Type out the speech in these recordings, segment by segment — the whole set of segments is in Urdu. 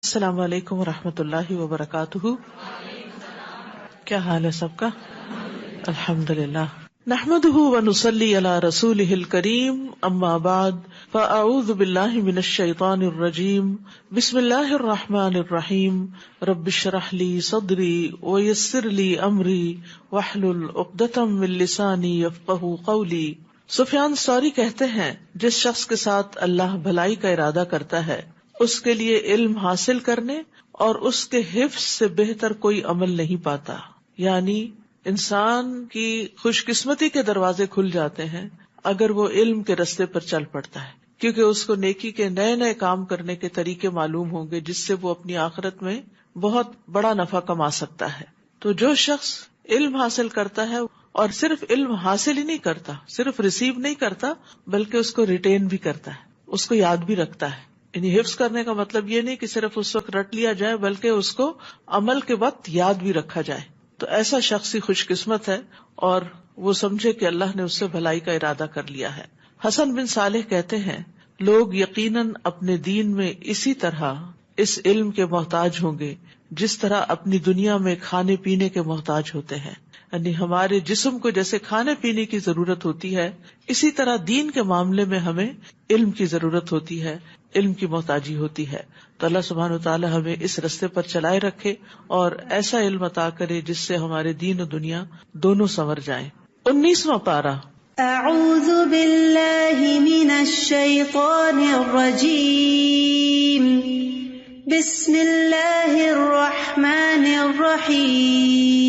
السلام علیکم ورحمۃ اللہ وبرکاتہ. کیا حال ہے سب کا؟ الحمد للہ. نحمده ونصلی علی رسوله الکریم. اما بعد فاعوذ باللہ من الشیطان الرجیم. بسم اللہ الرحمن الرحیم. رب اشرح لی صدری ویسر لی امری واحلل عقدۃ من لسانی یفقہوا قولی. سفیان ثوری کہتے ہیں، جس شخص کے ساتھ اللہ بھلائی کا ارادہ کرتا ہے اس کے لیے علم حاصل کرنے اور اس کے حفظ سے بہتر کوئی عمل نہیں پاتا. یعنی انسان کی خوش قسمتی کے دروازے کھل جاتے ہیں اگر وہ علم کے رستے پر چل پڑتا ہے، کیونکہ اس کو نیکی کے نئے نئے کام کرنے کے طریقے معلوم ہوں گے جس سے وہ اپنی آخرت میں بہت بڑا نفع کما سکتا ہے. تو جو شخص علم حاصل کرتا ہے اور صرف علم حاصل ہی نہیں کرتا، صرف ریسیو نہیں کرتا بلکہ اس کو ریٹین بھی کرتا ہے، اس کو یاد بھی رکھتا ہے. یعنی حفظ کرنے کا مطلب یہ نہیں کہ صرف اس وقت رٹ لیا جائے بلکہ اس کو عمل کے وقت یاد بھی رکھا جائے. تو ایسا شخص ہی خوش قسمت ہے اور وہ سمجھے کہ اللہ نے اس سے بھلائی کا ارادہ کر لیا ہے. حسن بن صالح کہتے ہیں، لوگ یقیناً اپنے دین میں اسی طرح اس علم کے محتاج ہوں گے جس طرح اپنی دنیا میں کھانے پینے کے محتاج ہوتے ہیں. یعنی ہمارے جسم کو جیسے کھانے پینے کی ضرورت ہوتی ہے، اسی طرح دین کے معاملے میں ہمیں علم کی ضرورت ہوتی ہے، علم کی محتاجی ہوتی ہے. تو اللہ سبحانہ وتعالی ہمیں اس رستے پر چلائے رکھے اور ایسا علم عطا کرے جس سے ہمارے دین و دنیا دونوں سنور جائیں. 19واں پارہ. اعوذ باللہ من الشیطان الرجیم. بسم اللہ الرحمن الرحیم.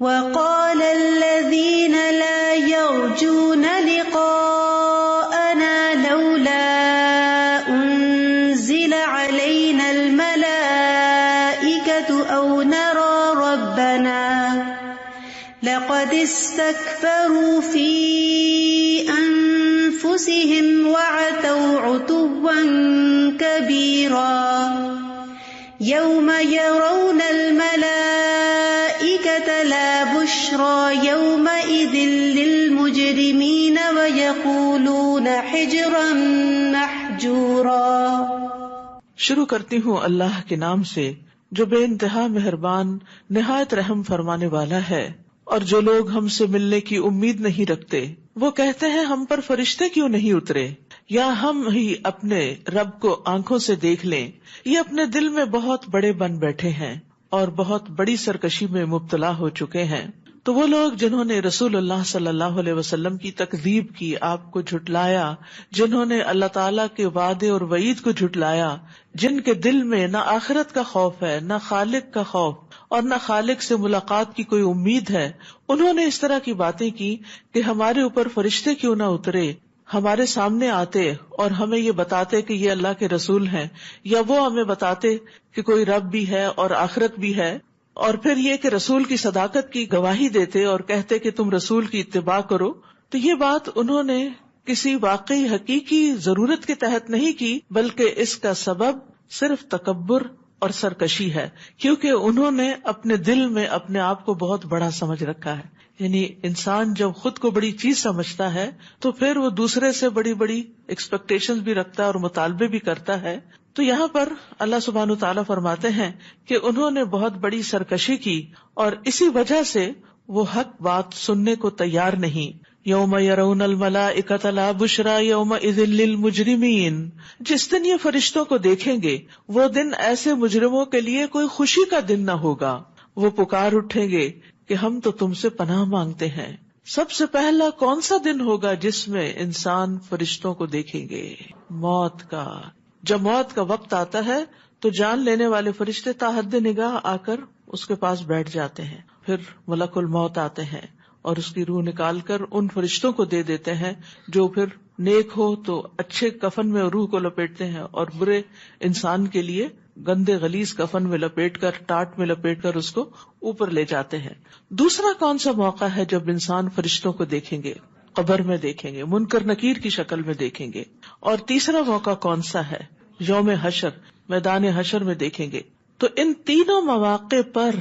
وقال الذین لا یرجون لقاءنا لولا انزل علینا الملائکۃ او نرى ربنا لقد استكبروا في انفسهم وعتوا عتوا كبيرا. يوم يرون الملائكة لا بشرى يومئذ للمجرمين ويقولون حجرا محجورا. شروع کرتی ہوں اللہ کے نام سے جو بے انتہا مہربان نہایت رحم فرمانے والا ہے. اور جو لوگ ہم سے ملنے کی امید نہیں رکھتے وہ کہتے ہیں ہم پر فرشتے کیوں نہیں اترے، یا ہم ہی اپنے رب کو آنکھوں سے دیکھ لیں. یہ اپنے دل میں بہت بڑے بن بیٹھے ہیں اور بہت بڑی سرکشی میں مبتلا ہو چکے ہیں. تو وہ لوگ جنہوں نے رسول اللہ صلی اللہ علیہ وسلم کی تکذیب کی، آپ کو جھٹلایا، جنہوں نے اللہ تعالیٰ کے وعدے اور وعید کو جھٹلایا، جن کے دل میں نہ آخرت کا خوف ہے، نہ خالق کا خوف اور نہ خالق سے ملاقات کی کوئی امید ہے، انہوں نے اس طرح کی باتیں کی کہ ہمارے اوپر فرشتے کیوں نہ اترے، ہمارے سامنے آتے اور ہمیں یہ بتاتے کہ یہ اللہ کے رسول ہیں، یا وہ ہمیں بتاتے کہ کوئی رب بھی ہے اور آخرت بھی ہے، اور پھر یہ کہ رسول کی صداقت کی گواہی دیتے اور کہتے کہ تم رسول کی اتباع کرو. تو یہ بات انہوں نے کسی واقعی حقیقی ضرورت کے تحت نہیں کی، بلکہ اس کا سبب صرف تکبر اور سرکشی ہے، کیونکہ انہوں نے اپنے دل میں اپنے آپ کو بہت بڑا سمجھ رکھا ہے. یعنی انسان جب خود کو بڑی چیز سمجھتا ہے تو پھر وہ دوسرے سے بڑی بڑی ایکسپیکٹیشنز بھی رکھتا ہے اور مطالبے بھی کرتا ہے. تو یہاں پر اللہ سبحانہ وتعالیٰ فرماتے ہیں کہ انہوں نے بہت بڑی سرکشی کی اور اسی وجہ سے وہ حق بات سننے کو تیار نہیں. یوم یرون الملائکۃ لا بشری یومئذ للمجرمین. جس دن یہ فرشتوں کو دیکھیں گے وہ دن ایسے مجرموں کے لیے کوئی خوشی کا دن نہ ہوگا. وہ پکار اٹھیں گے کہ ہم تو تم سے پناہ مانگتے ہیں. سب سے پہلا کون سا دن ہوگا جس میں انسان فرشتوں کو دیکھیں گے؟ موت کا. جب موت کا وقت آتا ہے تو جان لینے والے فرشتے تا حد نگاہ آ کر اس کے پاس بیٹھ جاتے ہیں. پھر ملک الموت آتے ہیں اور اس کی روح نکال کر ان فرشتوں کو دے دیتے ہیں، جو پھر نیک ہو تو اچھے کفن میں روح کو لپیٹتے ہیں اور برے انسان کے لیے گندے غلیظ کفن میں لپیٹ کر، ٹاٹ میں لپیٹ کر اس کو اوپر لے جاتے ہیں. دوسرا کون سا موقع ہے جب انسان فرشتوں کو دیکھیں گے؟ قبر میں دیکھیں گے، منکر نکیر کی شکل میں دیکھیں گے. اور تیسرا موقع کون سا ہے؟ یوم حشر، میدان حشر میں دیکھیں گے. تو ان تینوں مواقع پر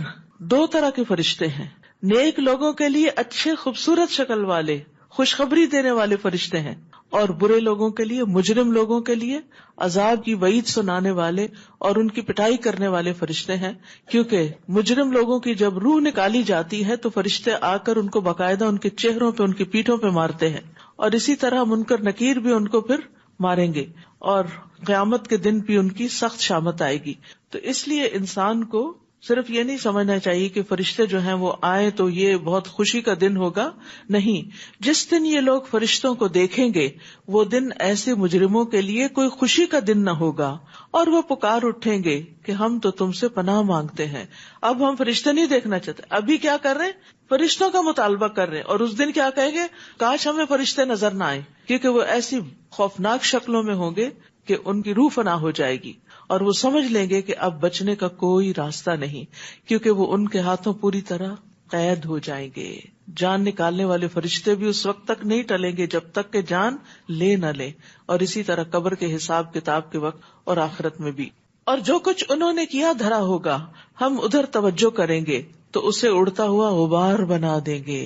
دو طرح کے فرشتے ہیں. نیک لوگوں کے لیے اچھے خوبصورت شکل والے خوشخبری دینے والے فرشتے ہیں، اور برے لوگوں کے لیے، مجرم لوگوں کے لیے عذاب کی وعید سنانے والے اور ان کی پٹائی کرنے والے فرشتے ہیں. کیونکہ مجرم لوگوں کی جب روح نکالی جاتی ہے تو فرشتے آ کر ان کو باقاعدہ ان کے چہروں پہ، ان کی پیٹھوں پہ مارتے ہیں، اور اسی طرح منکر نکیر بھی ان کو پھر ماریں گے، اور قیامت کے دن بھی ان کی سخت شامت آئے گی. تو اس لیے انسان کو صرف یہ نہیں سمجھنا چاہیے کہ فرشتے جو ہیں وہ آئے تو یہ بہت خوشی کا دن ہوگا. نہیں، جس دن یہ لوگ فرشتوں کو دیکھیں گے وہ دن ایسے مجرموں کے لیے کوئی خوشی کا دن نہ ہوگا، اور وہ پکار اٹھیں گے کہ ہم تو تم سے پناہ مانگتے ہیں. اب ہم فرشتے نہیں دیکھنا چاہتے، ابھی کیا کر رہے ہیں؟ فرشتوں کا مطالبہ کر رہے ہیں. اور اس دن کیا کہیں گے؟ کاش ہمیں فرشتے نظر نہ آئے، کیونکہ وہ ایسی خوفناک شکلوں میں ہوں گے کہ ان کی روح فنا ہو جائے گی، اور وہ سمجھ لیں گے کہ اب بچنے کا کوئی راستہ نہیں، کیونکہ وہ ان کے ہاتھوں پوری طرح قید ہو جائیں گے. جان نکالنے والے فرشتے بھی اس وقت تک نہیں ٹلیں گے جب تک کہ جان لے نہ لیں، اور اسی طرح قبر کے حساب کتاب کے وقت اور آخرت میں بھی. اور جو کچھ انہوں نے کیا دھرا ہوگا ہم ادھر توجہ کریں گے تو اسے اڑتا ہوا غبار بنا دیں گے.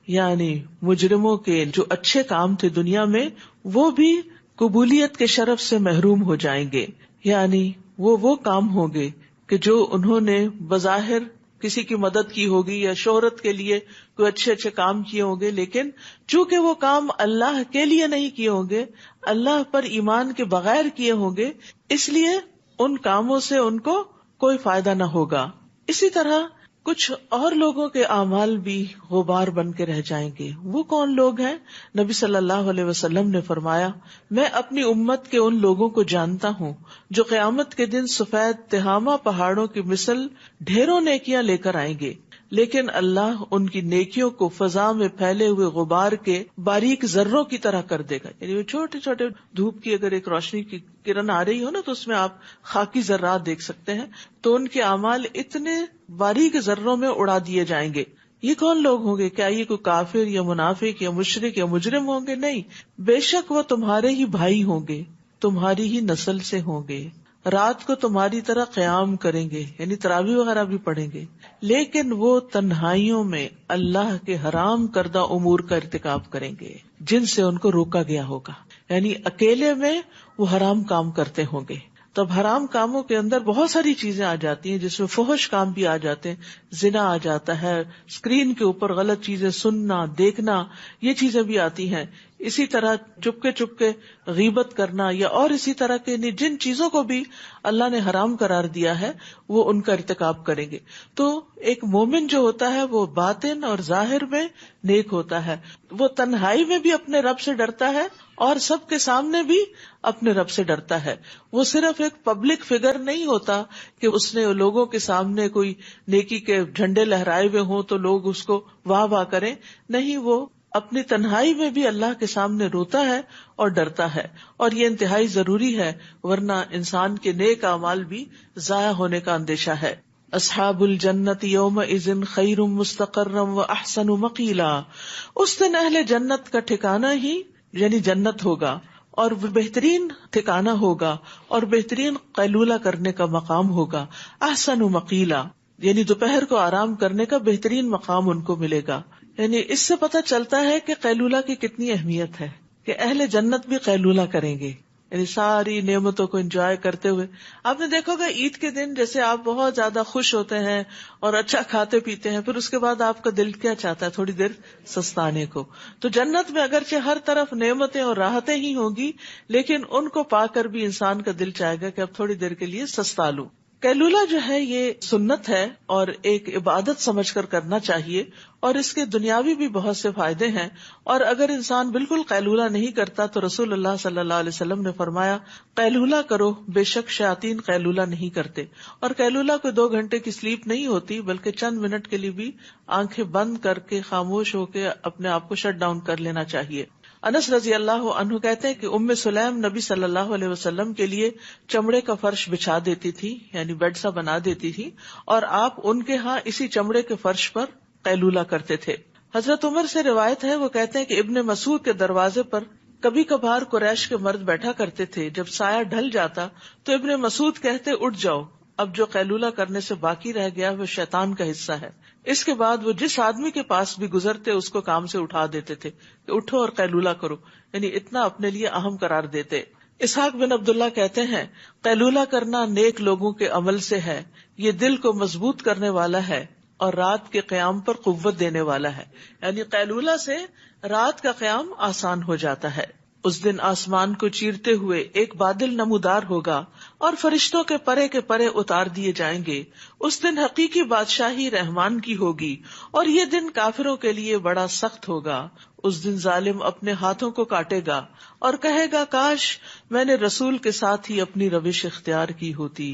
یعنی مجرموں کے جو اچھے کام تھے دنیا میں وہ بھی قبولیت کے شرف سے محروم ہو جائیں گے. یعنی وہ کام ہوں گے کہ جو انہوں نے بظاہر کسی کی مدد کی ہوگی یا شہرت کے لیے کوئی اچھے اچھے کام کیے ہوں گے، لیکن چونکہ وہ کام اللہ کے لیے نہیں کیے ہوں گے، اللہ پر ایمان کے بغیر کیے ہوں گے، اس لیے ان کاموں سے ان کو کوئی فائدہ نہ ہوگا. اسی طرح کچھ اور لوگوں کے اعمال بھی غبار بن کے رہ جائیں گے. وہ کون لوگ ہیں؟ نبی صلی اللہ علیہ وسلم نے فرمایا، میں اپنی امت کے ان لوگوں کو جانتا ہوں جو قیامت کے دن سفید تہامہ پہاڑوں کی مثل ڈھیروں نیکیاں لے کر آئیں گے، لیکن اللہ ان کی نیکیوں کو فضا میں پھیلے ہوئے غبار کے باریک ذروں کی طرح کر دے گا. یعنی وہ چھوٹے چھوٹے دھوپ کی اگر ایک روشنی کی کرن آ رہی ہو نا تو اس میں آپ خاکی ذرات دیکھ سکتے ہیں، تو ان کے اعمال اتنے باریک ذروں میں اڑا دیے جائیں گے. یہ کون لوگ ہوں گے؟ کیا یہ کوئی کافر یا منافق یا مشرک یا مجرم ہوں گے؟ نہیں، بے شک وہ تمہارے ہی بھائی ہوں گے، تمہاری ہی نسل سے ہوں گے، رات کو تمہاری طرح قیام کریں گے، یعنی تراویح وغیرہ بھی پڑھیں گے، لیکن وہ تنہائیوں میں اللہ کے حرام کردہ امور کا ارتکاب کریں گے جن سے ان کو روکا گیا ہوگا. یعنی اکیلے میں وہ حرام کام کرتے ہوں گے. تب حرام کاموں کے اندر بہت ساری چیزیں آ جاتی ہیں، جس میں فحش کام بھی آ جاتے ہیں، زنا آ جاتا ہے، اسکرین کے اوپر غلط چیزیں سننا دیکھنا، یہ چیزیں بھی آتی ہیں. اسی طرح چپ کے غیبت کرنا، یا اور اسی طرح کے جن چیزوں کو بھی اللہ نے حرام قرار دیا ہے وہ ان کا ارتکاب کریں گے. تو ایک مومن جو ہوتا ہے وہ باطن اور ظاہر میں نیک ہوتا ہے، وہ تنہائی میں بھی اپنے رب سے ڈرتا ہے اور سب کے سامنے بھی اپنے رب سے ڈرتا ہے. وہ صرف ایک پبلک فگر نہیں ہوتا کہ اس نے لوگوں کے سامنے کوئی نیکی کے جھنڈے لہرائے ہوئے ہوں تو لوگ اس کو واہ واہ کریں. نہیں، وہ اپنی تنہائی میں بھی اللہ کے سامنے روتا ہے اور ڈرتا ہے، اور یہ انتہائی ضروری ہے، ورنہ انسان کے نیک اعمال بھی ضائع ہونے کا اندیشہ ہے. اصحاب الجنت یومئذ خیر مستقرا واحسن مقیلا. اس دن اہل جنت کا ٹھکانہ ہی یعنی جنت ہوگا، اور بہترین ٹھکانہ ہوگا اور بہترین قیلولہ کرنے کا مقام ہوگا. احسن مقیلا یعنی دوپہر کو آرام کرنے کا بہترین مقام ان کو ملے گا. یعنی اس سے پتہ چلتا ہے کہ قیلولہ کی کتنی اہمیت ہے، کہ اہل جنت بھی قیلولہ کریں گے، یعنی ساری نعمتوں کو انجوائے کرتے ہوئے. آپ نے دیکھا ہوگا عید کے دن جیسے آپ بہت زیادہ خوش ہوتے ہیں اور اچھا کھاتے پیتے ہیں، پھر اس کے بعد آپ کا دل کیا چاہتا ہے؟ تھوڑی دیر سستانے کو. تو جنت میں اگرچہ ہر طرف نعمتیں اور راحتیں ہی ہوں گی، لیکن ان کو پا کر بھی انسان کا دل چاہے گا کہ اب تھوڑی دیر کے لیے سستا لوں. قیلولہ جو ہے یہ سنت ہے اور ایک عبادت سمجھ کر کرنا چاہیے، اور اس کے دنیاوی بھی بہت سے فائدے ہیں. اور اگر انسان بالکل قیلولہ نہیں کرتا تو رسول اللہ صلی اللہ علیہ وسلم نے فرمایا قیلولہ کرو، بے شک شیاطین قیلولہ نہیں کرتے. اور قیلولہ کوئی 2 گھنٹے کی سلیپ نہیں ہوتی، بلکہ چند منٹ کے لیے بھی آنکھیں بند کر کے خاموش ہو کے اپنے آپ کو شٹ ڈاؤن کر لینا چاہیے. انس رضی اللہ عنہ کہتے ہیں کہ ام سلیم نبی صلی اللہ علیہ وسلم کے لیے چمڑے کا فرش بچھا دیتی تھی، یعنی بیڈ سا بنا دیتی تھی، اور آپ ان کے ہاں اسی چمڑے کے فرش پر قیلولہ کرتے تھے. حضرت عمر سے روایت ہے، وہ کہتے ہیں کہ ابن مسعود کے دروازے پر کبھی کبھار قریش کے مرد بیٹھا کرتے تھے. جب سایہ ڈھل جاتا تو ابن مسعود کہتے اٹھ جاؤ، اب جو قیلولہ کرنے سے باقی رہ گیا وہ شیطان کا حصہ ہے. اس کے بعد وہ جس آدمی کے پاس بھی گزرتے اس کو کام سے اٹھا دیتے تھے کہ اٹھو اور قیلولہ کرو، یعنی اتنا اپنے لیے اہم قرار دیتے. اسحاق بن عبداللہ کہتے ہیں قیلولہ کرنا نیک لوگوں کے عمل سے ہے، یہ دل کو مضبوط کرنے والا ہے اور رات کے قیام پر قوت دینے والا ہے. یعنی قیلولہ سے رات کا قیام آسان ہو جاتا ہے. اس دن آسمان کو چیرتے ہوئے ایک بادل نمودار ہوگا اور فرشتوں کے پرے اتار دیے جائیں گے. اس دن حقیقی بادشاہی رحمان کی ہوگی اور یہ دن کافروں کے لیے بڑا سخت ہوگا. اس دن ظالم اپنے ہاتھوں کو کاٹے گا اور کہے گا کاش میں نے رسول کے ساتھ ہی اپنی روش اختیار کی ہوتی،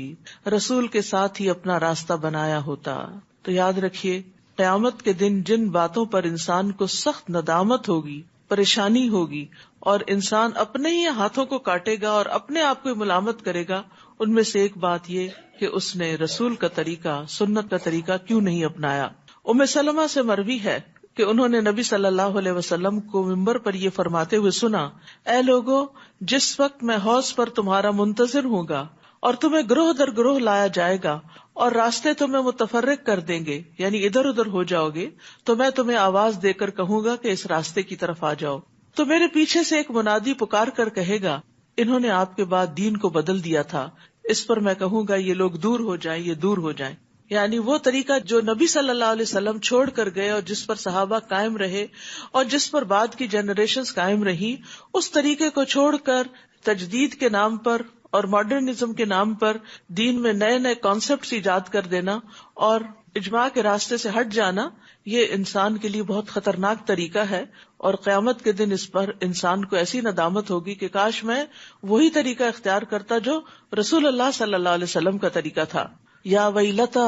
رسول کے ساتھ ہی اپنا راستہ بنایا ہوتا. تو یاد رکھیے قیامت کے دن جن باتوں پر انسان کو سخت ندامت ہوگی، پریشانی ہوگی اور انسان اپنے ہی ہاتھوں کو کاٹے گا اور اپنے آپ کو ملامت کرے گا، ان میں سے ایک بات یہ کہ اس نے رسول کا طریقہ، سنت کا طریقہ کیوں نہیں اپنایا. ام سلمہ سے مروی ہے کہ انہوں نے نبی صلی اللہ علیہ وسلم کو ممبر پر یہ فرماتے ہوئے سنا، اے لوگو، جس وقت میں حوض پر تمہارا منتظر ہوں گا اور تمہیں گروہ در گروہ لایا جائے گا اور راستے تمہیں متفرق کر دیں گے، یعنی ادھر ادھر ہو جاؤ گے، تو میں تمہیں آواز دے کر کہوں گا کہ اس راستے کی طرف آ جاؤ. تو میرے پیچھے سے ایک منادی پکار کر کہے گا انہوں نے آپ کے بعد دین کو بدل دیا تھا. اس پر میں کہوں گا یہ لوگ دور ہو جائیں، یہ دور ہو جائیں. یعنی وہ طریقہ جو نبی صلی اللہ علیہ وسلم چھوڑ کر گئے اور جس پر صحابہ قائم رہے اور جس پر بعد کی جنریشنز قائم رہی، اس طریقے کو چھوڑ کر تجدید کے نام پر اور ماڈرنزم کے نام پر دین میں نئے نئے کانسیپٹس ایجاد کر دینا اور اجماع کے راستے سے ہٹ جانا، یہ انسان کے لیے بہت خطرناک طریقہ ہے. اور قیامت کے دن اس پر انسان کو ایسی ندامت ہوگی کہ کاش میں وہی طریقہ اختیار کرتا جو رسول اللہ صلی اللہ علیہ وسلم کا طریقہ تھا. یا ویلتا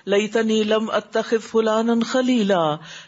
لیتنی لم اتخذ فلانا خلیلا،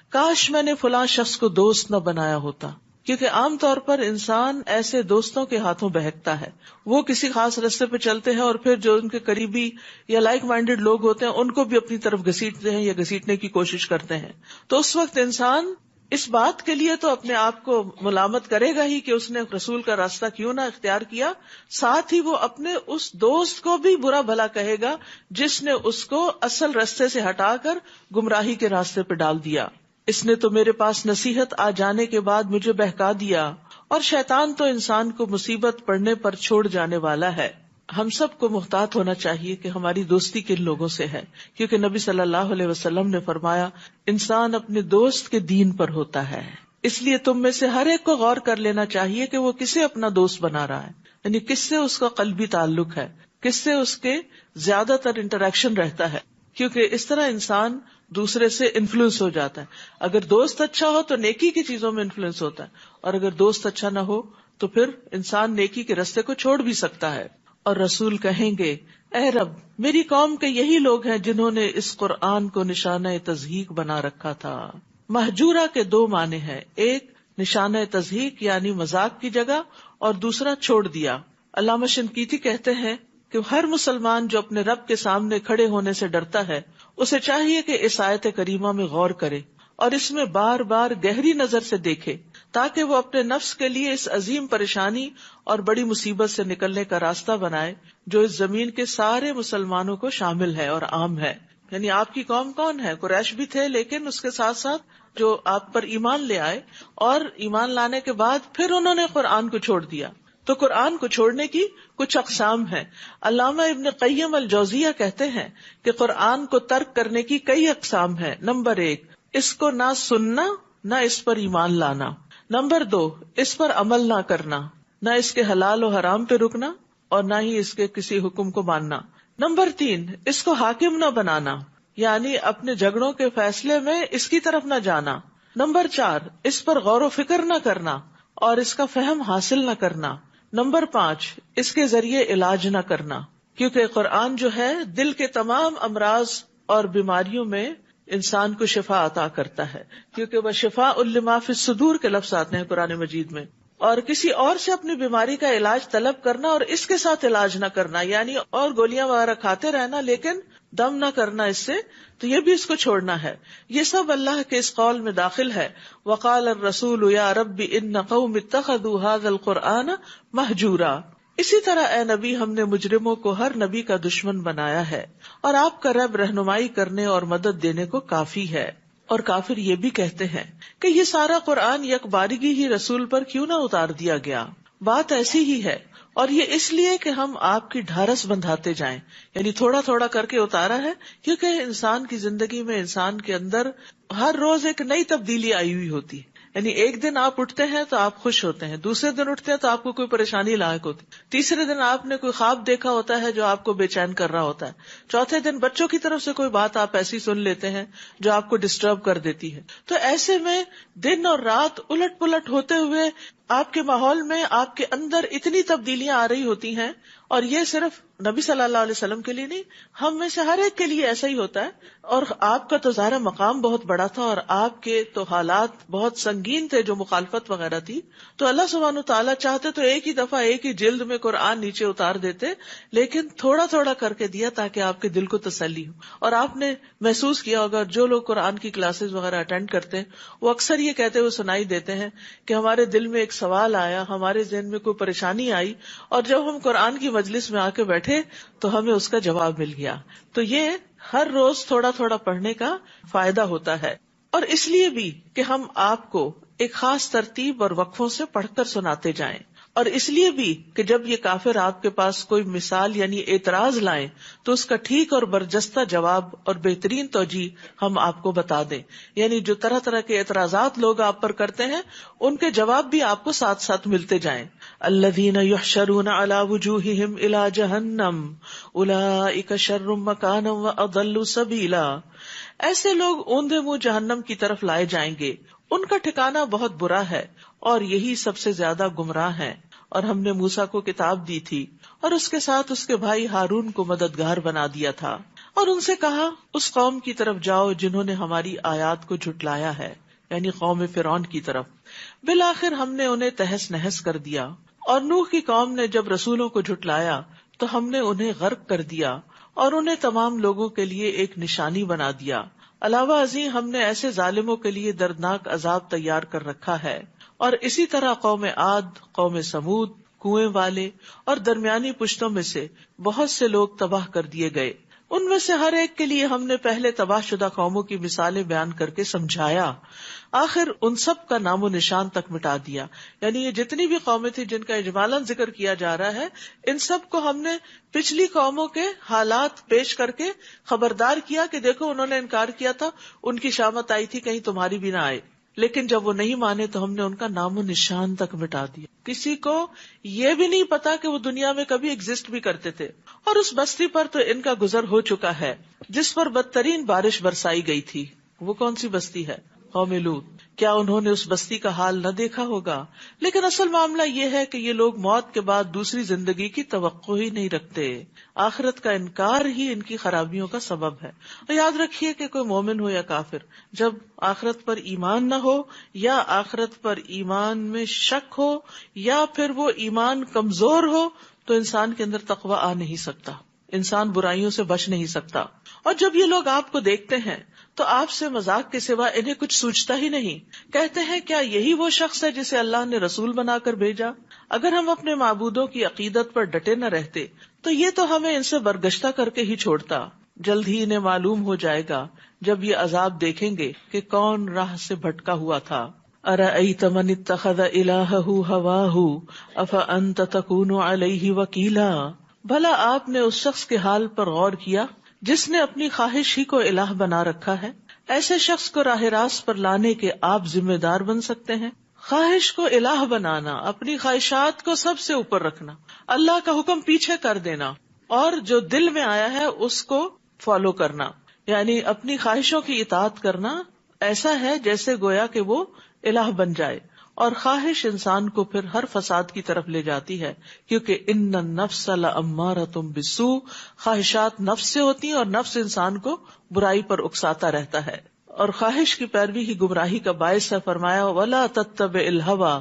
کاش میں نے فلاں شخص کو دوست نہ بنایا ہوتا. کیونکہ عام طور پر انسان ایسے دوستوں کے ہاتھوں بہکتا ہے. وہ کسی خاص راستے پہ چلتے ہیں اور پھر جو ان کے قریبی یا لائک مائنڈیڈ لوگ ہوتے ہیں ان کو بھی اپنی طرف گھسیٹتے ہیں یا گھسیٹنے کی کوشش کرتے ہیں. تو اس وقت انسان اس بات کے لیے تو اپنے آپ کو ملامت کرے گا ہی کہ اس نے رسول کا راستہ کیوں نہ اختیار کیا، ساتھ ہی وہ اپنے اس دوست کو بھی برا بھلا کہے گا جس نے اس کو اصل راستے سے ہٹا کر گمراہی کے راستے پہ ڈال دیا. اس نے تو میرے پاس نصیحت آ جانے کے بعد مجھے بہکا دیا. اور شیطان تو انسان کو مصیبت پڑنے پر چھوڑ جانے والا ہے. ہم سب کو محتاط ہونا چاہیے کہ ہماری دوستی کن لوگوں سے ہے، کیونکہ نبی صلی اللہ علیہ وسلم نے فرمایا انسان اپنے دوست کے دین پر ہوتا ہے. اس لیے تم میں سے ہر ایک کو غور کر لینا چاہیے کہ وہ کسے اپنا دوست بنا رہا ہے، یعنی کس سے اس کا قلبی تعلق ہے، کس سے اس کے زیادہ تر انٹریکشن رہتا ہے. کیونکہ اس طرح انسان دوسرے سے انفلوئنس ہو جاتا ہے. اگر دوست اچھا ہو تو نیکی کی چیزوں میں انفلوئنس ہوتا ہے، اور اگر دوست اچھا نہ ہو تو پھر انسان نیکی کے راستے کو چھوڑ بھی سکتا ہے. اور رسول کہیں گے اے رب، میری قوم کے یہی لوگ ہیں جنہوں نے اس قرآن کو نشانہ تضحیک بنا رکھا تھا. مہجورہ کے دو معنی ہیں، ایک نشانہ تضحیک یعنی مذاق کی جگہ، اور دوسرا چھوڑ دیا. علامہ شنقیطی کہتے ہیں کہ ہر مسلمان جو اپنے رب کے سامنے کھڑے ہونے سے ڈرتا ہے اسے چاہیے کہ اس آیت کریمہ میں غور کرے اور اس میں بار بار گہری نظر سے دیکھے، تاکہ وہ اپنے نفس کے لیے اس عظیم پریشانی اور بڑی مصیبت سے نکلنے کا راستہ بنائے جو اس زمین کے سارے مسلمانوں کو شامل ہے اور عام ہے. یعنی آپ کی قوم کون ہے؟ قریش بھی تھے، لیکن اس کے ساتھ ساتھ جو آپ پر ایمان لے آئے اور ایمان لانے کے بعد پھر انہوں نے قرآن کو چھوڑ دیا. تو قرآن کو چھوڑنے کی کچھ اقسام ہیں. علامہ ابن قیم الجوزیہ کہتے ہیں کہ قرآن کو ترک کرنے کی کئی اقسام ہیں. نمبر 1، اس کو نہ سننا، نہ اس پر ایمان لانا. نمبر 2، اس پر عمل نہ کرنا، نہ اس کے حلال و حرام پہ رکنا اور نہ ہی اس کے کسی حکم کو ماننا. نمبر 3، اس کو حاکم نہ بنانا، یعنی اپنے جھگڑوں کے فیصلے میں اس کی طرف نہ جانا. نمبر 4، اس پر غور و فکر نہ کرنا اور اس کا فہم حاصل نہ کرنا. نمبر 5، اس کے ذریعے علاج نہ کرنا، کیونکہ قرآن جو ہے دل کے تمام امراض اور بیماریوں میں انسان کو شفا عطا کرتا ہے، کیونکہ وہ شفاء لما فی الصدور کے لفظ آتے ہیں قرآن مجید میں. اور کسی اور سے اپنی بیماری کا علاج طلب کرنا اور اس کے ساتھ علاج نہ کرنا، یعنی اور گولیاں وغیرہ کھاتے رہنا لیکن دم نہ کرنا اس سے، تو یہ بھی اس کو چھوڑنا ہے. یہ سب اللہ کے اس قول میں داخل ہے، وقال الرسول یا رب ان قوم اتخذوا هذا القرآن مہجورا. اسی طرح اے نبی ہم نے مجرموں کو ہر نبی کا دشمن بنایا ہے اور آپ کا رب رہنمائی کرنے اور مدد دینے کو کافی ہے. اور کافر یہ بھی کہتے ہیں کہ یہ سارا قرآن یک بارگی ہی رسول پر کیوں نہ اتار دیا گیا. بات ایسی ہی ہے اور یہ اس لیے کہ ہم آپ کی ڈھارس بندھاتے جائیں، یعنی تھوڑا تھوڑا کر کے اتارا ہے، کیونکہ انسان کی زندگی میں انسان کے اندر ہر روز ایک نئی تبدیلی آئی ہوئی ہوتی ہے. یعنی ایک دن آپ اٹھتے ہیں تو آپ خوش ہوتے ہیں، دوسرے دن اٹھتے ہیں تو آپ کو کوئی پریشانی لاحق ہوتی، تیسرے دن آپ نے کوئی خواب دیکھا ہوتا ہے جو آپ کو بے چین کر رہا ہوتا ہے، چوتھے دن بچوں کی طرف سے کوئی بات آپ ایسی سن لیتے ہیں جو آپ کو ڈسٹرب کر دیتی ہے. تو ایسے میں دن اور رات الٹ پلٹ ہوتے ہوئے آپ کے ماحول میں آپ کے اندر اتنی تبدیلیاں آ رہی ہوتی ہیں. اور یہ صرف نبی صلی اللہ علیہ وسلم کے لیے نہیں، ہم میں سے ہر ایک کے لیے ایسا ہی ہوتا ہے. اور آپ کا تو ظاہر مقام بہت بڑا تھا اور آپ کے تو حالات بہت سنگین تھے جو مخالفت وغیرہ تھی، تو اللہ سبحانہ تعالیٰ چاہتے تو ایک ہی دفعہ ایک ہی جلد میں قرآن نیچے اتار دیتے، لیکن تھوڑا تھوڑا کر کے دیا تاکہ آپ کے دل کو تسلی ہو. اور آپ نے محسوس کیا ہوگا جو لوگ قرآن کی کلاسز وغیرہ اٹینڈ کرتے ہیں وہ اکثر یہ کہتے ہوئے سنائی دیتے ہیں کہ ہمارے دل میں ایک سوال آیا، ہمارے ذہن میں کوئی پریشانی آئی، اور جب ہم قرآن کی مجلس میں آ کے بیٹھے تو ہمیں اس کا جواب مل گیا. تو یہ ہر روز تھوڑا تھوڑا پڑھنے کا فائدہ ہوتا ہے. اور اس لیے بھی کہ ہم آپ کو ایک خاص ترتیب اور وقفوں سے پڑھ کر سناتے جائیں، اور اس لیے بھی کہ جب یہ کافر آپ کے پاس کوئی مثال یعنی اعتراض لائیں تو اس کا ٹھیک اور برجستہ جواب اور بہترین توجیہ ہم آپ کو بتا دیں. یعنی جو طرح طرح کے اعتراضات لوگ آپ پر کرتے ہیں ان کے جواب بھی آپ کو ساتھ ساتھ ملتے جائیں. الذین یحشرون علی وجوہہم الی جہنم اولئک شر مکانا واضل سبیلا. ایسے لوگ اوندے منہ جہنم کی طرف لائے جائیں گے، ان کا ٹھکانہ بہت برا ہے اور یہی سب سے زیادہ گمراہ ہیں. اور ہم نے موسیٰ کو کتاب دی تھی اور اس کے ساتھ اس کے بھائی ہارون کو مددگار بنا دیا تھا، اور ان سے کہا اس قوم کی طرف جاؤ جنہوں نے ہماری آیات کو جھٹلایا ہے، یعنی قوم فرعون کی طرف. بالآخر ہم نے انہیں تہس نہس کر دیا. اور نوح کی قوم نے جب رسولوں کو جھٹلایا تو ہم نے انہیں غرق کر دیا اور انہیں تمام لوگوں کے لیے ایک نشانی بنا دیا. علاوہ ازیں ہم نے ایسے ظالموں کے لیے دردناک عذاب تیار کر رکھا ہے. اور اسی طرح قوم عاد، قوم سمود، کنویں والے اور درمیانی پشتوں میں سے بہت سے لوگ تباہ کر دیے گئے. ان میں سے ہر ایک کے لیے ہم نے پہلے تباہ شدہ قوموں کی مثالیں بیان کر کے سمجھایا. آخر ان سب کا نام و نشان تک مٹا دیا. یعنی یہ جتنی بھی قومیں تھیں جن کا اجمالاً ذکر کیا جا رہا ہے، ان سب کو ہم نے پچھلی قوموں کے حالات پیش کر کے خبردار کیا کہ دیکھو انہوں نے انکار کیا تھا، ان کی شامت آئی تھی، کہیں تمہاری بھی نہ آئے. لیکن جب وہ نہیں مانے تو ہم نے ان کا نام و نشان تک مٹا دیا. کسی کو یہ بھی نہیں پتا کہ وہ دنیا میں کبھی ایگزسٹ بھی کرتے تھے. اور اس بستی پر تو ان کا گزر ہو چکا ہے جس پر بدترین بارش برسائی گئی تھی. وہ کون سی بستی ہے؟ قوم لوط. کیا انہوں نے اس بستی کا حال نہ دیکھا ہوگا؟ لیکن اصل معاملہ یہ ہے کہ یہ لوگ موت کے بعد دوسری زندگی کی توقع ہی نہیں رکھتے. آخرت کا انکار ہی ان کی خرابیوں کا سبب ہے. اور یاد رکھیے کہ کوئی مومن ہو یا کافر، جب آخرت پر ایمان نہ ہو یا آخرت پر ایمان میں شک ہو یا پھر وہ ایمان کمزور ہو تو انسان کے اندر تقوی آ نہیں سکتا، انسان برائیوں سے بچ نہیں سکتا. اور جب یہ لوگ آپ کو دیکھتے ہیں تو آپ سے مذاق کے سوا انہیں کچھ سوچتا ہی نہیں. کہتے ہیں کیا یہی وہ شخص ہے جسے اللہ نے رسول بنا کر بھیجا؟ اگر ہم اپنے معبودوں کی عقیدت پر ڈٹے نہ رہتے تو یہ تو ہمیں ان سے برگشتہ کر کے ہی چھوڑتا. جلد ہی انہیں معلوم ہو جائے گا جب یہ عذاب دیکھیں گے کہ کون راہ سے بھٹکا ہوا تھا. أَرَأَيْتَ مَنِ اتَّخَذَ إِلَٰهَهُ هَوَاهُ أَفَأَنْتَ تَكُونُ عَلَيْهِ وَكِيلًا. بھلا آپ نے اس شخص کے حال پر غور کیا جس نے اپنی خواہش ہی کو الہ بنا رکھا ہے؟ ایسے شخص کو راہ راست پر لانے کے آپ ذمہ دار بن سکتے ہیں؟ خواہش کو الہ بنانا، اپنی خواہشات کو سب سے اوپر رکھنا، اللہ کا حکم پیچھے کر دینا اور جو دل میں آیا ہے اس کو فالو کرنا، یعنی اپنی خواہشوں کی اطاعت کرنا ایسا ہے جیسے گویا کہ وہ الہ بن جائے. اور خواہش انسان کو پھر ہر فساد کی طرف لے جاتی ہے، کیونکہ ان النفس لامارۃ بالسوء، خواہشات نفس سے ہوتی ہیں اور نفس انسان کو برائی پر اکساتا رہتا ہے. اور خواہش کی پیروی ہی گمراہی کا باعث ہے. فرمایا ولا تتبع الهوى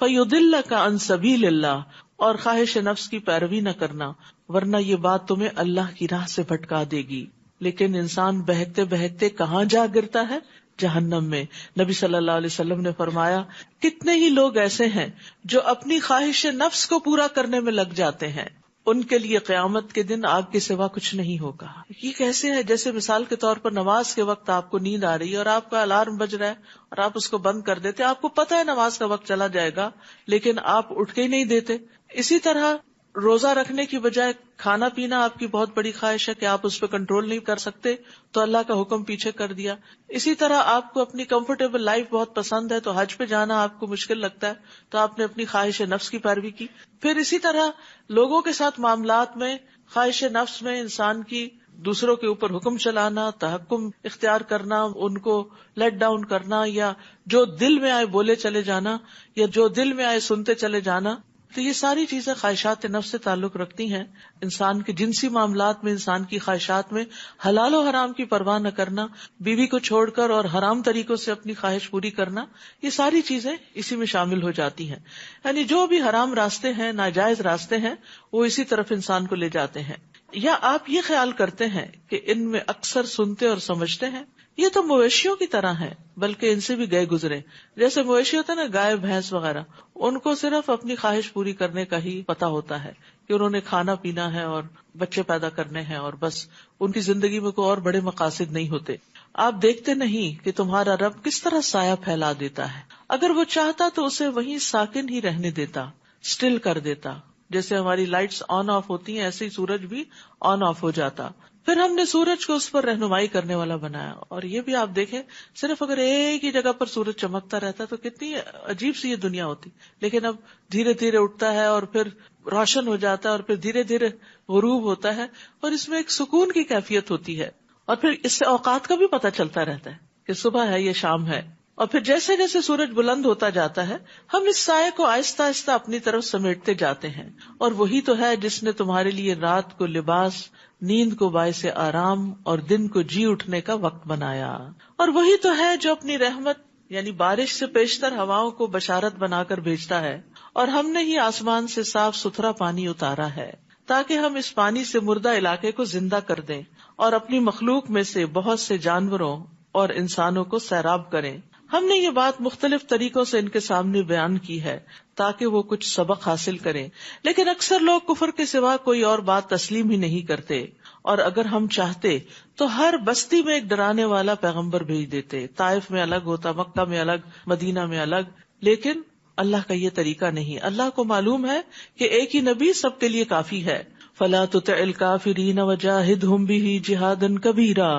فیضلک عن سبیل اللہ. اور خواہش نفس کی پیروی نہ کرنا ورنہ یہ بات تمہیں اللہ کی راہ سے بھٹکا دے گی. لیکن انسان بہکتے بہکتے کہاں جا گرتا ہے؟ جہنم میں. نبی صلی اللہ علیہ وسلم نے فرمایا کتنے ہی لوگ ایسے ہیں جو اپنی خواہش نفس کو پورا کرنے میں لگ جاتے ہیں، ان کے لیے قیامت کے دن آگ کے سوا کچھ نہیں ہوگا. یہ کیسے ہے؟ جیسے مثال کے طور پر نماز کے وقت آپ کو نیند آ رہی ہے اور آپ کا الارم بج رہا ہے اور آپ اس کو بند کر دیتے، آپ کو پتا ہے نماز کا وقت چلا جائے گا لیکن آپ اٹھ کے ہی نہیں دیتے. اسی طرح روزہ رکھنے کی بجائے کھانا پینا آپ کی بہت بڑی خواہش ہے کہ آپ اس پہ کنٹرول نہیں کر سکتے تو اللہ کا حکم پیچھے کر دیا. اسی طرح آپ کو اپنی کمفرٹیبل لائف بہت پسند ہے تو حج پہ جانا آپ کو مشکل لگتا ہے تو آپ نے اپنی خواہش نفس کی پیروی کی. پھر اسی طرح لوگوں کے ساتھ معاملات میں خواہش نفس میں انسان کی دوسروں کے اوپر حکم چلانا، تحکم اختیار کرنا، ان کو لیٹ ڈاؤن کرنا، یا جو دل میں آئے بولے چلے جانا یا جو دل میں آئے سنتے چلے جانا. تو یہ ساری چیزیں خواہشات نفس سے تعلق رکھتی ہیں. انسان کے جنسی معاملات میں، انسان کی خواہشات میں حلال و حرام کی پرواہ نہ کرنا، بیوی کو چھوڑ کر اور حرام طریقوں سے اپنی خواہش پوری کرنا، یہ ساری چیزیں اسی میں شامل ہو جاتی ہیں. یعنی جو بھی حرام راستے ہیں، ناجائز راستے ہیں، وہ اسی طرف انسان کو لے جاتے ہیں. یا آپ یہ خیال کرتے ہیں کہ ان میں اکثر سنتے اور سمجھتے ہیں، یہ تو مویشیوں کی طرح ہیں، بلکہ ان سے بھی گئے گزرے. جیسے مویشی ہوتا ہے نا، گائے بھینس وغیرہ، ان کو صرف اپنی خواہش پوری کرنے کا ہی پتا ہوتا ہے کہ انہوں نے کھانا پینا ہے اور بچے پیدا کرنے ہیں، اور بس ان کی زندگی میں کوئی اور بڑے مقاصد نہیں ہوتے. آپ دیکھتے نہیں کہ تمہارا رب کس طرح سایہ پھیلا دیتا ہے. اگر وہ چاہتا تو اسے وہیں ساکن ہی رہنے دیتا، اسٹل کر دیتا. جیسے ہماری لائٹس آن آف ہوتی ہیں ایسے ہی سورج بھی آن آف ہو جاتا. پھر ہم نے سورج کو اس پر رہنمائی کرنے والا بنایا. اور یہ بھی آپ دیکھیں، صرف اگر ایک ہی جگہ پر سورج چمکتا رہتا تو کتنی عجیب سی یہ دنیا ہوتی. لیکن اب دھیرے دھیرے اٹھتا ہے اور پھر روشن ہو جاتا ہے اور پھر دھیرے دھیرے غروب ہوتا ہے، اور اس میں ایک سکون کی کیفیت ہوتی ہے. اور پھر اس سے اوقات کا بھی پتہ چلتا رہتا ہے کہ صبح ہے یا شام ہے. اور پھر جیسے جیسے سورج بلند ہوتا جاتا ہے ہم اس سائے کو آہستہ آہستہ اپنی طرف سمیٹتے جاتے ہیں. اور وہی تو ہے جس نے تمہارے لیے رات کو لباس، نیند کو باعث آرام اور دن کو جی اٹھنے کا وقت بنایا. اور وہی تو ہے جو اپنی رحمت یعنی بارش سے پیشتر ہواؤں کو بشارت بنا کر بھیجتا ہے. اور ہم نے ہی آسمان سے صاف ستھرا پانی اتارا ہے تاکہ ہم اس پانی سے مردہ علاقے کو زندہ کر دیں اور اپنی مخلوق میں سے بہت سے جانوروں اور انسانوں کو سیراب کریں. ہم نے یہ بات مختلف طریقوں سے ان کے سامنے بیان کی ہے تاکہ وہ کچھ سبق حاصل کریں، لیکن اکثر لوگ کفر کے سوا کوئی اور بات تسلیم ہی نہیں کرتے. اور اگر ہم چاہتے تو ہر بستی میں ایک ڈرانے والا پیغمبر بھیج دیتے. طائف میں الگ ہوتا، مکہ میں الگ، مدینہ میں الگ، لیکن اللہ کا یہ طریقہ نہیں. اللہ کو معلوم ہے کہ ایک ہی نبی سب کے لیے کافی ہے. فلا تطع الکافرین وجاہدہم بہ جہادا کبیرا،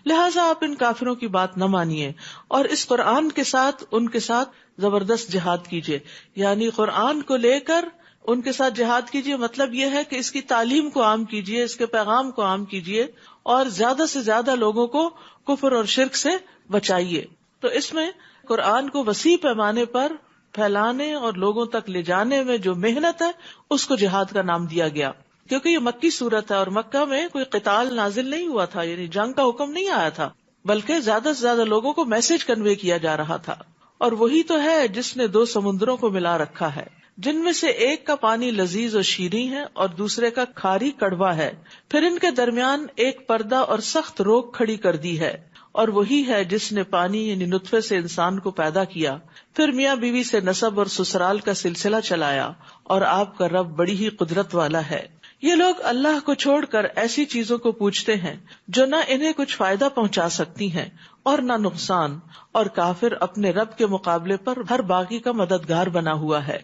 لہٰذا آپ ان کافروں کی بات نہ مانیے اور اس قرآن کے ساتھ ان کے ساتھ زبردست جہاد کیجیے. یعنی قرآن کو لے کر ان کے ساتھ جہاد کیجیے، مطلب یہ ہے کہ اس کی تعلیم کو عام کیجیے، اس کے پیغام کو عام کیجیے اور زیادہ سے زیادہ لوگوں کو کفر اور شرک سے بچائیے. تو اس میں قرآن کو وسیع پیمانے پر پھیلانے اور لوگوں تک لے جانے میں جو محنت ہے اس کو جہاد کا نام دیا گیا، کیونکہ یہ مکی صورت ہے اور مکہ میں کوئی قتال نازل نہیں ہوا تھا، یعنی جنگ کا حکم نہیں آیا تھا، بلکہ زیادہ سے زیادہ لوگوں کو میسج کنوے کیا جا رہا تھا. اور وہی تو ہے جس نے دو سمندروں کو ملا رکھا ہے، جن میں سے ایک کا پانی لذیذ اور شیریں ہے اور دوسرے کا کھاری کڑوا ہے، پھر ان کے درمیان ایک پردہ اور سخت روک کھڑی کر دی ہے. اور وہی ہے جس نے پانی یعنی نطفے سے انسان کو پیدا کیا، پھر میاں بیوی سے نسب اور سسرال کا سلسلہ چلایا، اور آپ کا رب بڑی ہی قدرت والا ہے. یہ لوگ اللہ کو چھوڑ کر ایسی چیزوں کو پوجتے ہیں جو نہ انہیں کچھ فائدہ پہنچا سکتی ہیں اور نہ نقصان، اور کافر اپنے رب کے مقابلے پر ہر باغی کا مددگار بنا ہوا ہے.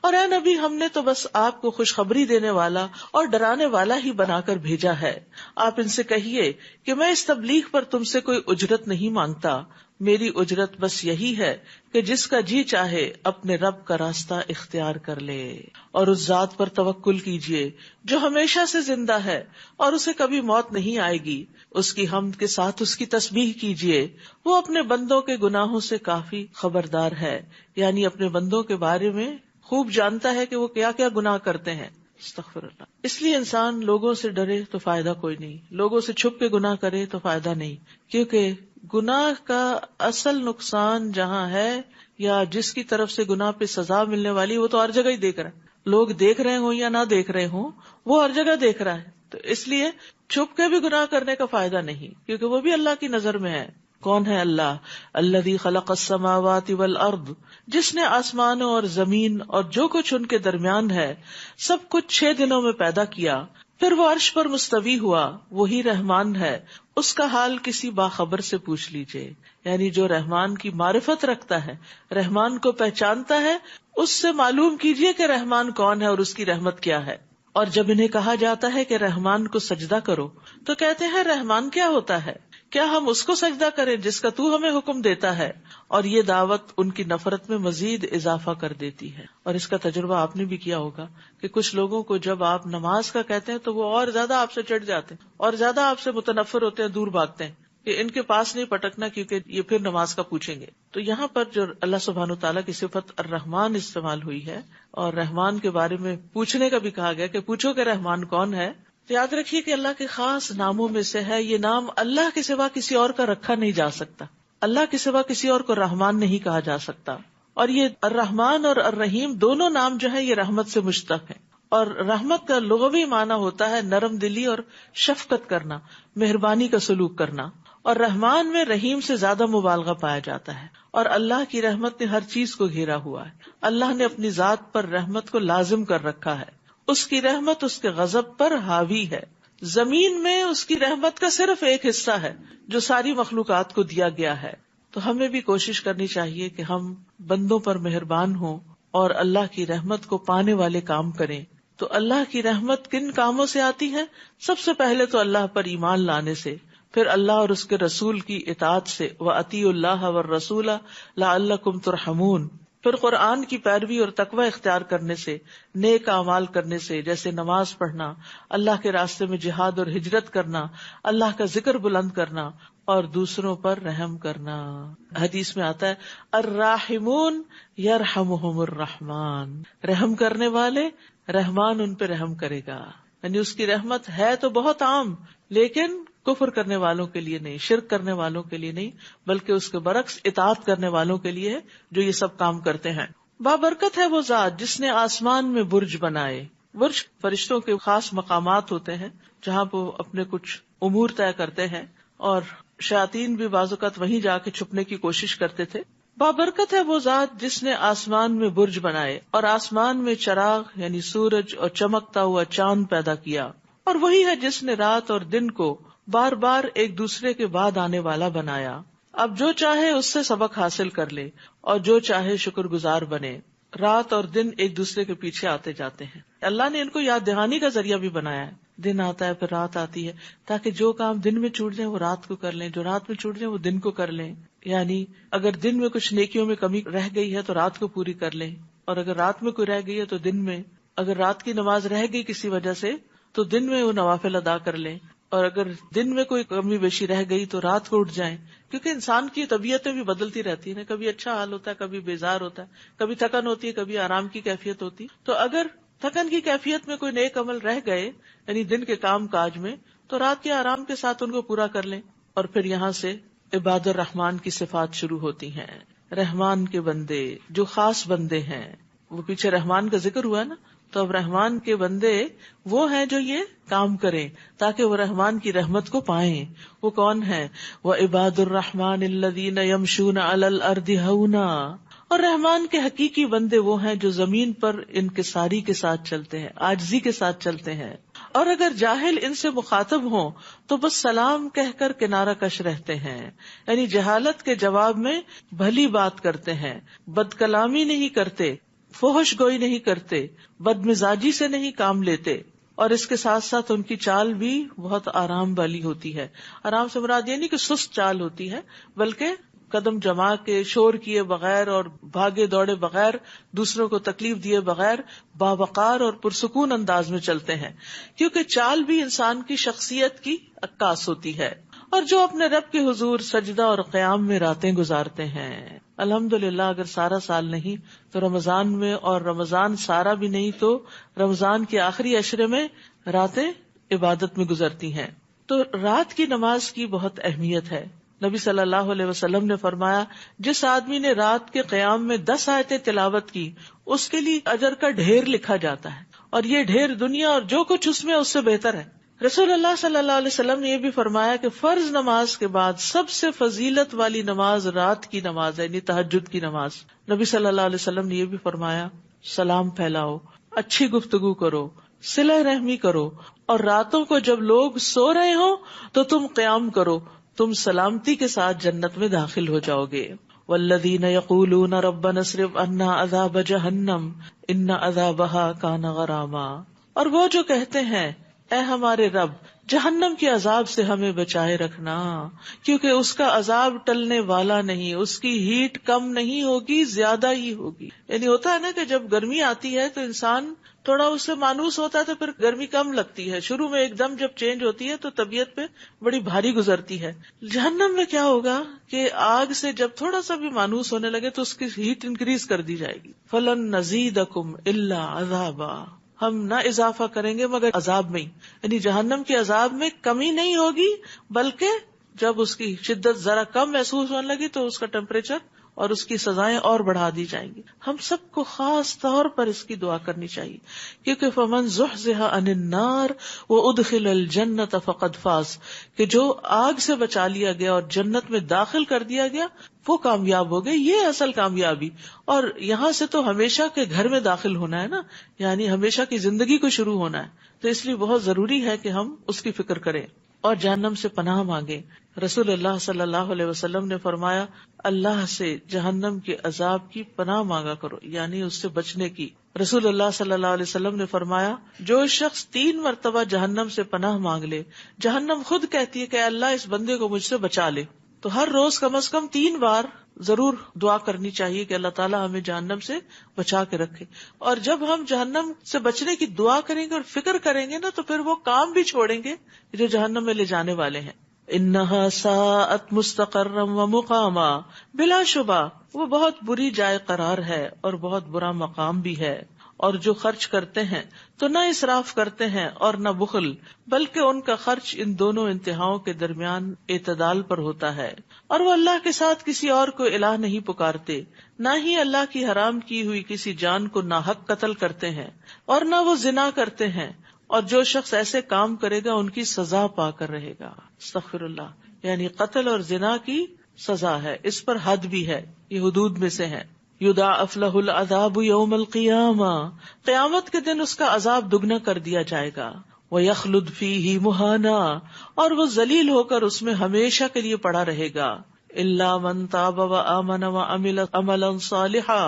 اور اے نبی، ہم نے تو بس آپ کو خوشخبری دینے والا اور ڈرانے والا ہی بنا کر بھیجا ہے. آپ ان سے کہیے کہ میں اس تبلیغ پر تم سے کوئی اجرت نہیں مانگتا، میری اجرت بس یہی ہے کہ جس کا جی چاہے اپنے رب کا راستہ اختیار کر لے اور اس ذات پر توکل کیجیے جو ہمیشہ سے زندہ ہے اور اسے کبھی موت نہیں آئے گی. اس کی حمد کے ساتھ اس کی تسبیح کیجیے، وہ اپنے بندوں کے گناہوں سے کافی خبردار ہے، یعنی اپنے بندوں کے بارے میں خوب جانتا ہے کہ وہ کیا کیا گناہ کرتے ہیں. استغفر اللہ. اس لیے انسان لوگوں سے ڈرے تو فائدہ کوئی نہیں، لوگوں سے چھپ کے گناہ کرے تو فائدہ نہیں، کیونکہ گناہ کا اصل نقصان جہاں ہے یا جس کی طرف سے گناہ پہ سزا ملنے والی وہ تو ہر جگہ ہی دیکھ رہا ہے. لوگ دیکھ رہے ہوں یا نہ دیکھ رہے ہوں، وہ ہر جگہ دیکھ رہا ہے. تو اس لیے چھپ کے بھی گناہ کرنے کا فائدہ نہیں، کیونکہ وہ بھی اللہ کی نظر میں ہے. کون ہے اللہ؟ الذی خلق السماوات والارض، جس نے آسمانوں اور زمین اور جو کچھ ان کے درمیان ہے سب کچھ 6 دنوں میں پیدا کیا، پھر وہ عرش پر مستوی ہوا، وہی رحمان ہے، اس کا حال کسی باخبر سے پوچھ لیجئے. یعنی جو رحمان کی معرفت رکھتا ہے، رحمان کو پہچانتا ہے، اس سے معلوم کیجئے کہ رحمان کون ہے اور اس کی رحمت کیا ہے. اور جب انہیں کہا جاتا ہے کہ رحمان کو سجدہ کرو تو کہتے ہیں رحمان کیا ہوتا ہے؟ کیا ہم اس کو سجدہ کریں جس کا تو ہمیں حکم دیتا ہے؟ اور یہ دعوت ان کی نفرت میں مزید اضافہ کر دیتی ہے. اور اس کا تجربہ آپ نے بھی کیا ہوگا کہ کچھ لوگوں کو جب آپ نماز کا کہتے ہیں تو وہ اور زیادہ آپ سے چڑھ جاتے ہیں اور زیادہ آپ سے متنفر ہوتے ہیں، دور بھاگتے ہیں کہ ان کے پاس نہیں پٹکنا کیونکہ یہ پھر نماز کا پوچھیں گے. تو یہاں پر جو اللہ سبحانہ تعالیٰ کی صفت الرحمن استعمال ہوئی ہے اور رحمان کے بارے میں پوچھنے کا بھی کہا گیا کہ پوچھو کہ رحمان کون ہے، تو یاد رکھیے کہ اللہ کے خاص ناموں میں سے ہے. یہ نام اللہ کے سوا کسی اور کا رکھا نہیں جا سکتا، اللہ کے سوا کسی اور کو رحمان نہیں کہا جا سکتا. اور یہ الرحمن اور الرحیم دونوں نام جو ہے یہ رحمت سے مشتق ہیں. اور رحمت کا لغوی معنی ہوتا ہے نرم دلی اور شفقت کرنا، مہربانی کا سلوک کرنا. اور رحمان میں رحیم سے زیادہ مبالغہ پایا جاتا ہے. اور اللہ کی رحمت نے ہر چیز کو گھیرا ہوا ہے. اللہ نے اپنی ذات پر رحمت کو لازم کر رکھا ہے. اس کی رحمت اس کے غضب پر حاوی ہے. زمین میں اس کی رحمت کا صرف ایک حصہ ہے جو ساری مخلوقات کو دیا گیا ہے. تو ہمیں بھی کوشش کرنی چاہیے کہ ہم بندوں پر مہربان ہوں اور اللہ کی رحمت کو پانے والے کام کریں. تو اللہ کی رحمت کن کاموں سے آتی ہے؟ سب سے پہلے تو اللہ پر ایمان لانے سے، پھر اللہ اور اس کے رسول کی اطاعت سے، وَأَطِیعُوا اللَّهَ وَالرَّسُولَ لَعَلَّکُمْ تُرْحَمُونَ، پھر قرآن کی پیروی اور تقوی اختیار کرنے سے، نیک اعمال کرنے سے، جیسے نماز پڑھنا، اللہ کے راستے میں جہاد اور ہجرت کرنا، اللہ کا ذکر بلند کرنا اور دوسروں پر رحم کرنا. حدیث میں آتا ہے الراحمون یرحمہم الرحمن، رحم کرنے والے رحمان ان پہ رحم کرے گا. یعنی اس کی رحمت ہے تو بہت عام، لیکن کفر کرنے والوں کے لیے نہیں، شرک کرنے والوں کے لیے نہیں، بلکہ اس کے برعکس اطاعت کرنے والوں کے لیے ہے جو یہ سب کام کرتے ہیں. بابرکت ہے وہ ذات جس نے آسمان میں برج بنائے. برج فرشتوں کے خاص مقامات ہوتے ہیں جہاں وہ اپنے کچھ امور طے کرتے ہیں، اور شیاطین بھی بعض اوقات وہیں جا کے چھپنے کی کوشش کرتے تھے. بابرکت ہے وہ ذات جس نے آسمان میں برج بنائے اور آسمان میں چراغ یعنی سورج اور چمکتا ہوا چاند پیدا کیا. اور وہی ہے جس نے رات اور دن کو بار بار ایک دوسرے کے بعد آنے والا بنایا. اب جو چاہے اس سے سبق حاصل کر لے اور جو چاہے شکر گزار بنے. رات اور دن ایک دوسرے کے پیچھے آتے جاتے ہیں. اللہ نے ان کو یاد دہانی کا ذریعہ بھی بنایا ہے. دن آتا ہے پھر رات آتی ہے تاکہ جو کام دن میں چھوٹ جائیں وہ رات کو کر لیں، جو رات میں چھوٹ جائیں وہ دن کو کر لیں. یعنی اگر دن میں کچھ نیکیوں میں کمی رہ گئی ہے تو رات کو پوری کر لیں، اور اگر رات میں کوئی رہ گئی ہے تو دن میں، اگر رات کی نماز رہ گئی کسی وجہ سے تو دن میں وہ نوافل ادا کر لیں، اور اگر دن میں کوئی کمی بیشی رہ گئی تو رات کو اٹھ جائیں. کیونکہ انسان کی طبیعتیں بھی بدلتی رہتی ہیں، کبھی اچھا حال ہوتا ہے، کبھی بیزار ہوتا ہے، کبھی تھکن ہوتی ہے، کبھی آرام کی کیفیت ہوتی. تو اگر تھکن کی کیفیت میں کوئی نیک عمل رہ گئے یعنی دن کے کام کاج میں، تو رات کے آرام کے ساتھ ان کو پورا کر لیں. اور پھر یہاں سے عباد الرحمان کی صفات شروع ہوتی ہیں. رحمان کے بندے جو خاص بندے ہیں، وہ پیچھے رحمان کا ذکر ہوا نا، تو اب رحمان کے بندے وہ ہیں جو یہ کام کریں تاکہ وہ رحمان کی رحمت کو پائیں. وہ کون ہے؟ وَعِبَادُ الرَّحْمَٰنِ الَّذِينَ يَمْشُونَ عَلَى الْأَرْضِ هَوْنًا، اور رحمان کے حقیقی بندے وہ ہیں جو زمین پر انکساری کے ساتھ چلتے ہیں، عاجزی کے ساتھ چلتے ہیں. اور اگر جاہل ان سے مخاطب ہوں تو بس سلام کہہ کر کنارہ کش رہتے ہیں. یعنی جہالت کے جواب میں بھلی بات کرتے ہیں، بد کلامی نہیں کرتے، فحش گوئی نہیں کرتے، بد مزاجی سے نہیں کام لیتے، اور اس کے ساتھ ساتھ ان کی چال بھی بہت آرام والی ہوتی ہے. آرام سے مراد یہ نہیں کہ سست چال ہوتی ہے، بلکہ قدم جما کے شور کیے بغیر اور بھاگے دوڑے بغیر، دوسروں کو تکلیف دیے بغیر باوقار اور پرسکون انداز میں چلتے ہیں. کیونکہ چال بھی انسان کی شخصیت کی عکاس ہوتی ہے. اور جو اپنے رب کے حضور سجدہ اور قیام میں راتیں گزارتے ہیں، الحمدللہ اگر سارا سال نہیں تو رمضان میں، اور رمضان سارا بھی نہیں تو رمضان کے آخری عشرے میں راتیں عبادت میں گزرتی ہیں. تو رات کی نماز کی بہت اہمیت ہے. نبی صلی اللہ علیہ وسلم نے فرمایا جس آدمی نے رات کے قیام میں 10 آیتیں تلاوت کی اس کے لیے اجر کا ڈھیر لکھا جاتا ہے، اور یہ ڈھیر دنیا اور جو کچھ اس میں اس سے بہتر ہے. رسول اللہ صلی اللہ علیہ وسلم نے یہ بھی فرمایا کہ فرض نماز کے بعد سب سے فضیلت والی نماز رات کی نماز ہے، یعنی تہجد کی نماز. نبی صلی اللہ علیہ وسلم نے یہ بھی فرمایا سلام پھیلاؤ، اچھی گفتگو کرو، صلہ رحمی کرو، اور راتوں کو جب لوگ سو رہے ہوں تو تم قیام کرو، تم سلامتی کے ساتھ جنت میں داخل ہو جاؤ گے. والذین یقولون ربنا اصرف عنا عذاب جہنم ان عذابہا کان غراما، اور وہ جو کہتے ہیں اے ہمارے رب جہنم کے عذاب سے ہمیں بچائے رکھنا، کیونکہ اس کا عذاب ٹلنے والا نہیں، اس کی ہیٹ کم نہیں ہوگی، زیادہ ہی ہوگی. یعنی ہوتا ہے نا کہ جب گرمی آتی ہے تو انسان تھوڑا اس سے مانوس ہوتا ہے تو پھر گرمی کم لگتی ہے، شروع میں ایک دم جب چینج ہوتی ہے تو طبیعت پہ بڑی بھاری گزرتی ہے. جہنم میں کیا ہوگا کہ آگ سے جب تھوڑا سا بھی مانوس ہونے لگے تو اس کی ہیٹ انکریز کر دی جائے گی. فلن نزیدکم الا عذابا، ہم نہ اضافہ کریں گے مگر عذاب میں ہی. یعنی جہنم کے عذاب میں کمی نہیں ہوگی، بلکہ جب اس کی شدت ذرا کم محسوس ہونے لگی تو اس کا ٹیمپریچر اور اس کی سزائیں اور بڑھا دی جائیں گی. ہم سب کو خاص طور پر اس کی دعا کرنی چاہیے، کیونکہ فمن زحزح عن النار وادخل الجنۃ فقد فاز، کہ جو آگ سے بچا لیا گیا اور جنت میں داخل کر دیا گیا وہ کامیاب ہو گئے. یہ اصل کامیابی. اور یہاں سے تو ہمیشہ کے گھر میں داخل ہونا ہے نا، یعنی ہمیشہ کی زندگی کو شروع ہونا ہے. تو اس لیے بہت ضروری ہے کہ ہم اس کی فکر کریں اور جہنم سے پناہ مانگیں. رسول اللہ صلی اللہ علیہ وسلم نے فرمایا اللہ سے جہنم کے عذاب کی پناہ مانگا کرو، یعنی اس سے بچنے کی. رسول اللہ صلی اللہ علیہ وسلم نے فرمایا جو شخص 3 مرتبہ جہنم سے پناہ مانگ لے، جہنم خود کہتی ہے کہ اللہ اس بندے کو مجھ سے بچا لے. تو ہر روز کم از کم 3 بار ضرور دعا کرنی چاہیے کہ اللہ تعالیٰ ہمیں جہنم سے بچا کے رکھے. اور جب ہم جہنم سے بچنے کی دعا کریں گے اور فکر کریں گے نا تو پھر وہ کام بھی چھوڑیں گے جو جہنم میں لے جانے والے ہیں. انہا ساءت مستقرا و مقاما، بلا شبہ وہ بہت بری جائے قرار ہے اور بہت برا مقام بھی ہے. اور جو خرچ کرتے ہیں تو نہ اسراف کرتے ہیں اور نہ بخل، بلکہ ان کا خرچ ان دونوں انتہاؤں کے درمیان اعتدال پر ہوتا ہے. اور وہ اللہ کے ساتھ کسی اور کو الہ نہیں پکارتے، نہ ہی اللہ کی حرام کی ہوئی کسی جان کو ناحق قتل کرتے ہیں، اور نہ وہ زنا کرتے ہیں. اور جو شخص ایسے کام کرے گا ان کی سزا پا کر رہے گا. استغفر اللہ، یعنی قتل اور زنا کی سزا ہے، اس پر حد بھی ہے، یہ حدود میں سے ہے. یضاعف لہ العذاب یوم القیامہ، قیامت کے دن اس کا عذاب دگنا کر دیا جائے گا. ویخلد فیہ مہانا، اور وہ ذلیل ہو کر اس میں ہمیشہ کے لیے پڑا رہے گا. الا من تاب وآمن وعمل عملا صالحا،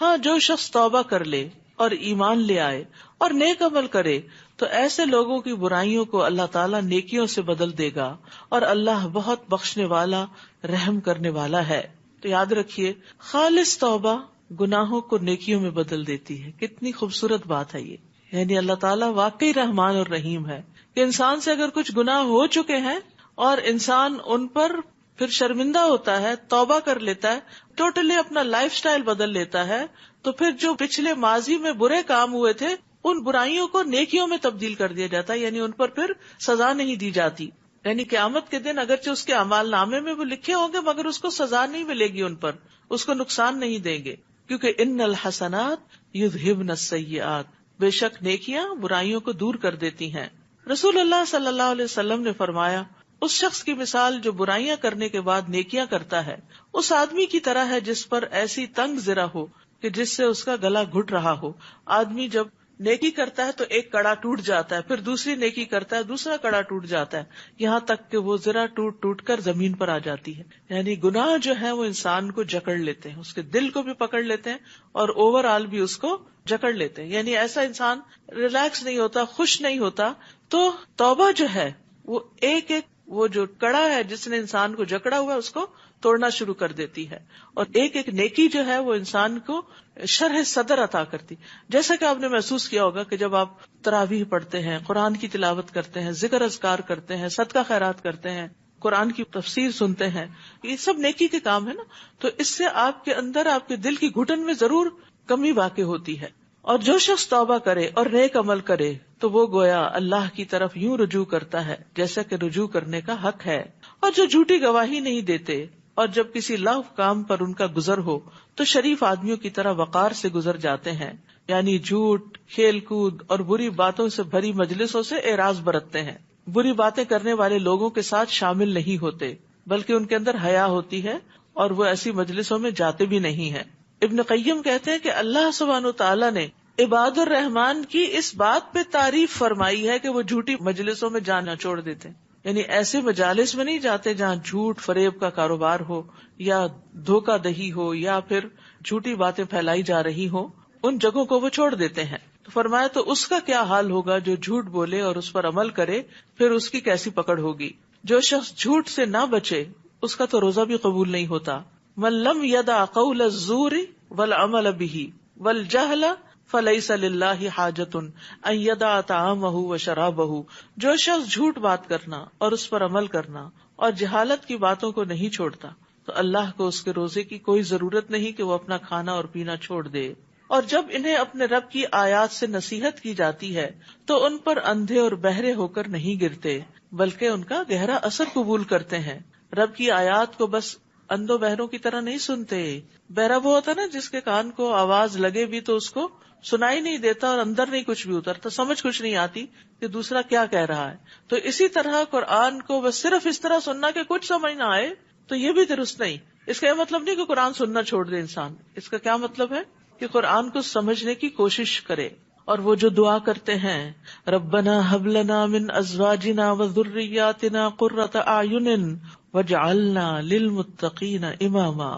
ہاں جو شخص توبہ کر لے اور ایمان لے آئے اور نیک عمل کرے تو ایسے لوگوں کی برائیوں کو اللہ تعالیٰ نیکیوں سے بدل دے گا، اور اللہ بہت بخشنے والا رحم کرنے والا ہے. تو یاد رکھیے خالص توبہ گناہوں کو نیکیوں میں بدل دیتی ہے. کتنی خوبصورت بات ہے یہ. یعنی اللہ تعالیٰ واقعی رحمان اور رحیم ہے کہ انسان سے اگر کچھ گناہ ہو چکے ہیں اور انسان ان پر پھر شرمندہ ہوتا ہے، توبہ کر لیتا ہے، ٹوٹلی اپنا لائف سٹائل بدل لیتا ہے، تو پھر جو پچھلے ماضی میں برے کام ہوئے تھے ان برائیوں کو نیکیوں میں تبدیل کر دیا جاتا ہے. یعنی ان پر پھر سزا نہیں دی جاتی. یعنی قیامت کے دن اگرچہ اس کے اعمال نامے میں وہ لکھے ہوں گے مگر اس کو سزا نہیں ملے گی، ان پر اس کو نقصان نہیں دیں گے، کیونکہ ان الحسنات یذہبن السیئات، بے شک نیکیاں برائیوں کو دور کر دیتی ہیں. رسول اللہ صلی اللہ علیہ وسلم نے فرمایا اس شخص کی مثال جو برائیاں کرنے کے بعد نیکیاں کرتا ہے اس آدمی کی طرح ہے جس پر ایسی تنگ زرہ ہو کہ جس سے اس کا گلا گھٹ رہا ہو. آدمی جب نیکی کرتا ہے تو ایک کڑا ٹوٹ جاتا ہے، پھر دوسری نیکی کرتا ہے دوسرا کڑا ٹوٹ جاتا ہے، یہاں تک کہ وہ ذرا ٹوٹ ٹوٹ کر زمین پر آ جاتی ہے. یعنی گناہ جو ہے وہ انسان کو جکڑ لیتے ہیں، اس کے دل کو بھی پکڑ لیتے ہیں اور اوور آل بھی اس کو جکڑ لیتے ہیں. یعنی ایسا انسان ریلیکس نہیں ہوتا، خوش نہیں ہوتا. تو توبہ جو ہے وہ ایک ایک وہ جو کڑا ہے جس نے انسان کو جکڑا ہوا اس کو توڑنا شروع کر دیتی ہے، اور ایک ایک نیکی جو ہے وہ انسان کو شرح صدر عطا کرتی. جیسا کہ آپ نے محسوس کیا ہوگا کہ جب آپ تراویح پڑھتے ہیں، قرآن کی تلاوت کرتے ہیں، ذکر اذکار کرتے ہیں، صدقہ خیرات کرتے ہیں، قرآن کی تفسیر سنتے ہیں، یہ سب نیکی کے کام ہے نا. تو اس سے آپ کے اندر آپ کے دل کی گھٹن میں ضرور کمی واقع ہوتی ہے. اور جو شخص توبہ کرے اور نیک عمل کرے تو وہ گویا اللہ کی طرف یوں رجوع کرتا ہے جیسا کہ رجوع کرنے کا حق ہے. اور جو جھوٹی گواہی نہیں دیتے اور جب کسی لغو کام پر ان کا گزر ہو تو شریف آدمیوں کی طرح وقار سے گزر جاتے ہیں، یعنی جھوٹ، کھیل کود اور بری باتوں سے بھری مجلسوں سے اعراض برتتے ہیں. بری باتیں کرنے والے لوگوں کے ساتھ شامل نہیں ہوتے، بلکہ ان کے اندر حیا ہوتی ہے اور وہ ایسی مجلسوں میں جاتے بھی نہیں ہیں۔ ابن قیم کہتے ہیں کہ اللہ سبحانہ وتعالیٰ نے عباد الرحمان کی اس بات پہ تعریف فرمائی ہے کہ وہ جھوٹی مجلسوں میں جانا چھوڑ دیتے ہیں، یعنی ایسے مجالس میں نہیں جاتے جہاں جھوٹ فریب کا کاروبار ہو یا دھوکہ دہی ہو یا پھر جھوٹی باتیں پھیلائی جا رہی ہو، ان جگہوں کو وہ چھوڑ دیتے ہیں۔ تو فرمایا تو اس کا کیا حال ہوگا جو جھوٹ بولے اور اس پر عمل کرے، پھر اس کی کیسی پکڑ ہوگی۔ جو شخص جھوٹ سے نہ بچے اس کا تو روزہ بھی قبول نہیں ہوتا۔ من لم یدع قول الزور والعمل به والجہل فلیس للہ حاجۃ ان یدع طعامہ وشرابہ، جو شخص جھوٹ بات کرنا اور اس پر عمل کرنا اور جہالت کی باتوں کو نہیں چھوڑتا تو اللہ کو اس کے روزے کی کوئی ضرورت نہیں کہ وہ اپنا کھانا اور پینا چھوڑ دے۔ اور جب انہیں اپنے رب کی آیات سے نصیحت کی جاتی ہے تو ان پر اندھے اور بہرے ہو کر نہیں گرتے، بلکہ ان کا گہرا اثر قبول کرتے ہیں۔ رب کی آیات کو بس اندھوں بہروں کی طرح نہیں سنتے۔ بہرا وہ ہوتا نا جس کے کان کو آواز لگے بھی تو اس کو سنائی نہیں دیتا اور اندر نہیں کچھ بھی اترتا، سمجھ کچھ نہیں آتی کہ دوسرا کیا کہہ رہا ہے۔ تو اسی طرح قرآن کو بس صرف اس طرح سننا کہ کچھ سمجھ نہ آئے تو یہ بھی درست نہیں۔ اس کا یہ مطلب نہیں کہ قرآن سننا چھوڑ دے انسان، اس کا کیا مطلب ہے کہ قرآن کو سمجھنے کی کوشش کرے۔ اور وہ جو دعا کرتے ہیں ربنا هب لنا من ازواجنا وذرياتنا قرة اعین واجعلنا للمتقین اماما،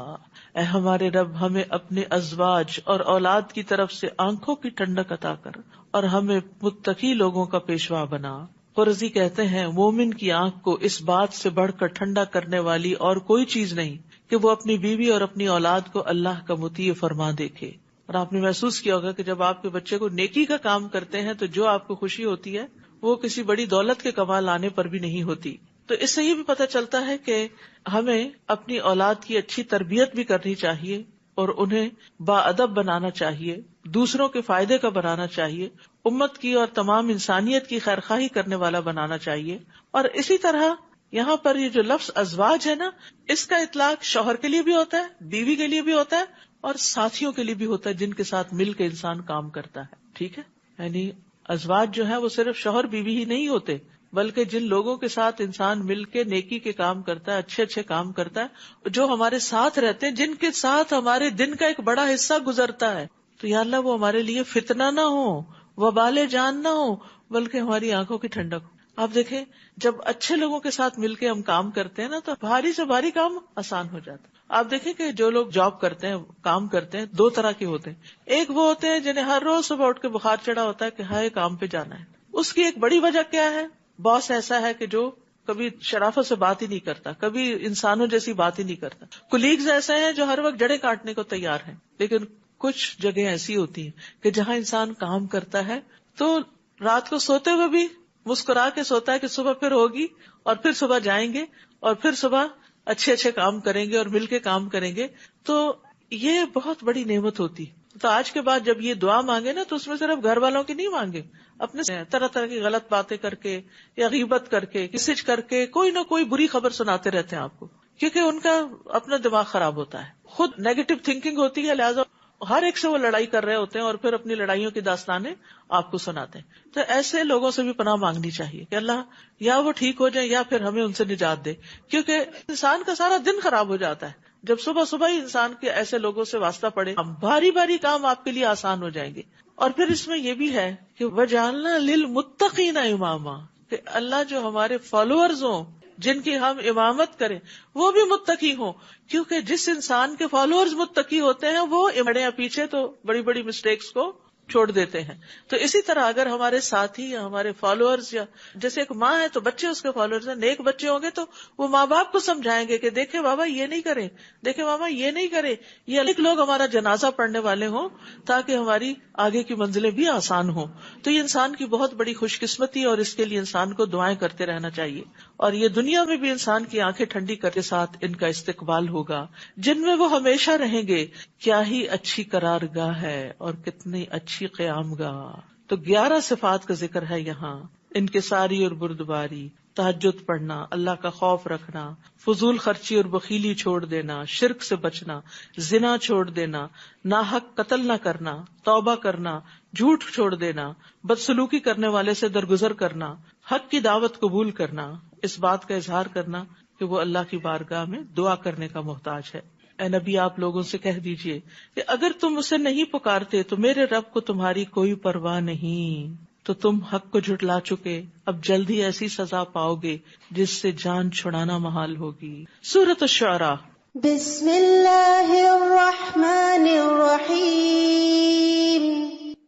اے ہمارے رب ہمیں اپنے ازواج اور اولاد کی طرف سے آنکھوں کی ٹھنڈک عطا کر اور ہمیں متقی لوگوں کا پیشوا بنا۔ قرضی کہتے ہیں مومن کی آنکھ کو اس بات سے بڑھ کر ٹھنڈا کرنے والی اور کوئی چیز نہیں کہ وہ اپنی بیوی اور اپنی اولاد کو اللہ کا مطیع فرما دیکھے۔ اور آپ نے محسوس کیا ہوگا کہ جب آپ کے بچے کو نیکی کا کام کرتے ہیں تو جو آپ کو خوشی ہوتی ہے وہ کسی بڑی دولت کے کما لانے پر بھی نہیں ہوتی۔ تو اس سے یہ بھی پتہ چلتا ہے کہ ہمیں اپنی اولاد کی اچھی تربیت بھی کرنی چاہیے اور انہیں باادب بنانا چاہیے، دوسروں کے فائدے کا بنانا چاہیے، امت کی اور تمام انسانیت کی خیرخواہی کرنے والا بنانا چاہیے۔ اور اسی طرح یہاں پر یہ جو لفظ ازواج ہے نا، اس کا اطلاق شوہر کے لیے بھی ہوتا ہے، بیوی کے لیے بھی ہوتا ہے اور ساتھیوں کے لیے بھی ہوتا ہے جن کے ساتھ مل کے انسان کام کرتا ہے۔ ٹھیک ہے، یعنی ازواج جو ہے وہ صرف شوہر بیوی ہی نہیں ہوتے، بلکہ جن لوگوں کے ساتھ انسان مل کے نیکی کے کام کرتا ہے، اچھے اچھے کام کرتا ہے، جو ہمارے ساتھ رہتے ہیں، جن کے ساتھ ہمارے دن کا ایک بڑا حصہ گزرتا ہے، تو یا اللہ وہ ہمارے لیے فتنہ نہ ہو، وبال جان نہ ہو، بلکہ ہماری آنکھوں کی ٹھنڈک ہو۔ آپ دیکھیں جب اچھے لوگوں کے ساتھ مل کے ہم کام کرتے ہیں نا تو بھاری سے بھاری کام آسان ہو جاتا ہے۔ آپ دیکھیں کہ جو لوگ جاب کرتے ہیں، کام کرتے ہیں، دو طرح کے ہوتے ہیں۔ ایک وہ ہوتے ہیں جنہیں ہر روز صبح اٹھ کے بخار چڑھا ہوتا ہے کہ ہائے کام پہ جانا ہے۔ اس کی ایک بڑی وجہ کیا ہے؟ باس ایسا ہے کہ جو کبھی شرافت سے بات ہی نہیں کرتا، کبھی انسانوں جیسی بات ہی نہیں کرتا۔ کولیگز ایسے ہیں جو ہر وقت جڑیں کاٹنے کو تیار ہیں۔ لیکن کچھ جگہ ایسی ہوتی ہیں کہ جہاں انسان کام کرتا ہے تو رات کو سوتے ہوئے بھی مسکرا کے سوتا ہے کہ صبح پھر ہوگی اور پھر صبح جائیں گے اور پھر صبح اچھے اچھے کام کریں گے اور مل کے کام کریں گے۔ تو یہ بہت بڑی نعمت ہوتی۔ تو آج کے بعد جب یہ دعا مانگے نا تو اس میں صرف گھر والوں کی نہیں مانگے، اپنے طرح طرح کی غلط باتیں کر کے یا غیبت کر کے کسج کر کے کوئی نہ کوئی بری خبر سناتے رہتے ہیں آپ کو، کیونکہ ان کا اپنا دماغ خراب ہوتا ہے، خود نیگیٹو تھنکنگ ہوتی ہے، لہٰذا ہر ایک سے وہ لڑائی کر رہے ہوتے ہیں اور پھر اپنی لڑائیوں کی داستانیں آپ کو سناتے ہیں۔ تو ایسے لوگوں سے بھی پناہ مانگنی چاہیے کہ اللہ یا وہ ٹھیک ہو جائے یا پھر ہمیں ان سے نجات دے، کیونکہ انسان کا سارا دن خراب ہو جاتا ہے جب صبح صبح ہی انسان کے ایسے لوگوں سے واسطہ پڑے۔ بھاری بھاری کام آپ کے لیے آسان ہو جائیں گے۔ اور پھر اس میں یہ بھی ہے کہ وَجَعَلْنَا لِلْمُتَّقِينَ إِمَامًا، کہ اللہ جو ہمارے فالوورز ہوں، جن کی ہم امامت کریں، وہ بھی متقی ہوں، کیونکہ جس انسان کے فالوورز متقی ہوتے ہیں وہ بڑے یا پیچھے تو بڑی بڑی مسٹیکس کو چھوڑ دیتے ہیں۔ تو اسی طرح اگر ہمارے ساتھی یا ہمارے فالوورز، یا جیسے ایک ماں ہے تو بچے اس کے فالوورز ہیں، نیک بچے ہوں گے تو وہ ماں باپ کو سمجھائیں گے کہ دیکھیں بابا یہ نہیں کریں، دیکھیں ماما یہ نہیں کریں، یہ ایک لوگ ہمارا جنازہ پڑھنے والے ہوں تاکہ ہماری آگے کی منزلیں بھی آسان ہوں۔ تو یہ انسان کی بہت بڑی خوش قسمتی اور اس کے لیے انسان کو دعائیں کرتے رہنا چاہیے۔ اور یہ دنیا میں بھی انسان کی آنکھیں ٹھنڈی کر کے ساتھ ان کا استقبال ہوگا جن میں وہ ہمیشہ رہیں گے۔ کیا ہی اچھی قرارگاہ ہے اور کتنی اچھی قیام گاہ۔ تو 11 صفات کا ذکر ہے یہاں، انکساری اور بردباری، تہجد پڑھنا، اللہ کا خوف رکھنا، فضول خرچی اور بخیلی چھوڑ دینا، شرک سے بچنا، زنا چھوڑ دینا، ناحق قتل نہ کرنا، توبہ کرنا، جھوٹ چھوڑ دینا، بدسلوکی کرنے والے سے درگزر کرنا، حق کی دعوت قبول کرنا، اس بات کا اظہار کرنا کہ وہ اللہ کی بارگاہ میں دعا کرنے کا محتاج ہے. اے نبی آپ لوگوں سے کہہ دیجئے کہ اگر تم اسے نہیں پکارتے تو میرے رب کو تمہاری کوئی پرواہ نہیں، تو تم حق کو جھٹلا چکے، اب جلد ہی ایسی سزا پاؤ گے جس سے جان چھڑانا محال ہوگی. سورۃ الشعراء. بسم اللہ الرحمن الرحیم.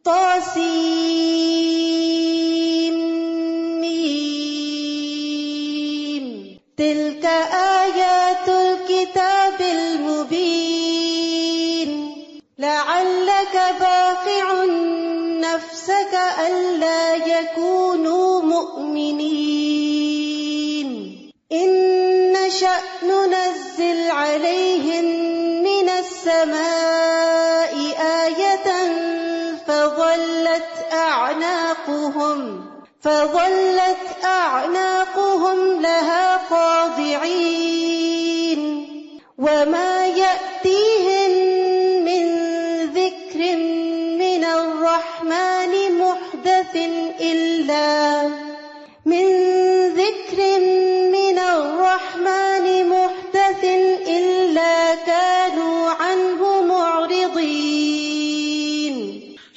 طاسیم تلک آیات الکتاب المبین لعلک باخع نفسک الا یکونوا مؤمنین ان نشأ ننزل علیہم من السماء آیۃ فظلت أعناقهم لها خاضعين وما يأتيهم من ذكر من الرحمن محدث إلا كانوا عنه معرضين.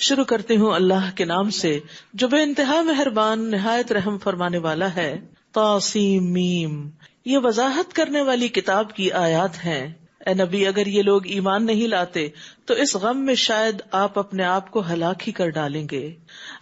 شروع کرتی ہوں اللہ کے نام سے جو بے انتہا مہربان نہایت رحم فرمانے والا ہے. طاسیم میم، یہ وضاحت کرنے والی کتاب کی آیات ہیں. اے نبی اگر یہ لوگ ایمان نہیں لاتے تو اس غم میں شاید آپ اپنے آپ کو ہلاک ہی کر ڈالیں گے.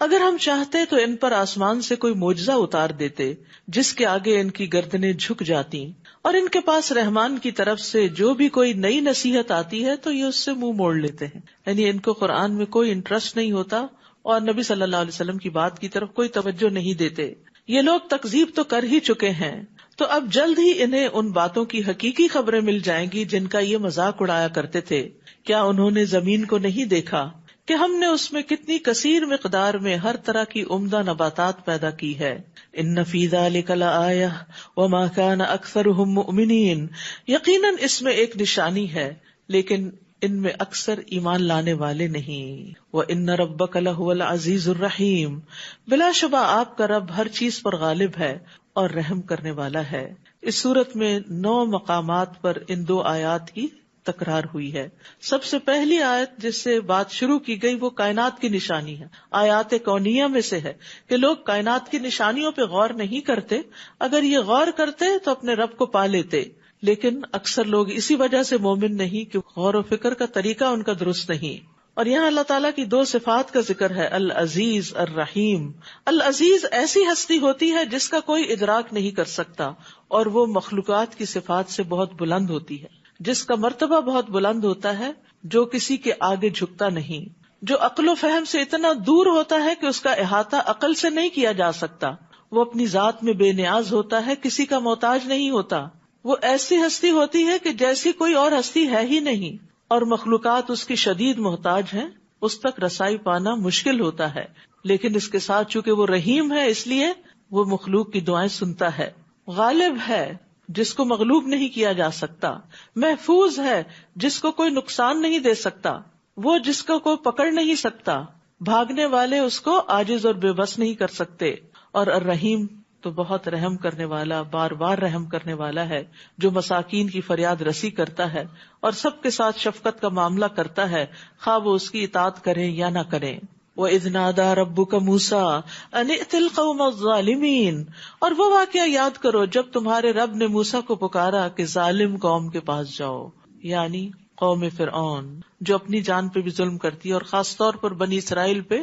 اگر ہم چاہتے تو ان پر آسمان سے کوئی معجزہ اتار دیتے جس کے آگے ان کی گردنیں جھک جاتی، اور ان کے پاس رحمان کی طرف سے جو بھی کوئی نئی نصیحت آتی ہے تو یہ اس سے منہ موڑ لیتے ہیں. یعنی ان کو قرآن میں کوئی انٹرسٹ نہیں ہوتا اور نبی صلی اللہ علیہ وسلم کی بات کی طرف کوئی توجہ نہیں دیتے. یہ لوگ تکذیب تو کر ہی چکے ہیں، تو اب جلد ہی انہیں ان باتوں کی حقیقی خبریں مل جائیں گی جن کا یہ مذاق اڑایا کرتے تھے. کیا انہوں نے زمین کو نہیں دیکھا کہ ہم نے اس میں کتنی کثیر مقدار میں ہر طرح کی عمدہ نباتات پیدا کی ہے. ان فی ذلک لآیہ وما کان اکثرهم مؤمنین، یقیناً اس میں ایک نشانی ہے لیکن ان میں اکثر ایمان لانے والے نہیں. وان ربک لہو العزیز الرحیم، بلا شبہ آپ کا رب ہر چیز پر غالب ہے اور رحم کرنے والا ہے. اس صورت میں 9 مقامات پر ان 2 آیات کی تکرار ہوئی ہے. سب سے پہلی آیت جس سے بات شروع کی گئی وہ کائنات کی نشانی ہے. آیات کونیہ میں سے ہے کہ لوگ کائنات کی نشانیوں پہ غور نہیں کرتے. اگر یہ غور کرتے تو اپنے رب کو پا لیتے، لیکن اکثر لوگ اسی وجہ سے مومن نہیں کہ غور و فکر کا طریقہ ان کا درست نہیں. اور یہاں اللہ تعالیٰ کی 2 صفات کا ذکر ہے، العزیز الرحیم. العزیز ایسی ہستی ہوتی ہے جس کا کوئی ادراک نہیں کر سکتا، اور وہ مخلوقات کی صفات سے بہت بلند ہوتی ہے، جس کا مرتبہ بہت بلند ہوتا ہے، جو کسی کے آگے جھکتا نہیں، جو عقل و فہم سے اتنا دور ہوتا ہے کہ اس کا احاطہ عقل سے نہیں کیا جا سکتا. وہ اپنی ذات میں بے نیاز ہوتا ہے، کسی کا محتاج نہیں ہوتا. وہ ایسی ہستی ہوتی ہے کہ جیسی کوئی اور ہستی ہے ہی نہیں، اور مخلوقات اس کی شدید محتاج ہیں، اس تک رسائی پانا مشکل ہوتا ہے. لیکن اس کے ساتھ چونکہ وہ رحیم ہے اس لیے وہ مخلوق کی دعائیں سنتا ہے. غالب ہے جس کو مغلوب نہیں کیا جا سکتا، محفوظ ہے جس کو کوئی نقصان نہیں دے سکتا، وہ جس کو کوئی پکڑ نہیں سکتا، بھاگنے والے اس کو عاجز اور بے بس نہیں کر سکتے. اور الرحیم تو بہت رحم کرنے والا، بار بار رحم کرنے والا ہے، جو مساکین کی فریاد رسی کرتا ہے اور سب کے ساتھ شفقت کا معاملہ کرتا ہے، خواہ وہ اس کی اطاعت کریں یا نہ کریں. وَإِذْ نَادَى رَبُّكَ مُوسَىٰ أَنِ ائْتِ الْقَوْمَ الظَّالِمِينَ، اور وہ واقعہ یاد کرو جب تمہارے رب نے موسیٰ کو پکارا کہ ظالم قوم کے پاس جاؤ، یعنی قوم فرعون جو اپنی جان پہ بھی ظلم کرتی ہے اور خاص طور پر بنی اسرائیل پہ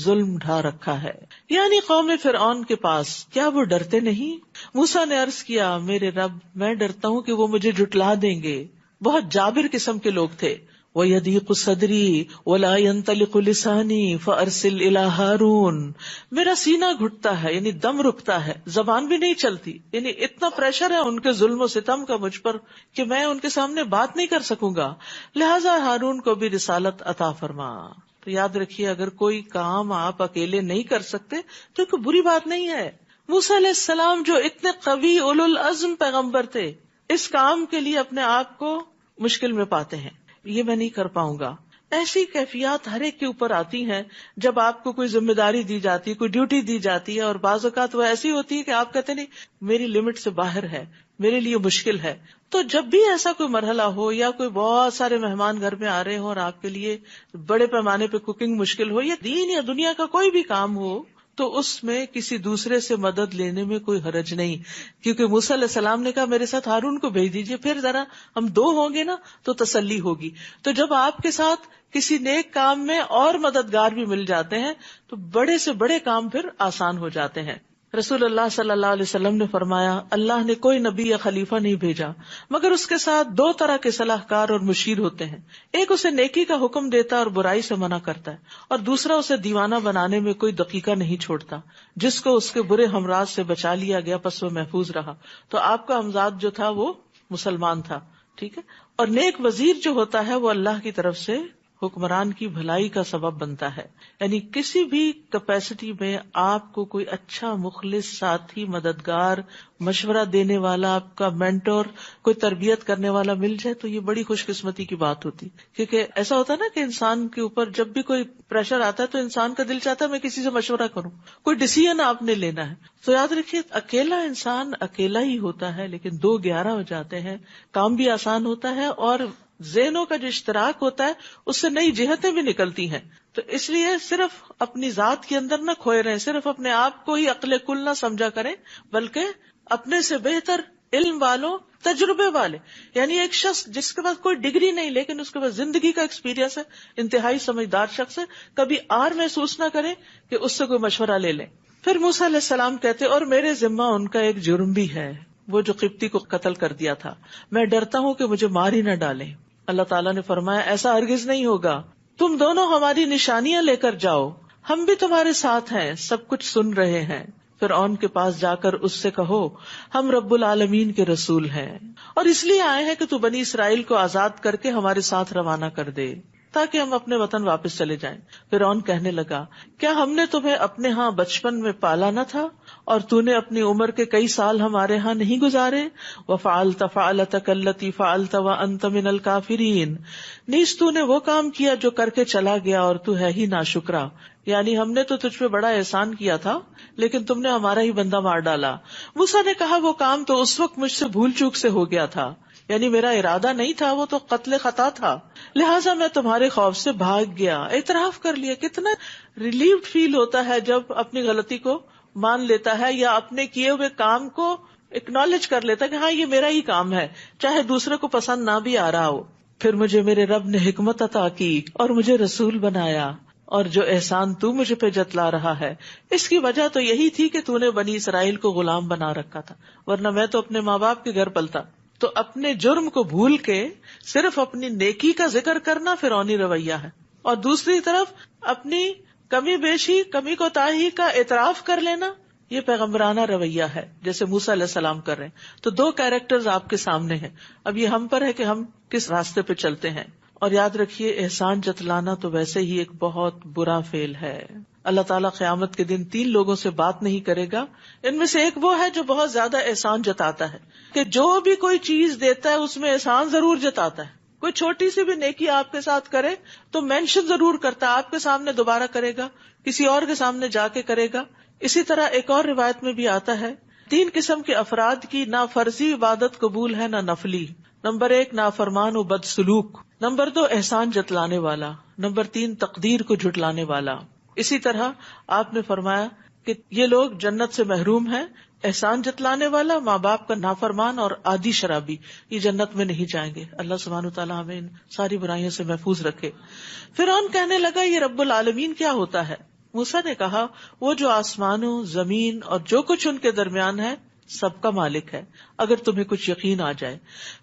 ظلم ڈھا رکھا ہے، یعنی قوم فرعون کے پاس. کیا وہ ڈرتے نہیں؟ موسیٰ نے عرض کیا میرے رب میں ڈرتا ہوں کہ وہ مجھے جھٹلا دیں گے. بہت جابر قسم کے لوگ تھے. وَيَضِيقُ صَدْرِي وَلَا يَنطَلِقُ لِسَانِي فَأَرْسِلْ إِلَىٰ هَارُونَ، میرا سینہ گھٹتا ہے یعنی دم رکتا ہے، زبان بھی نہیں چلتی، یعنی اتنا پریشر ہے ان کے ظلم و ستم کا مجھ پر کہ میں ان کے سامنے بات نہیں کر سکوں گا، لہٰذا ہارون کو بھی رسالت عطا فرما. تو یاد رکھیے اگر کوئی کام آپ اکیلے نہیں کر سکتے تو کوئی بری بات نہیں ہے. موسیٰ علیہ السلام جو اتنے قوی اولو العزم پیغمبر تھے، اس کام کے لیے اپنے آپ کو مشکل میں پاتے ہیں، یہ میں نہیں کر پاؤں گا، ایسی کیفیات ہر ایک کے اوپر آتی ہیں جب آپ کو کوئی ذمہ داری دی جاتی ہے، کوئی ڈیوٹی دی جاتی ہے، اور بعض اوقات وہ ایسی ہوتی ہے کہ آپ کہتے نہیں میری لمٹ سے باہر ہے، میرے لیے مشکل ہے. تو جب بھی ایسا کوئی مرحلہ ہو یا کوئی بہت سارے مہمان گھر میں آ رہے ہوں اور آپ کے لیے بڑے پیمانے پہ کوکنگ مشکل ہو، یا دین یا دنیا کا کوئی بھی کام ہو، تو اس میں کسی دوسرے سے مدد لینے میں کوئی حرج نہیں. کیونکہ موسیٰ علیہ السلام نے کہا میرے ساتھ ہارون کو بھیج دیجئے، پھر ذرا ہم 2 ہوں گے نا تو تسلی ہوگی. تو جب آپ کے ساتھ کسی نیک کام میں اور مددگار بھی مل جاتے ہیں تو بڑے سے بڑے کام پھر آسان ہو جاتے ہیں. رسول اللہ صلی اللہ علیہ وسلم نے فرمایا اللہ نے کوئی نبی یا خلیفہ نہیں بھیجا مگر اس کے ساتھ 2 طرح کے صلاح کار اور مشیر ہوتے ہیں. ایک اسے نیکی کا حکم دیتا اور برائی سے منع کرتا ہے، اور دوسرا اسے دیوانہ بنانے میں کوئی دقیقہ نہیں چھوڑتا. جس کو اس کے برے ہمراز سے بچا لیا گیا پس وہ محفوظ رہا. تو آپ کا ہمزاد جو تھا وہ مسلمان تھا، ٹھیک ہے. اور نیک وزیر جو ہوتا ہے وہ اللہ کی طرف سے حکمران کی بھلائی کا سبب بنتا ہے. یعنی کسی بھی کیپیسٹی میں آپ کو کوئی اچھا مخلص ساتھی، مددگار، مشورہ دینے والا، آپ کا مینٹور، کوئی تربیت کرنے والا مل جائے تو یہ بڑی خوش قسمتی کی بات ہوتی. کیونکہ ایسا ہوتا ہے نا کہ انسان کے اوپر جب بھی کوئی پریشر آتا ہے تو انسان کا دل چاہتا ہے میں کسی سے مشورہ کروں، کوئی ڈیسیژن آپ نے لینا ہے. تو یاد رکھیے اکیلا انسان اکیلا ہی ہوتا ہے، لیکن 2 11 ہو جاتے ہیں، کام بھی آسان ہوتا ہے اور ذہنوں کا جو اشتراک ہوتا ہے اس سے نئی جہتیں بھی نکلتی ہیں. تو اس لیے صرف اپنی ذات کے اندر نہ کھوئے رہیں، صرف اپنے آپ کو ہی عقل کل نہ سمجھا کریں، بلکہ اپنے سے بہتر علم والوں، تجربے والے، یعنی ایک شخص جس کے پاس کوئی ڈگری نہیں لیکن اس کے پاس زندگی کا ایکسپیرینس ہے، انتہائی سمجھدار شخص ہے، کبھی آر محسوس نہ کریں کہ اس سے کوئی مشورہ لے لیں. پھر موسیٰ علیہ السلام کہتے اور میرے ذمہ ان کا ایک جرم بھی ہے، وہ جو قبطی کو قتل کر دیا تھا، میں ڈرتا ہوں کہ مجھے مار ہی نہ ڈالیں. اللہ تعالیٰ نے فرمایا ایسا ہرگز نہیں ہوگا، تم دونوں ہماری نشانیاں لے کر جاؤ، ہم بھی تمہارے ساتھ ہیں، سب کچھ سن رہے ہیں. فرعون کے پاس جا کر اس سے کہو ہم رب العالمین کے رسول ہیں اور اس لیے آئے ہیں کہ تو بنی اسرائیل کو آزاد کر کے ہمارے ساتھ روانہ کر دے تاکہ ہم اپنے وطن واپس چلے جائیں. فرعون کہنے لگا کیا ہم نے تمہیں اپنے ہاں بچپن میں پالا نہ تھا اور تو نے اپنی عمر کے کئی سال ہمارے ہاں نہیں گزارے؟ وَفَعَلْتَ فَعَلَتَكَ الَّتِي فَعَلْتَ وَأَنْتَ مِنَ الْكَافِرِينَ، نیز تو نے وہ کام کیا جو کر کے چلا گیا اور تو ہے ہی ناشکرا. یعنی ہم نے تو تجھ پہ بڑا احسان کیا تھا لیکن تم نے ہمارا ہی بندہ مار ڈالا. موسیٰ نے کہا وہ کام تو اس وقت مجھ سے بھول چوک سے ہو گیا تھا، یعنی میرا ارادہ نہیں تھا، وہ تو قتل خطا تھا، لہٰذا میں تمہارے خوف سے بھاگ گیا. اعتراف کر لیا. کتنا ریلیوڈ فیل ہوتا ہے جب اپنی غلطی کو مان لیتا ہے یا اپنے کیے ہوئے کام کو اکنالج کر لیتا ہے کہ ہاں یہ میرا ہی کام ہے، چاہے دوسرے کو پسند نہ بھی آ رہا ہو. پھر مجھے میرے رب نے حکمت عطا کی اور مجھے رسول بنایا، اور جو احسان تو مجھے پہ جتلا رہا ہے اس کی وجہ تو یہی تھی کہ تو نے بنی اسرائیل کو غلام بنا رکھا تھا، ورنہ میں تو اپنے ماں باپ کے گھر پلتا. تو اپنے جرم کو بھول کے صرف اپنی نیکی کا ذکر کرنا فرعونی رویہ ہے، اور دوسری طرف اپنی کمی بیشی، کمی کوتاہی کا اعتراف کر لینا یہ پیغمبرانہ رویہ ہے جیسے موسیٰ علیہ السلام کر رہے ہیں. تو 2 کیریکٹرز آپ کے سامنے ہیں. اب یہ ہم پر ہے کہ ہم کس راستے پہ چلتے ہیں. اور یاد رکھیے احسان جتلانا تو ویسے ہی ایک بہت برا فعل ہے. اللہ تعالیٰ قیامت کے دن 3 لوگوں سے بات نہیں کرے گا. ان میں سے ایک وہ ہے جو بہت زیادہ احسان جتاتا ہے، کہ جو بھی کوئی چیز دیتا ہے اس میں احسان ضرور جتاتا ہے. کوئی چھوٹی سی بھی نیکی آپ کے ساتھ کرے تو مینشن ضرور کرتا ہے، آپ کے سامنے دوبارہ کرے گا، کسی اور کے سامنے جا کے کرے گا. اسی طرح ایک اور روایت میں بھی آتا ہے 3 قسم کے افراد کی نہ فرضی عبادت قبول ہے نہ نفلی. نمبر 1 نافرمان و بد سلوک، نمبر 2 احسان جتلانے والا، نمبر 3 تقدیر کو جھٹلانے والا. اسی طرح آپ نے فرمایا کہ یہ لوگ جنت سے محروم ہیں. احسان جتلانے والا، ماں باپ کا نافرمان اور عادی شرابی یہ جنت میں نہیں جائیں گے. اللہ سبحانہ وتعالیٰ ہمیں ان ساری برائیوں سے محفوظ رکھے. فرعون کہنے لگا یہ رب العالمین کیا ہوتا ہے؟ موسیٰ نے کہا وہ جو آسمانوں، زمین اور جو کچھ ان کے درمیان ہے سب کا مالک ہے، اگر تمہیں کچھ یقین آ جائے.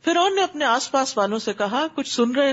فرعون نے اپنے آس پاس والوں سے کہا کچھ سن رہے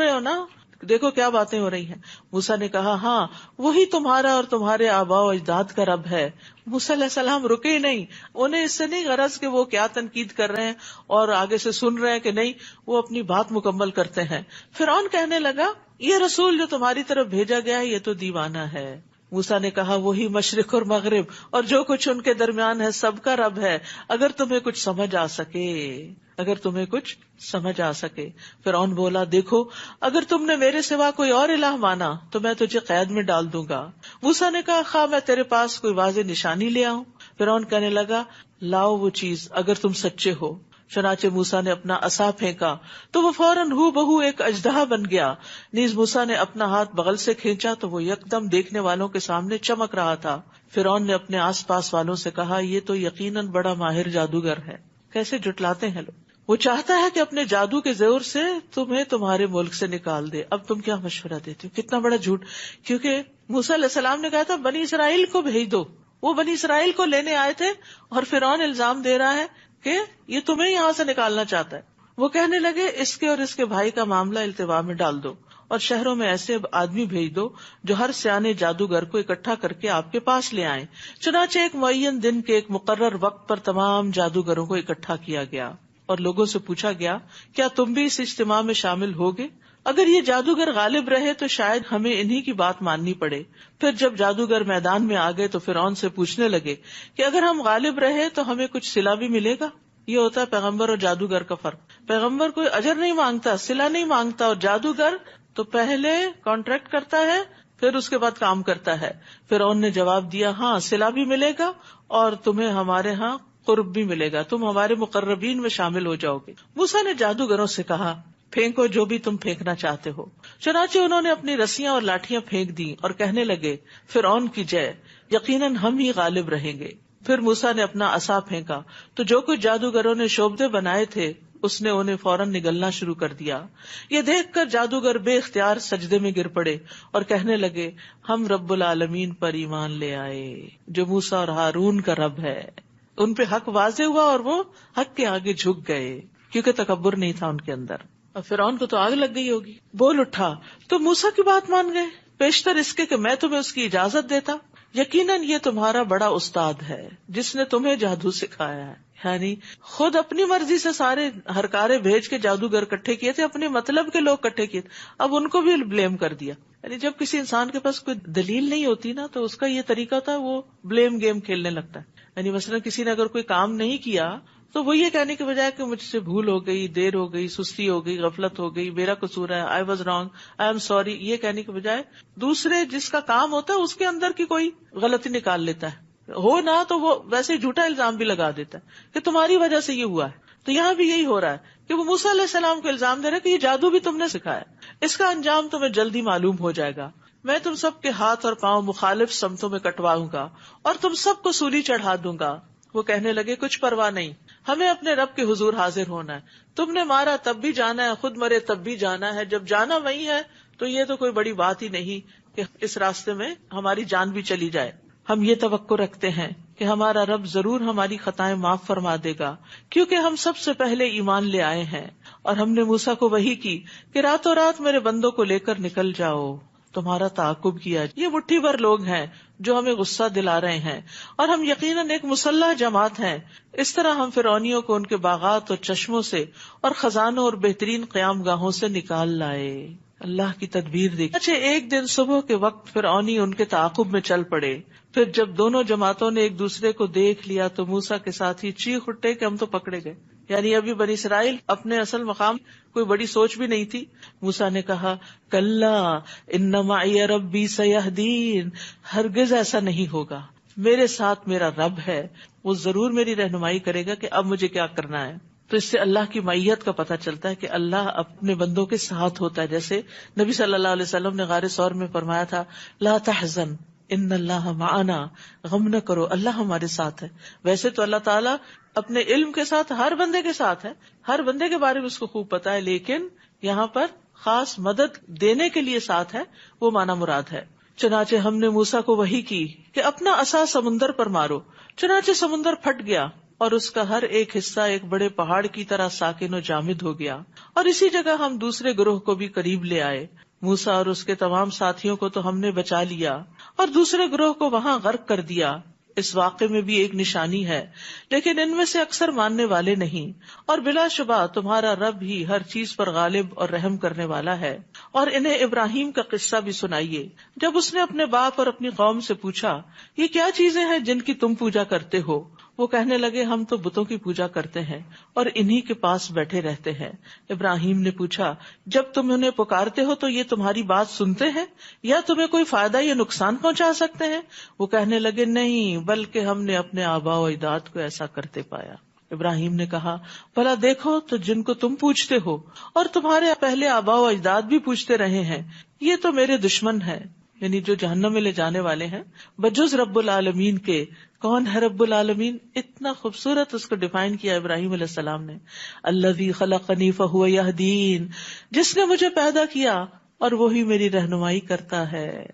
ہو نا، دیکھو کیا باتیں ہو رہی ہیں. موسیٰ نے کہا ہاں وہی تمہارا اور تمہارے آباء و اجداد کا رب ہے. موسیٰ علیہ السلام رکے ہی نہیں. انہیں اس سے نہیں غرض کہ وہ کیا تنقید کر رہے ہیں اور آگے سے سن رہے ہیں کہ نہیں، وہ اپنی بات مکمل کرتے ہیں. فرعون کہنے لگا یہ رسول جو تمہاری طرف بھیجا گیا ہے یہ تو دیوانہ ہے، موسیٰ نے کہا وہی مشرق اور مغرب اور جو کچھ ان کے درمیان ہے سب کا رب ہے، اگر تمہیں کچھ سمجھ آ سکے، اگر تمہیں کچھ سمجھ آ سکے۔ فرعون بولا دیکھو اگر تم نے میرے سوا کوئی اور الہ مانا تو میں تجھے قید میں ڈال دوں گا۔ موسیٰ نے کہا خواہ میں تیرے پاس کوئی واضح نشانی لے آؤں؟ فرعون کہنے لگا لاؤ وہ چیز اگر تم سچے ہو۔ چنانچہ موسیٰ نے اپنا عصا پھینکا تو وہ فوراً ہو بہو ایک اژدہا بن گیا۔ نیز موسیٰ نے اپنا ہاتھ بغل سے کھینچا تو وہ یکدم دیکھنے والوں کے سامنے چمک رہا تھا۔ فرعون نے اپنے آس پاس والوں سے کہا یہ تو یقیناً بڑا ماہر جادوگر ہے۔ کیسے جھٹلاتے ہیں لوگ۔ وہ چاہتا ہے کہ اپنے جادو کے زور سے تمہیں تمہارے ملک سے نکال دے۔ اب تم کیا مشورہ دیتے ہو؟ کتنا بڑا جھوٹ، کیونکہ موسیٰ علیہ السلام نے کہا تھا بنی اسرائیل کو بھیج دو، وہ بنی اسرائیل کو لینے آئے تھے اور فرعون الزام دے رہا ہے کہ یہ تمہیں یہاں سے نکالنا چاہتا ہے۔ وہ کہنے لگے اس کے اور اس کے بھائی کا معاملہ التوا میں ڈال دو اور شہروں میں ایسے آدمی بھیج دو جو ہر سیانے جادوگر کو اکٹھا کر کے آپ کے پاس لے آئیں۔ چنانچہ ایک معین دن کے ایک مقرر وقت پر تمام جادوگروں کو اکٹھا کیا گیا اور لوگوں سے پوچھا گیا کیا تم بھی اس اجتماع میں شامل ہوگے؟ اگر یہ جادوگر غالب رہے تو شاید ہمیں انہی کی بات ماننی پڑے۔ پھر جب جادوگر میدان میں آ گئے تو فرعون سے پوچھنے لگے کہ اگر ہم غالب رہے تو ہمیں کچھ صلہ بھی ملے گا؟ یہ ہوتا ہے پیغمبر اور جادوگر کا فرق۔ پیغمبر کوئی اجر نہیں مانگتا، صلہ نہیں مانگتا، اور جادوگر تو پہلے کانٹریکٹ کرتا ہے پھر اس کے بعد کام کرتا ہے۔ فرعون نے جواب دیا ہاں صلہ بھی ملے گا اور تمہیں ہمارے ہاں قرب بھی ملے گا، تم ہمارے مقربین میں شامل ہو جاؤ گے۔ موسیٰ نے جادوگروں سے کہا پھینکو جو بھی تم پھینکنا چاہتے ہو۔ چنانچہ انہوں نے اپنی رسیاں اور لاٹیاں پھینک دی اور کہنے لگے فرعون کی جے، یقیناً ہم ہی غالب رہیں گے۔ پھر موسیٰ نے اپنا عصا پھینکا تو جو کچھ جادوگروں نے شوبدے بنائے تھے اس نے انہیں فوراً نگلنا شروع کر دیا۔ یہ دیکھ کر جادوگر بے اختیار سجدے میں گر پڑے اور کہنے لگے ہم رب العالمین پر ایمان لے آئے جو موسیٰ اور ہارون کا رب ہے۔ ان پہ حق واضح ہوا اور وہ حق کے آگے جھک گئے کیونکہ تکبر نہیں تھا ان کے اندر۔ اور فرعون کو تو آگ لگ گئی ہوگی، بول اٹھا تو موسیٰ کی بات مان گئے پیشتر اس کے کہ میں تمہیں اس کی اجازت دیتا۔ یقیناً یہ تمہارا بڑا استاد ہے جس نے تمہیں جادو سکھایا ہے۔ یعنی خود اپنی مرضی سے سارے ہرکارے بھیج کے جادوگر کٹھے کیے تھے، اپنے مطلب کے لوگ کٹھے کیے تھے، اب ان کو بھی بلیم کر دیا۔ یعنی جب کسی انسان کے پاس کوئی دلیل نہیں ہوتی نا تو اس کا یہ طریقہ ہوتا ہے وہ بلیم گیم کھیلنے لگتا ہے۔ یعنی مثلا کسی نے اگر کوئی کام نہیں کیا تو وہ یہ کہنے کے بجائے کہ مجھ سے بھول ہو گئی، دیر ہو گئی، سستی ہو گئی، غفلت ہو گئی، میرا قصور ہے، I was wrong, I am sorry, یہ کہنے کے بجائے دوسرے جس کا کام ہوتا ہے اس کے اندر کی کوئی غلطی نکال لیتا ہے، ہو نہ تو وہ ویسے جھوٹا الزام بھی لگا دیتا ہے کہ تمہاری وجہ سے یہ ہوا ہے۔ تو یہاں بھی یہی ہو رہا ہے کہ وہ موسیٰ علیہ السلام کو الزام دے رہے کہ یہ جادو بھی تم نے سکھایا، اس کا انجام تمہیں جلدی معلوم ہو جائے گا، میں تم سب کے ہاتھ اور پاؤں مخالف سمتوں میں کٹواؤں گا اور تم سب کو سولی چڑھا دوں گا۔ وہ کہنے لگے کچھ پرواہ نہیں، ہمیں اپنے رب کے حضور حاضر ہونا ہے، تم نے مارا تب بھی جانا ہے، خود مرے تب بھی جانا ہے، جب جانا وہی ہے تو یہ تو کوئی بڑی بات ہی نہیں کہ اس راستے میں ہماری جان بھی چلی جائے۔ ہم یہ توقع رکھتے ہیں کہ ہمارا رب ضرور ہماری خطائیں معاف فرما دے گا کیونکہ ہم سب سے پہلے ایمان لے آئے ہیں، اور ہم نے موسیٰ کو وحی کی کہ راتوں رات میرے بندوں کو لے کر نکل جاؤ، تمہارا تعاقب کیا۔ یہ مٹھی بھر لوگ ہیں جو ہمیں غصہ دلا رہے ہیں اور ہم یقیناً ایک مسلح جماعت ہیں۔ اس طرح ہم فرعونیوں کو ان کے باغات اور چشموں سے اور خزانوں اور بہترین قیام گاہوں سے نکال لائے۔ اللہ کی تدبیر دیکھ۔ اچھا ایک دن صبح کے وقت فرعونی ان کے تعاقب میں چل پڑے۔ پھر جب دونوں جماعتوں نے ایک دوسرے کو دیکھ لیا تو موسیٰ کے ساتھ ہی چیخ اٹھے کہ ہم تو پکڑے گئے۔ یعنی ابھی بنی اسرائیل اپنے اصل مقام کوئی بڑی سوچ بھی نہیں تھی۔ موسیٰ نے کہا کلا ان معی ربی سیہدین، ہرگز ایسا نہیں ہوگا، میرے ساتھ میرا رب ہے، وہ ضرور میری رہنمائی کرے گا کہ اب مجھے کیا کرنا ہے۔ تو اس سے اللہ کی معیت کا پتہ چلتا ہے کہ اللہ اپنے بندوں کے ساتھ ہوتا ہے، جیسے نبی صلی اللہ علیہ وسلم نے غار ثور میں فرمایا تھا لا تحزن ان اللہ معنا، غم نہ کرو اللہ ہمارے ساتھ ہے۔ ویسے تو اللہ تعالیٰ اپنے علم کے ساتھ ہر بندے کے ساتھ ہے، ہر بندے کے بارے میں اس کو خوب پتا ہے، لیکن یہاں پر خاص مدد دینے کے لیے ساتھ ہے، وہ معنی مراد ہے۔ چنانچہ ہم نے موسیٰ کو وحی کی کہ اپنا عصا سمندر پر مارو، چنانچہ سمندر پھٹ گیا اور اس کا ہر ایک حصہ ایک بڑے پہاڑ کی طرح ساکن و جامد ہو گیا، اور اسی جگہ ہم دوسرے گروہ کو بھی قریب لے آئے۔ موسیٰ اور اس کے تمام ساتھیوں کو تو ہم نے بچا لیا اور دوسرے گروہ کو وہاں غرق کر دیا۔ اس واقعے میں بھی ایک نشانی ہے، لیکن ان میں سے اکثر ماننے والے نہیں، اور بلا شبہ تمہارا رب ہی ہر چیز پر غالب اور رحم کرنے والا ہے۔ اور انہیں ابراہیم کا قصہ بھی سنائیے، جب اس نے اپنے باپ اور اپنی قوم سے پوچھا، یہ کیا چیزیں ہیں جن کی تم پوجا کرتے ہو؟ وہ کہنے لگے، ہم تو بتوں کی پوجا کرتے ہیں اور انہی کے پاس بیٹھے رہتے ہیں۔ ابراہیم نے پوچھا، جب تم انہیں پکارتے ہو تو یہ تمہاری بات سنتے ہیں یا تمہیں کوئی فائدہ یا نقصان پہنچا سکتے ہیں؟ وہ کہنے لگے، نہیں، بلکہ ہم نے اپنے آباء و اجداد کو ایسا کرتے پایا۔ ابراہیم نے کہا، بھلا دیکھو تو جن کو تم پوچھتے ہو اور تمہارے پہلے آباء و اجداد بھی پوچھتے رہے ہیں، یہ تو میرے دشمن ہیں، یعنی جو جہنم میں لے جانے والے ہیں، بجز رب العالمین کے۔ کون ہے رب العالمین؟ اتنا خوبصورت اس کو ڈیفائن کیا ابراہیم علیہ السلام نے، الذی خلقنی فہو یہدین، جس نے مجھے پیدا کیا اور وہی میری رہنمائی کرتا ہے،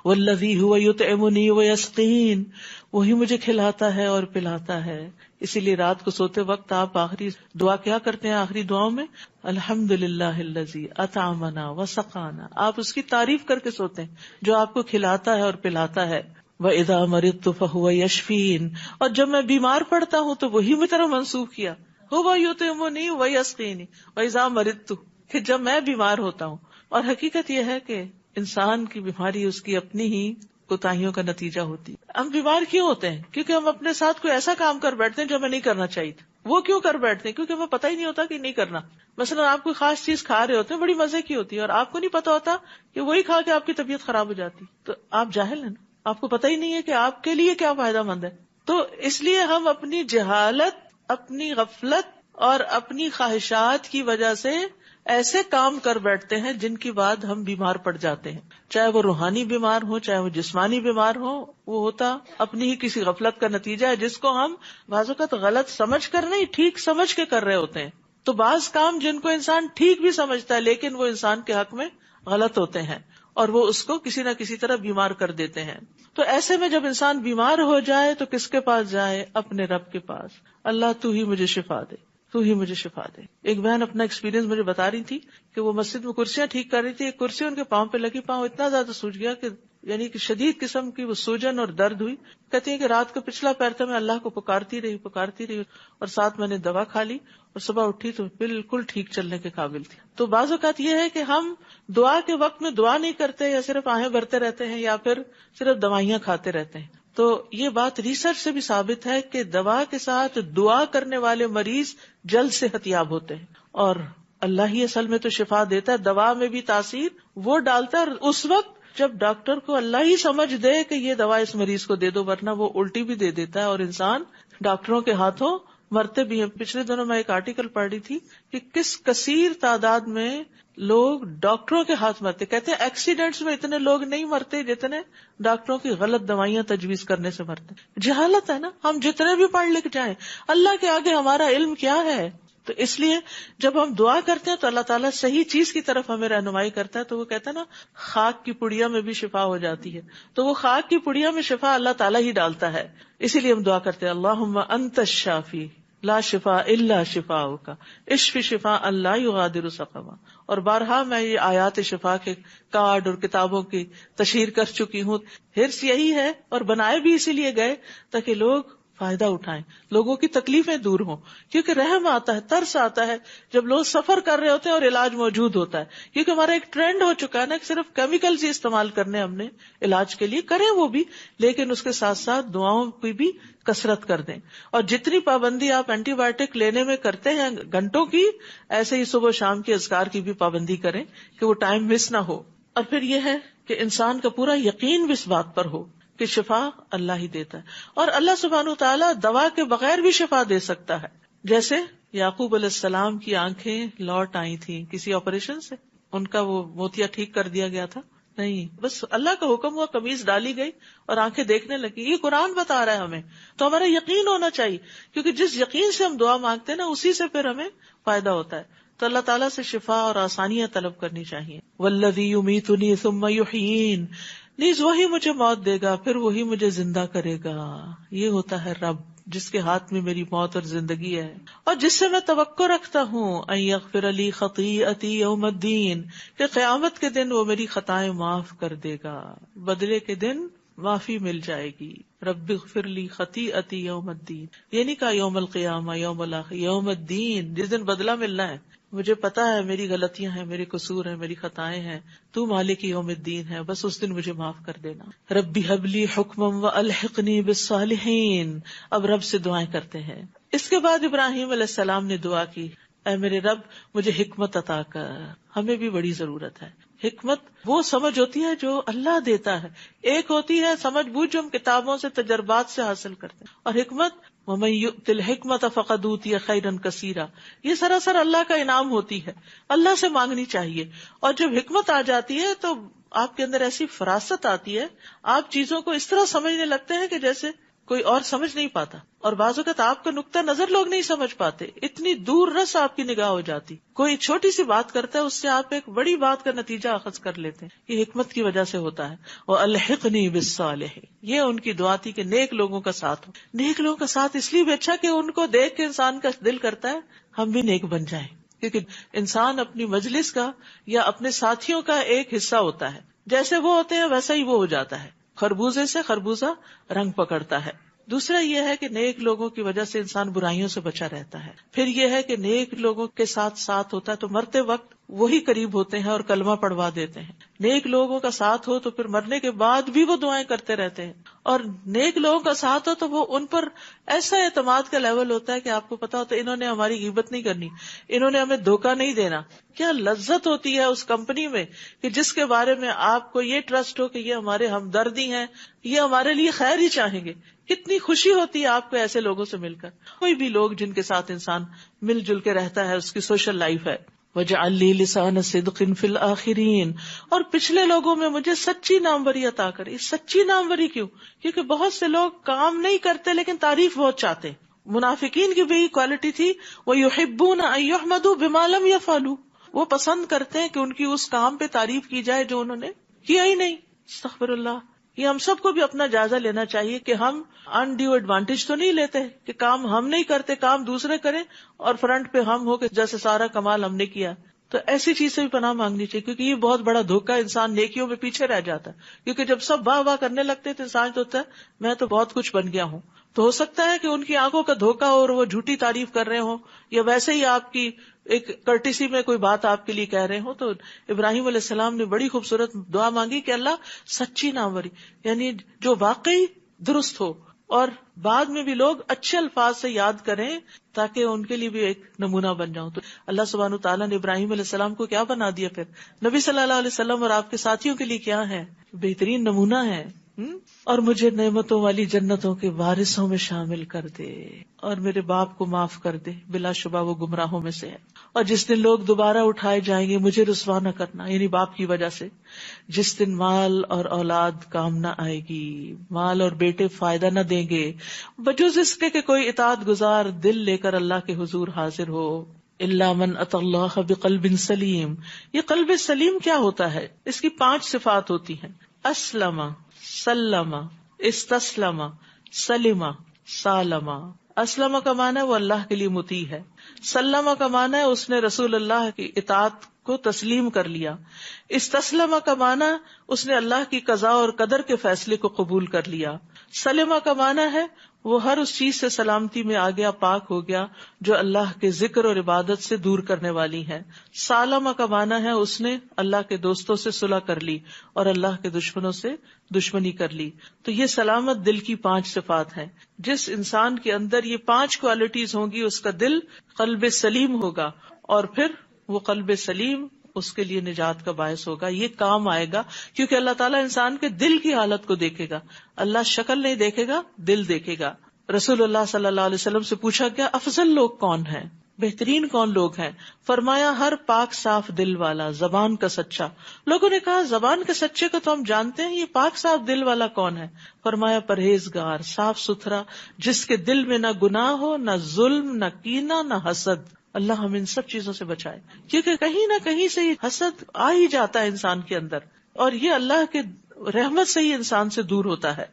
والذی هو یطعمنی ویسقین، وہی مجھے کھلاتا ہے اور پلاتا ہے۔ اسی لیے رات کو سوتے وقت آپ آخری دعا کیا کرتے ہیں؟ آخری دعاؤں میں الحمدللہ الذی اطعمنا وسقانا، آپ اس کی تعریف کر کے سوتے ہیں جو آپ کو کھلاتا ہے اور پلاتا ہے۔ وَإِذَا مَرِضْتُ فَهُوَ يَشْفِينِ، اور جب میں بیمار پڑتا ہوں تو وہی میری طرف منسوخ کیا، هُوَ يُطْعِمُنِي وَيَسْقِينِ وَإِذَا مَرِضْتُ، کہ جب میں بیمار ہوتا ہوں۔ اور حقیقت یہ ہے کہ انسان کی بیماری اس کی اپنی ہی کوتاہیوں کا نتیجہ ہوتی ہے۔ ہم بیمار کیوں ہوتے ہیں؟ کیونکہ ہم اپنے ساتھ کوئی ایسا کام کر بیٹھتے ہیں جو ہمیں نہیں کرنا چاہیے تھا۔ وہ کیوں کر بیٹھتے ہیں؟ کیونکہ ہمیں پتہ ہی نہیں ہوتا کہ نہیں کرنا۔ مثلا آپ کوئی خاص چیز کھا رہے ہوتے ہیں، بڑی مزے کی ہوتی ہے، اور آپ کو نہیں پتا ہوتا کہ وہی کھا کے آپ کی طبیعت خراب ہو جاتی، تو آپ جاہل ہیں نا، آپ کو پتہ ہی نہیں ہے کہ آپ کے لیے کیا فائدہ مند ہے۔ تو اس لیے ہم اپنی جہالت، اپنی غفلت اور اپنی خواہشات کی وجہ سے ایسے کام کر بیٹھتے ہیں جن کی بعد ہم بیمار پڑ جاتے ہیں، چاہے وہ روحانی بیمار ہو چاہے وہ جسمانی بیمار ہو، وہ ہوتا اپنی ہی کسی غفلت کا نتیجہ ہے جس کو ہم بعض اوقات غلط سمجھ کر نہیں، ٹھیک سمجھ کے کر رہے ہوتے ہیں۔ تو بعض کام جن کو انسان ٹھیک بھی سمجھتا ہے لیکن وہ انسان کے حق میں غلط ہوتے ہیں اور وہ اس کو کسی نہ کسی طرح بیمار کر دیتے ہیں۔ تو ایسے میں جب انسان بیمار ہو جائے تو کس کے پاس جائے؟ اپنے رب کے پاس۔ اللہ تو ہی مجھے شفا دے، تو ہی مجھے شفا دے۔ ایک بہن اپنا ایکسپیرینس مجھے بتا رہی تھی کہ وہ مسجد میں کرسیاں ٹھیک کر رہی تھی، ایک کرسی ان کے پاؤں پہ لگی، پاؤں اتنا زیادہ سوج گیا کہ یعنی کہ شدید قسم کی وہ سوجن اور درد ہوئی۔ کہتی ہیں کہ رات کو پچھلا پیر تھا، میں اللہ کو پکارتی رہی اور ساتھ میں نے دوا کھا لی اور صبح اٹھی تو بالکل ٹھیک چلنے کے قابل تھی۔ تو بعض اوقات یہ ہے کہ ہم دعا کے وقت میں دعا نہیں کرتے، یا صرف آہیں بھرتے رہتے ہیں، یا پھر صرف دوائیاں کھاتے رہتے ہیں۔ تو یہ بات ریسرچ سے بھی ثابت ہے کہ دوا کے ساتھ دعا کرنے والے مریض جلد صحت یاب ہوتے ہیں، اور اللہ ہی اصل میں تو شفا دیتا ہے۔ دوا میں بھی تاثیر وہ ڈالتا ہے، اور اس وقت جب ڈاکٹر کو اللہ ہی سمجھ دے کہ یہ دوا اس مریض کو دے دو، ورنہ وہ الٹی بھی دے دیتا ہے اور انسان ڈاکٹروں کے ہاتھوں مرتے بھی ہیں۔ پچھلے دنوں میں ایک آرٹیکل پڑھ رہی تھی کہ کس کثیر تعداد میں لوگ ڈاکٹروں کے ہاتھ مرتے، کہتے ہیں ایکسیڈنٹس میں اتنے لوگ نہیں مرتے جتنے ڈاکٹروں کی غلط دوائیاں تجویز کرنے سے مرتے۔ جہالت ہے نا، ہم جتنے بھی پڑھ لکھ جائیں، اللہ کے آگے ہمارا علم کیا ہے؟ تو اس لیے جب ہم دعا کرتے ہیں تو اللہ تعالیٰ صحیح چیز کی طرف ہمیں رہنمائی کرتا ہے۔ تو وہ کہتا ہے نا، خاک کی پڑیا میں بھی شفا ہو جاتی ہے، تو وہ خاک کی پڑیا میں شفا اللہ تعالیٰ ہی ڈالتا ہے۔ اسی لیے ہم دعا کرتے ہیں، اللہم انت الشافی لا شفاء الا شفاؤک اشف شفاء لا یغادر سقما۔ اور بارہا میں یہ آیات شفا کے کارڈ اور کتابوں کی تشہیر کر چکی ہوں۔ حرص یہی ہے، اور بنائے بھی اسی لیے گئے تاکہ لوگ فائدہ اٹھائیں، لوگوں کی تکلیفیں دور ہوں، کیونکہ رحم آتا ہے، ترس آتا ہے جب لوگ سفر کر رہے ہوتے ہیں اور علاج موجود ہوتا ہے۔ کیونکہ ہمارا ایک ٹرینڈ ہو چکا ہے نا، صرف کیمیکلز ہی استعمال کرنے ہم نے علاج کے لیے، کریں وہ بھی، لیکن اس کے ساتھ ساتھ دعاؤں کی بھی کثرت کر دیں۔ اور جتنی پابندی آپ اینٹی بایوٹک لینے میں کرتے ہیں گھنٹوں کی، ایسے ہی صبح شام کے اذکار کی بھی پابندی کریں کہ وہ ٹائم مس نہ ہو۔ اور پھر یہ ہے کہ انسان کا پورا یقین بھی اس بات پر ہو کہ شفا اللہ ہی دیتا ہے، اور اللہ سبحانہ وتعالیٰ دوا کے بغیر بھی شفا دے سکتا ہے۔ جیسے یعقوب علیہ السلام کی آنکھیں لوٹ آئی تھیں کسی آپریشن سے، ان کا وہ موتیا ٹھیک کر دیا گیا تھا؟ نہیں، بس اللہ کا حکم ہوا، قمیض ڈالی گئی اور آنکھیں دیکھنے لگی۔ یہ قرآن بتا رہا ہے ہمیں، تو ہمارا یقین ہونا چاہیے، کیونکہ جس یقین سے ہم دعا مانگتے ہیں نا، اسی سے پھر ہمیں فائدہ ہوتا ہے۔ تو اللہ تعالیٰ سے شفا اور آسانیاں طلب کرنی چاہیے۔ والذی یمیتنی ثم یحیین، نیز وہی مجھے موت دے گا پھر وہی مجھے زندہ کرے گا۔ یہ ہوتا ہے رب جس کے ہاتھ میں میری موت اور زندگی ہے، اور جس سے میں توقع رکھتا ہوں ان یغفر لی خطیئتی یوم الدین، کہ قیامت کے دن وہ میری خطائیں معاف کر دے گا، بدلے کے دن معافی مل جائے گی۔ رب اغفر لی خطیئتی یوم الدین، یہ نہیں کہا یوم القیامہ، یوم الاخر، یوم الدین، جس دن بدلہ ملنا ہے. مجھے پتا ہے میری غلطیاں ہیں، میرے قصور ہیں، میری خطائیں ہیں، تو مالک یوم الدین ہے، بس اس دن مجھے معاف کر دینا. ربی حب لی حکما والحقنی بالصالحین. اب رب سے دعائیں کرتے ہیں. اس کے بعد ابراہیم علیہ السلام نے دعا کی، اے میرے رب مجھے حکمت عطا کر. ہمیں بھی بڑی ضرورت ہے. حکمت وہ سمجھ ہوتی ہے جو اللہ دیتا ہے، ایک ہوتی ہے سمجھ بوجھ جو ہم کتابوں سے تجربات سے حاصل کرتے ہیں، اور حکمت وَمَن يُؤْتِ الْحِكْمَةَ فَقَدْ أُوتِيَ خَيْرًا كَثِيرًا، یہ سراسر اللہ کا انعام ہوتی ہے، اللہ سے مانگنی چاہیے. اور جب حکمت آ جاتی ہے تو آپ کے اندر ایسی فراست آتی ہے، آپ چیزوں کو اس طرح سمجھنے لگتے ہیں کہ جیسے کوئی اور سمجھ نہیں پاتا. اور بعض اوقات آپ کا نقطہ نظر لوگ نہیں سمجھ پاتے، اتنی دور رس آپ کی نگاہ ہو جاتی. کوئی چھوٹی سی بات کرتا ہے، اس سے آپ ایک بڑی بات کا نتیجہ اخذ کر لیتے ہیں. یہ حکمت کی وجہ سے ہوتا ہے. وَأَلْحِقْنِي بِالصَّالِحِينَ، یہ ان کی دعا تھی کہ نیک لوگوں کا ساتھ ہو. نیک لوگوں کا ساتھ اس لیے بھی اچھا کہ ان کو دیکھ کے انسان کا دل کرتا ہے ہم بھی نیک بن جائیں، کیونکہ انسان اپنی مجلس کا یا اپنے ساتھیوں کا ایک حصہ ہوتا ہے. جیسے وہ ہوتے ہیں ویسا ہی وہ ہو جاتا ہے. خربوزے سے خربوزہ رنگ پکڑتا ہے. دوسرا یہ ہے کہ نیک لوگوں کی وجہ سے انسان برائیوں سے بچا رہتا ہے. پھر یہ ہے کہ نیک لوگوں کے ساتھ ساتھ ہوتا ہے تو مرتے وقت وہی قریب ہوتے ہیں اور کلمہ پڑھوا دیتے ہیں. نیک لوگوں کا ساتھ ہو تو پھر مرنے کے بعد بھی وہ دعائیں کرتے رہتے ہیں. اور نیک لوگوں کا ساتھ ہو تو وہ ان پر ایسا اعتماد کا لیول ہوتا ہے کہ آپ کو پتا ہوتا ہے انہوں نے ہماری غیبت نہیں کرنی، انہوں نے ہمیں دھوکہ نہیں دینا. کیا لذت ہوتی ہے اس کمپنی میں کہ جس کے بارے میں آپ کو یہ ٹرسٹ ہو کہ یہ ہمارے ہمدردی ہیں، یہ ہمارے لیے خیر ہی چاہیں گے. کتنی خوشی ہوتی ہے آپ کو ایسے لوگوں سے مل کر. کوئی بھی لوگ جن کے ساتھ انسان مل جل کے رہتا ہے اس کی سوشل لائف ہے. وَاجْعَلْ لِي لِسَانَ صِدْقٍ فِي الْآخِرِينَ، اور پچھلے لوگوں میں مجھے سچی ناموری عطا کرے. سچی ناموری کیوں؟ کیونکہ بہت سے لوگ کام نہیں کرتے لیکن تعریف بہت چاہتے. منافقین کی بھی کوالٹی تھی، وَيُحِبُّونَ أَن يُحْمَدُوا بِمَا لَمْ يَفْعَلُوا، وہ پسند کرتے ہیں کہ ان کی اس کام پہ تعریف کی جائے جو انہوں نے کیا ہی نہیں. استغفر اللہ. یہ ہم سب کو بھی اپنا جائزہ لینا چاہیے کہ ہم انڈیو ایڈوانٹیج تو نہیں لیتے کہ کام ہم نہیں کرتے، کام دوسرے کریں اور فرنٹ پہ ہم ہو کہ جیسے سارا کمال ہم نے کیا. تو ایسی چیز سے بھی پناہ مانگنی چاہیے، کیونکہ یہ بہت بڑا دھوکہ، انسان نیکیوں میں پیچھے رہ جاتا ہے. کیونکہ جب سب واہ واہ کرنے لگتے تو انسان تو ہوتا ہے میں تو بہت کچھ بن گیا ہوں. تو ہو سکتا ہے کہ ان کی آنکھوں کا دھوکہ اور وہ جھوٹی تعریف کر رہے ہوں، یا ویسے ہی آپ کی ایک کرٹیسی میں کوئی بات آپ کے لیے کہہ رہے ہوں. تو ابراہیم علیہ السلام نے بڑی خوبصورت دعا مانگی کہ اللہ سچی ناموری، یعنی جو واقعی درست ہو اور بعد میں بھی لوگ اچھے الفاظ سے یاد کریں تاکہ ان کے لیے بھی ایک نمونہ بن جاؤں. تو اللہ سبحانہ وتعالیٰ نے ابراہیم علیہ السلام کو کیا بنا دیا، پھر نبی صلی اللہ علیہ وسلم اور آپ کے ساتھیوں کے لیے کیا ہے، بہترین نمونہ ہے. اور مجھے نعمتوں والی جنتوں کے وارثوں میں شامل کر دے، اور میرے باپ کو معاف کر دے، بلا شبہ وہ گمراہوں میں سے ہے. اور جس دن لوگ دوبارہ اٹھائے جائیں گے مجھے رسوا نہ کرنا، یعنی باپ کی وجہ سے. جس دن مال اور اولاد کام نہ آئے گی، مال اور بیٹے فائدہ نہ دیں گے، بجز اس کے کہ کوئی اطاعت گزار دل لے کر اللہ کے حضور حاضر ہو. الا من اتى اللہ بقلب سلیم. یہ قلب سلیم کیا ہوتا ہے؟ اس کی 5 صفات ہوتی ہیں: اسلم، سلم، استسلم، سلم، سالم. اسلم کا معنی ہے وہ اللہ کے لیے مطیع ہے. سلم کا معنی ہے اس نے رسول اللہ کی اطاعت کو تسلیم کر لیا. استسلم کا معنی اس نے اللہ کی قضاء اور قدر کے فیصلے کو قبول کر لیا. سلم کا معنی ہے وہ ہر اس چیز سے سلامتی میں آ گیا، پاک ہو گیا جو اللہ کے ذکر اور عبادت سے دور کرنے والی ہے. سالم کا معنی ہے اس نے اللہ کے دوستوں سے صلح کر لی اور اللہ کے دشمنوں سے دشمنی کر لی. تو یہ سلامت دل کی 5 صفات ہیں. جس انسان کے اندر یہ 5 کوالٹیز ہوں گی اس کا دل قلب سلیم ہوگا، اور پھر وہ قلب سلیم اس کے لیے نجات کا باعث ہوگا. یہ کام آئے گا کیونکہ اللہ تعالیٰ انسان کے دل کی حالت کو دیکھے گا. اللہ شکل نہیں دیکھے گا، دل دیکھے گا. رسول اللہ صلی اللہ علیہ وسلم سے پوچھا گیا افضل لوگ کون ہیں، بہترین کون لوگ ہیں؟ فرمایا ہر پاک صاف دل والا، زبان کا سچا. لوگوں نے کہا زبان کے سچے کو تو ہم جانتے ہیں، یہ پاک صاف دل والا کون ہے؟ فرمایا پرہیزگار، صاف ستھرا، جس کے دل میں نہ گناہ ہو، نہ ظلم، نہ کینہ، نہ حسد. اللہ ہم ان سب چیزوں سے بچائے، کیونکہ کہیں نہ کہیں سے حسد آ ہی جاتا ہے انسان کے اندر، اور یہ اللہ کے رحمت سے ہی انسان سے دور ہوتا ہے.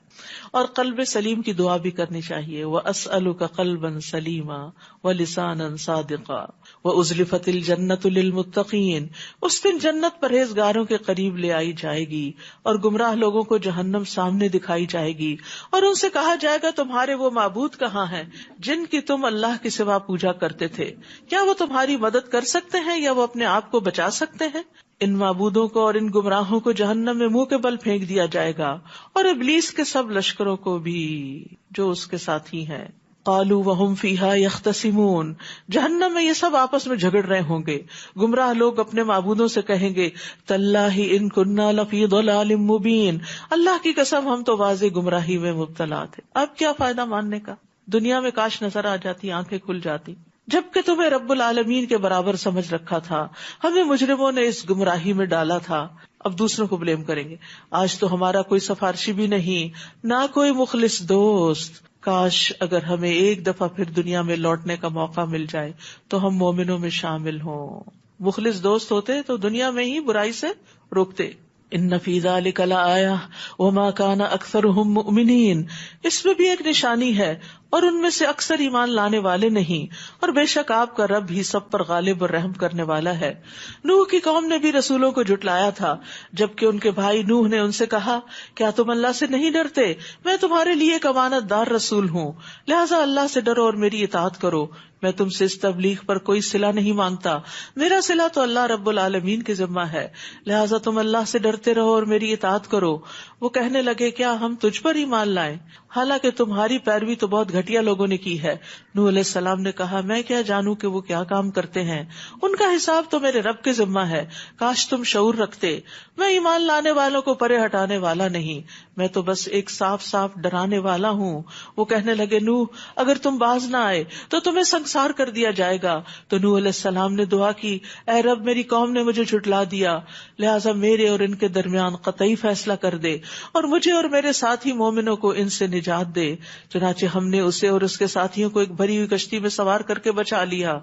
اور قلب سلیم کی دعا بھی کرنی چاہیے. وَأَسْأَلُكَ قَلْبًا سَلِيمًا وَلِسَانًا صَادِقًا وَأُزْلِفَتِ الْجَنَّةُ لِلْمُتَّقِينَ. اس دن جنت پرہیزگاروں کے قریب لے آئی جائے گی اور گمراہ لوگوں کو جہنم سامنے دکھائی جائے گی، اور ان سے کہا جائے گا تمہارے وہ معبود کہاں ہیں جن کی تم اللہ کے سوا پوجا کرتے تھے؟ کیا وہ تمہاری مدد کر سکتے ہیں یا وہ اپنے آپ کو بچا سکتے ہیں؟ ان معبودوں کو اور ان گمراہوں کو جہنم میں منہ کے بل پھینک دیا جائے گا، اور ابلیس کے سب لشکروں کو بھی جو اس کے ساتھی ہیں. قالوا وهم فيها يختصمون. جہنم میں یہ سب آپس میں جھگڑ رہے ہوں گے. گمراہ لوگ اپنے معبودوں سے کہیں گے تاللہ ان كنا لفی ضلال مبین، اللہ کی قسم ہم تو واضح گمراہی میں مبتلا تھے. اب کیا فائدہ ماننے کا؟ دنیا میں کاش نظر آ جاتی، آنکھیں کھل جاتی. جبکہ تمہیں رب العالمین کے برابر سمجھ رکھا تھا، ہمیں مجرموں نے اس گمراہی میں ڈالا تھا. اب دوسروں کو بلیم کریں گے، آج تو ہمارا کوئی سفارشی بھی نہیں، نہ کوئی مخلص دوست. کاش اگر ہمیں ایک دفعہ پھر دنیا میں لوٹنے کا موقع مل جائے تو ہم مومنوں میں شامل ہوں. مخلص دوست ہوتے تو دنیا میں ہی برائی سے روکتے. ان فی ذلک لآیہ وما کان اکثرهم مؤمنین. اس میں بھی ایک نشانی ہے اور ان میں سے اکثر ایمان لانے والے نہیں، اور بے شک آپ کا رب ہی سب پر غالب اور رحم کرنے والا ہے. نوح کی قوم نے بھی رسولوں کو جھٹلایا تھا، جبکہ ان کے بھائی نوح نے ان سے کہا کیا تم اللہ سے نہیں ڈرتے؟ میں تمہارے لیے ایک امانت دار رسول ہوں، لہٰذا اللہ سے ڈرو اور میری اطاعت کرو. میں تم سے اس تبلیغ پر کوئی صلہ نہیں مانگتا، میرا صلہ تو اللہ رب العالمین کے ذمہ ہے، لہٰذا تم اللہ سے ڈرتے رہو اور میری اطاعت کرو. وہ کہنے لگے کیا ہم تجھ پر ایمان لائیں، حالانکہ تمہاری پیروی تو بہت گھٹیا لوگوں نے کی ہے. نوح علیہ السلام نے کہا میں کیا جانوں کہ وہ کیا کام کرتے ہیں، ان کا حساب تو میرے رب کے ذمہ ہے. کاش تم شعور رکھتے، میں ایمان لانے والوں کو پرے ہٹانے والا نہیں، میں تو بس ایک صاف صاف ڈرانے والا ہوں. وہ کہنے لگے نوح اگر تم باز نہ آئے تو تمہیں سنسار کر دیا جائے گا. تو نوح علیہ السلام نے دعا کی اے رب میری قوم نے مجھے جھٹلا دیا، لہٰذا میرے اور ان کے درمیان قطعی فیصلہ کر دے اور مجھے اور میرے ساتھی مومنوں کو ان سے نجات دے. چنانچہ ہم نے اسے اور اس کے ساتھیوں کو ایک بھری ہوئی کشتی میں سوار کر کے بچا لیا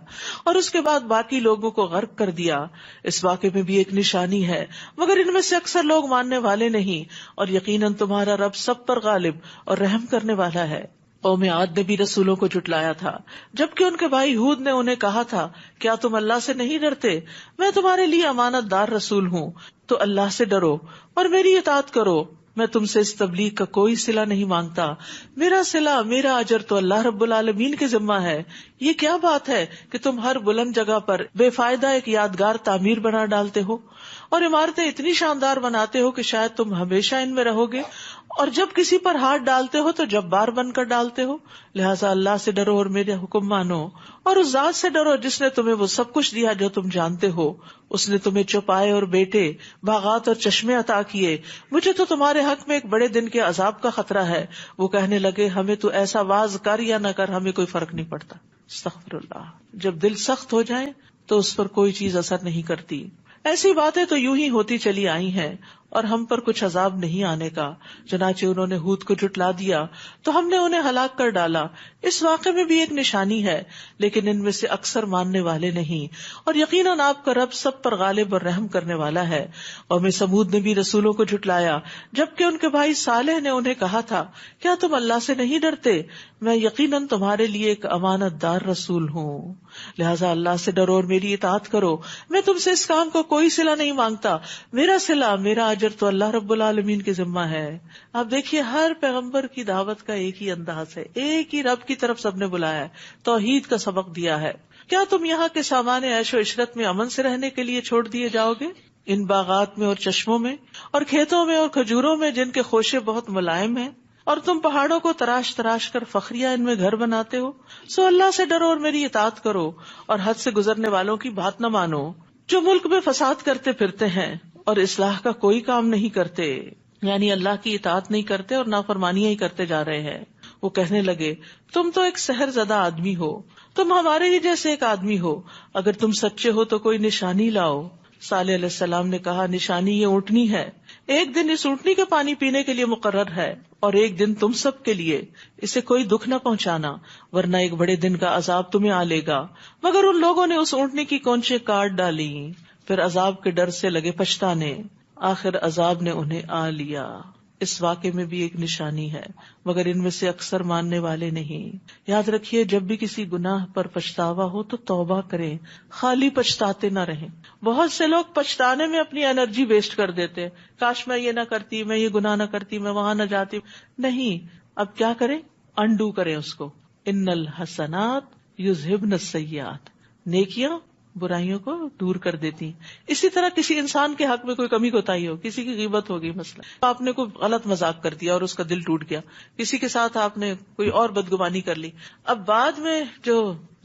اور اس کے بعد باقی لوگوں کو غرق کر دیا. اس واقعے میں بھی ایک نشانی ہے مگر ان میں سے اکثر لوگ ماننے والے نہیں، اور یقیناً تمہارا رب سب پر غالب اور رحم کرنے والا ہے. قوم عاد نے بھی رسولوں کو جھٹلایا تھا، جبکہ ان کے بھائی ہود نے انہیں کہا تھا کیا تم اللہ سے نہیں ڈرتے؟ میں تمہارے لیے امانت دار رسول ہوں، تو اللہ سے ڈرو اور میری اطاعت کرو. میں تم سے اس تبلیغ کا کوئی صلہ نہیں مانگتا، میرا صلہ میرا اجر تو اللہ رب العالمین کے ذمہ ہے. یہ کیا بات ہے کہ تم ہر بلند جگہ پر بے فائدہ ایک یادگار تعمیر بنا ڈالتے ہو اور عمارتیں اتنی شاندار بناتے ہو کہ شاید تم ہمیشہ ان میں رہو گے، اور جب کسی پر ہاتھ ڈالتے ہو تو جبار بن کر ڈالتے ہو. لہٰذا اللہ سے ڈرو اور میرے حکم مانو، اور اس ذات سے ڈرو جس نے تمہیں وہ سب کچھ دیا جو تم جانتے ہو. اس نے تمہیں چوپائے اور بیٹے، باغات اور چشمے عطا کیے. مجھے تو تمہارے حق میں ایک بڑے دن کے عذاب کا خطرہ ہے. وہ کہنے لگے ہمیں تو ایسا واز کر یا نہ کر ہمیں کوئی فرق نہیں پڑتا. استغفر اللہ. جب دل سخت ہو جائے تو اس پر کوئی چیز اثر نہیں کرتی. ایسی باتیں تو یوں ہی ہوتی چلی آئی ہیں اور ہم پر کچھ عذاب نہیں آنے کا. چنانچہ انہوں نے ہود کو جھٹلا دیا تو ہم نے انہیں ہلاک کر ڈالا. اس واقعے میں بھی ایک نشانی ہے لیکن ان میں سے اکثر ماننے والے نہیں، اور یقیناً آپ کا رب سب پر غالب اور رحم کرنے والا ہے. قوم سمود نے بھی رسولوں کو جھٹلایا، جبکہ ان کے بھائی صالح نے انہیں کہا تھا کیا تم اللہ سے نہیں ڈرتے؟ میں یقیناً تمہارے لیے ایک امانت دار رسول ہوں، لہٰذا اللہ سے ڈرو اور میری اطاعت کرو. میں تم سے اس کام کو کوئی صلہ نہیں مانگتا، میرا صلہ میرا اجر تو اللہ رب العالمین کے ذمہ ہے. آپ دیکھیے ہر پیغمبر کی دعوت کا ایک ہی انداز ہے، ایک ہی رب کی طرف سب نے بلایا ہے، توحید کا سبق دیا ہے. کیا تم یہاں کے سامان عیش و عشرت میں امن سے رہنے کے لیے چھوڑ دیے جاؤ گے؟ ان باغات میں اور چشموں میں اور کھیتوں میں اور کھجوروں میں جن کے خوشے بہت ملائم ہیں، اور تم پہاڑوں کو تراش تراش کر فخریہ ان میں گھر بناتے ہو. سو اللہ سے ڈرو اور میری اطاعت کرو اور حد سے گزرنے والوں کی بات نہ مانو جو ملک میں فساد کرتے پھرتے ہیں اور اصلاح کا کوئی کام نہیں کرتے. یعنی اللہ کی اطاعت نہیں کرتے اور نافرمانیاں ہی کرتے جا رہے ہیں. وہ کہنے لگے تم تو ایک سحر زدہ آدمی ہو، تم ہمارے ہی جیسے ایک آدمی ہو، اگر تم سچے ہو تو کوئی نشانی لاؤ. صالح علیہ السلام نے کہا نشانی یہ اونٹنی ہے، ایک دن اس اونٹنی کے پانی پینے کے لیے مقرر ہے اور ایک دن تم سب کے لیے. اسے کوئی دکھ نہ پہنچانا ورنہ ایک بڑے دن کا عذاب تمہیں آ لے گا. مگر ان لوگوں نے اس اونٹنی کی کونچیں کاٹ ڈالی، پھر عذاب کے ڈر سے لگے پچھتانے، آخر عذاب نے انہیں آ لیا. اس واقعے میں بھی ایک نشانی ہے، مگر ان میں سے اکثر ماننے والے نہیں۔ یاد رکھیے جب بھی کسی گناہ پر پچھتاوا ہو تو توبہ کریں، خالی پچھتاتے نہ رہیں۔ بہت سے لوگ پچھتانے میں اپنی انرجی ویسٹ کر دیتے ہیں، کاش میں یہ نہ کرتی، میں یہ گناہ نہ کرتی، میں وہاں نہ جاتی۔ نہیں، اب کیا کریں؟ انڈو کریں اس کو۔ ان الحسنات یذہبن السیئات، نیکیاں برائیوں کو دور کر دیتی۔ اسی طرح کسی انسان کے حق میں کوئی کمی کوتاہی ہو، کسی کی غیبت ہو گئی مثلا، آپ نے کوئی غلط مذاق کر دیا اور اس کا دل ٹوٹ گیا، کسی کے ساتھ آپ نے کوئی اور بدگمانی کر لی، اب بعد میں جو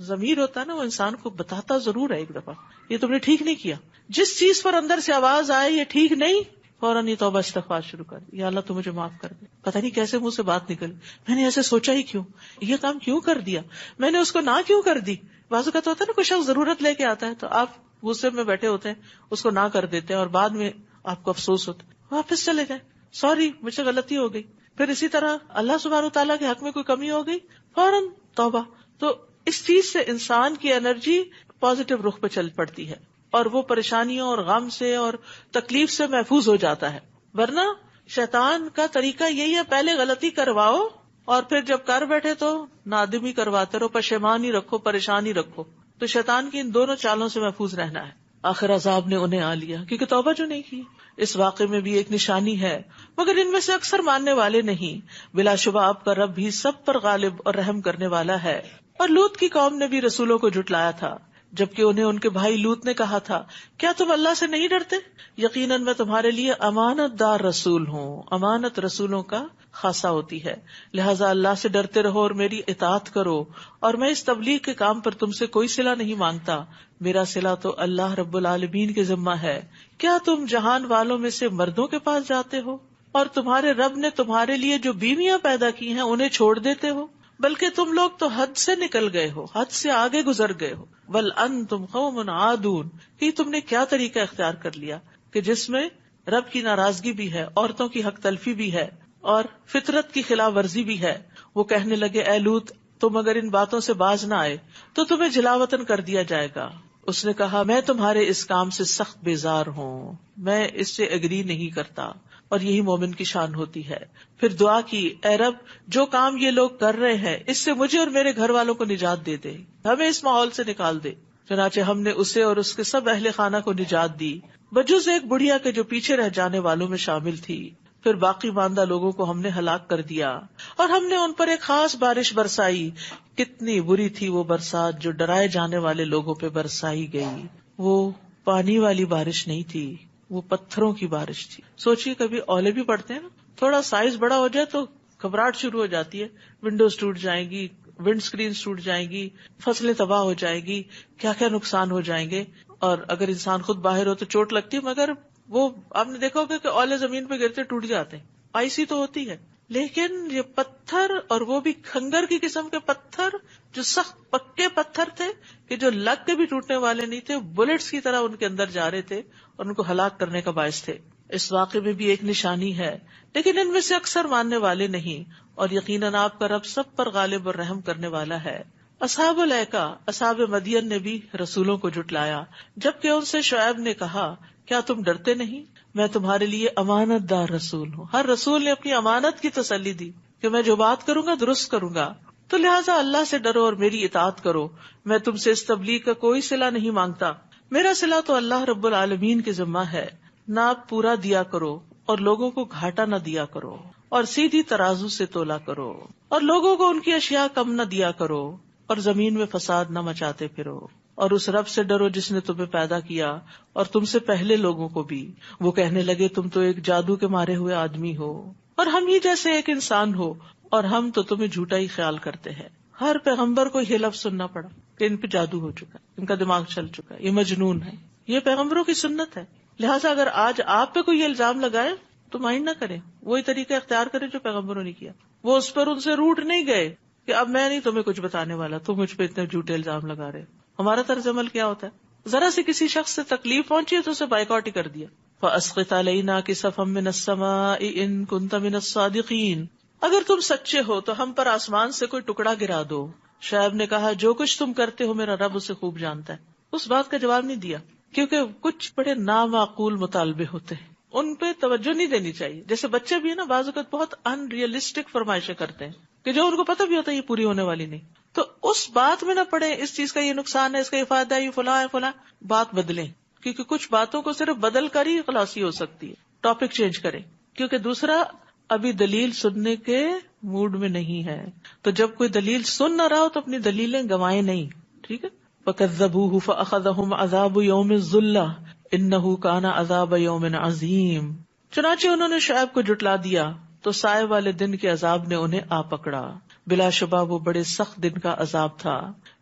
ضمیر ہوتا ہے نا وہ انسان کو بتاتا ضرور ہے ایک دفعہ یہ تم نے ٹھیک نہیں کیا۔ جس چیز پر اندر سے آواز آئے یہ ٹھیک نہیں، فوراً یہ توبہ استغفار شروع کر دی، یا اللہ تو مجھے معاف کر دے۔ پتہ نہیں کیسے منہ سے بات نکلی، میں نے ایسے سوچا ہی کیوں، یہ کام کیوں کر دیا، میں نے اس کو نہ کیوں کر دی۔ بازو کا تو ہوتا ہے نا کوئی شخص ضرورت لے کے آتا ہے تو آپ غصے میں بیٹھے ہوتے ہیں، اس کو نہ کر دیتے ہیں اور بعد میں آپ کو افسوس ہوتا ہے، واپس چلے جائیں، سوری مجھ سے غلطی ہو گئی۔ پھر اسی طرح اللہ سبحانہ وتعالیٰ کے حق میں کوئی کمی ہو گئی، فوراً توبہ۔ تو اس چیز سے انسان کی انرجی پازیٹو رخ پہ چل پڑتی ہے اور وہ پریشانیوں اور غم سے اور تکلیف سے محفوظ ہو جاتا ہے۔ ورنہ شیطان کا طریقہ یہی ہے، پہلے غلطی کرواؤ اور پھر جب کر بیٹھے تو نادمی کرواتے رہو، پشیمان ہی رکھو، پریشان ہی رکھو۔ تو شیطان کی ان دونوں چالوں سے محفوظ رہنا ہے۔ آخر عذاب نے انہیں آ لیا کیونکہ توبہ جو نہیں کی۔ اس واقعے میں بھی ایک نشانی ہے، مگر ان میں سے اکثر ماننے والے نہیں۔ بلا شبہ آپ کا رب بھی سب پر غالب اور رحم کرنے والا ہے۔ اور لوط کی قوم نے بھی رسولوں کو جھٹلایا تھا، جبکہ انہیں ان کے بھائی لوط نے کہا تھا کیا تم اللہ سے نہیں ڈرتے؟ یقیناً میں تمہارے لیے امانت دار رسول ہوں۔ امانت رسولوں کا خاصہ ہوتی ہے، لہٰذا اللہ سے ڈرتے رہو اور میری اطاعت کرو، اور میں اس تبلیغ کے کام پر تم سے کوئی صلہ نہیں مانگتا، میرا صلہ تو اللہ رب العالمین کے ذمہ ہے۔ کیا تم جہان والوں میں سے مردوں کے پاس جاتے ہو اور تمہارے رب نے تمہارے لیے جو بیویاں پیدا کی ہیں انہیں چھوڑ دیتے ہو؟ بلکہ تم لوگ تو حد سے نکل گئے ہو، حد سے آگے گزر گئے ہو۔ بل انتم قوم عادون، کہ تم نے کیا طریقہ اختیار کر لیا کہ جس میں رب کی ناراضگی بھی ہے، عورتوں کی حق تلفی بھی ہے اور فطرت کی خلاف ورزی بھی ہے۔ وہ کہنے لگے اے لوط تم اگر ان باتوں سے باز نہ آئے تو تمہیں جلاوطن کر دیا جائے گا۔ اس نے کہا میں تمہارے اس کام سے سخت بیزار ہوں، میں اس سے اگری نہیں کرتا، اور یہی مومن کی شان ہوتی ہے۔ پھر دعا کی اے رب جو کام یہ لوگ کر رہے ہیں اس سے مجھے اور میرے گھر والوں کو نجات دے دے، ہمیں اس ماحول سے نکال دے۔ چنانچہ ہم نے اسے اور اس کے سب اہل خانہ کو نجات دی، بجز ایک بڑھیا کے جو پیچھے رہ جانے والوں میں شامل تھی۔ پھر باقی ماندہ لوگوں کو ہم نے ہلاک کر دیا، اور ہم نے ان پر ایک خاص بارش برسائی۔ کتنی بری تھی وہ برسات جو ڈرائے جانے والے لوگوں پہ برسائی گئی۔ وہ پانی والی بارش نہیں تھی، وہ پتھروں کی بارش تھی۔ سوچئے کبھی اولے بھی پڑتے ہیں نا، تھوڑا سائز بڑا ہو جائے تو گھبراہٹ شروع ہو جاتی ہے، ونڈوز ٹوٹ جائیں گی، ونڈ سکرینز ٹوٹ جائیں گی، فصلیں تباہ ہو جائیں گی، کیا کیا نقصان ہو جائیں گے، اور اگر انسان خود باہر ہو تو چوٹ لگتی ہے، مگر وہ آپ نے دیکھا ہوگا کہ اولے زمین پہ گرتے ٹوٹ جاتے ہیں، آئسی تو ہوتی ہے۔ لیکن یہ پتھر، اور وہ بھی کھنگر کی قسم کے پتھر جو سخت پکے پتھر تھے کہ جو لگ کے بھی ٹوٹنے والے نہیں تھے، بلٹس کی طرح ان کے اندر جا رہے تھے اور ان کو ہلاک کرنے کا باعث تھے۔ اس واقعے میں بھی ایک نشانی ہے، لیکن ان میں سے اکثر ماننے والے نہیں، اور یقیناً آپ کا رب سب پر غالب اور رحم کرنے والا ہے۔ اصحاب الایکا، اصحاب مدین نے بھی رسولوں کو جھٹلایا، جبکہ ان سے شعیب نے کہا کیا تم ڈرتے نہیں؟ میں تمہارے لیے امانت دار رسول ہوں۔ ہر رسول نے اپنی امانت کی تسلی دی کہ میں جو بات کروں گا درست کروں گا، تو لہٰذا اللہ سے ڈرو اور میری اطاعت کرو۔ میں تم سے اس تبلیغ کا کوئی صلہ نہیں مانگتا، میرا صلہ تو اللہ رب العالمین کے ذمہ ہے۔ ناپ پورا دیا کرو اور لوگوں کو گھاٹا نہ دیا کرو، اور سیدھی ترازو سے تولا کرو، اور لوگوں کو ان کی اشیاء کم نہ دیا کرو، اور زمین میں فساد نہ مچاتے پھرو، اور اس رب سے ڈرو جس نے تمہیں پیدا کیا اور تم سے پہلے لوگوں کو بھی۔ وہ کہنے لگے تم تو ایک جادو کے مارے ہوئے آدمی ہو اور ہم ہی جیسے ایک انسان ہو، اور ہم تو تمہیں جھوٹا ہی خیال کرتے ہیں۔ ہر پیغمبر کو یہ لفظ سننا پڑا کہ ان پہ جادو ہو چکا ہے، ان کا دماغ چل چکا ہے، یہ مجنون ہے۔ یہ پیغمبروں کی سنت ہے، لہٰذا اگر آج آپ پہ کوئی الزام لگائے تو مائنڈ نہ کریں، وہی طریقہ اختیار کریں جو پیغمبروں نے کیا۔ وہ اس پر ان سے روٹ نہیں گئے کہ اب میں نہیں تمہیں کچھ بتانے والا، تم مجھ پہ اتنے جھوٹے الزام لگا رہے۔ ہمارا طرز عمل کیا ہوتا ہے؟ ذرا سے کسی شخص سے تکلیف پہنچی ہے تو اسے بائیکاٹ ہی کر دیا۔ فَأَسْقِطْ عَلَيْنَا كِسَفًا مِّنَ السَّمَاءِ إِن كُنتَ مِنَ الصَّادِقِينَ، اگر تم سچے ہو تو ہم پر آسمان سے کوئی ٹکڑا گرا دو۔ شعیب نے کہا جو کچھ تم کرتے ہو میرا رب اسے خوب جانتا ہے۔ اس بات کا جواب نہیں دیا کیونکہ کچھ بڑے نامعقول مطالبے ہوتے ہیں۔ ان پہ توجہ نہیں دینی چاہیے. جیسے بچے بھی ہے نا بعض اوقات بہت ان ریئلسٹک فرمائشیں کرتے ہیں کہ جو ان کو پتہ بھی ہوتا ہے یہ پوری ہونے والی نہیں. تو اس بات میں نہ پڑے اس چیز کا یہ نقصان ہے، اس کا یہ فائدہ ہے، یہ فلاں ہے فلاں. بات بدلیں، کیونکہ کچھ باتوں کو صرف بدل کر ہی خلاصی ہو سکتی ہے. ٹاپک چینج کریں، کیونکہ دوسرا ابھی دلیل سننے کے موڈ میں نہیں ہے. تو جب کوئی دلیل سن نہ رہا ہو تو اپنی دلیلیں گوائیں نہیں. ٹھیک ہے. فَكَذَّبُوهُ فَأَخَذَهُمْ عَذَابُ يَوْمِ الظُّلَّةِ إِنَّهُ كَانَ عَذَابَ يَوْمٍ عَظِيمٍ. چنانچہ انہوں نے شعیب کو جھٹلا دیا تو سائے والے دن کے عذاب نے انہیں آ پکڑا. بلا شبہ وہ بڑے سخت دن کا عذاب تھا.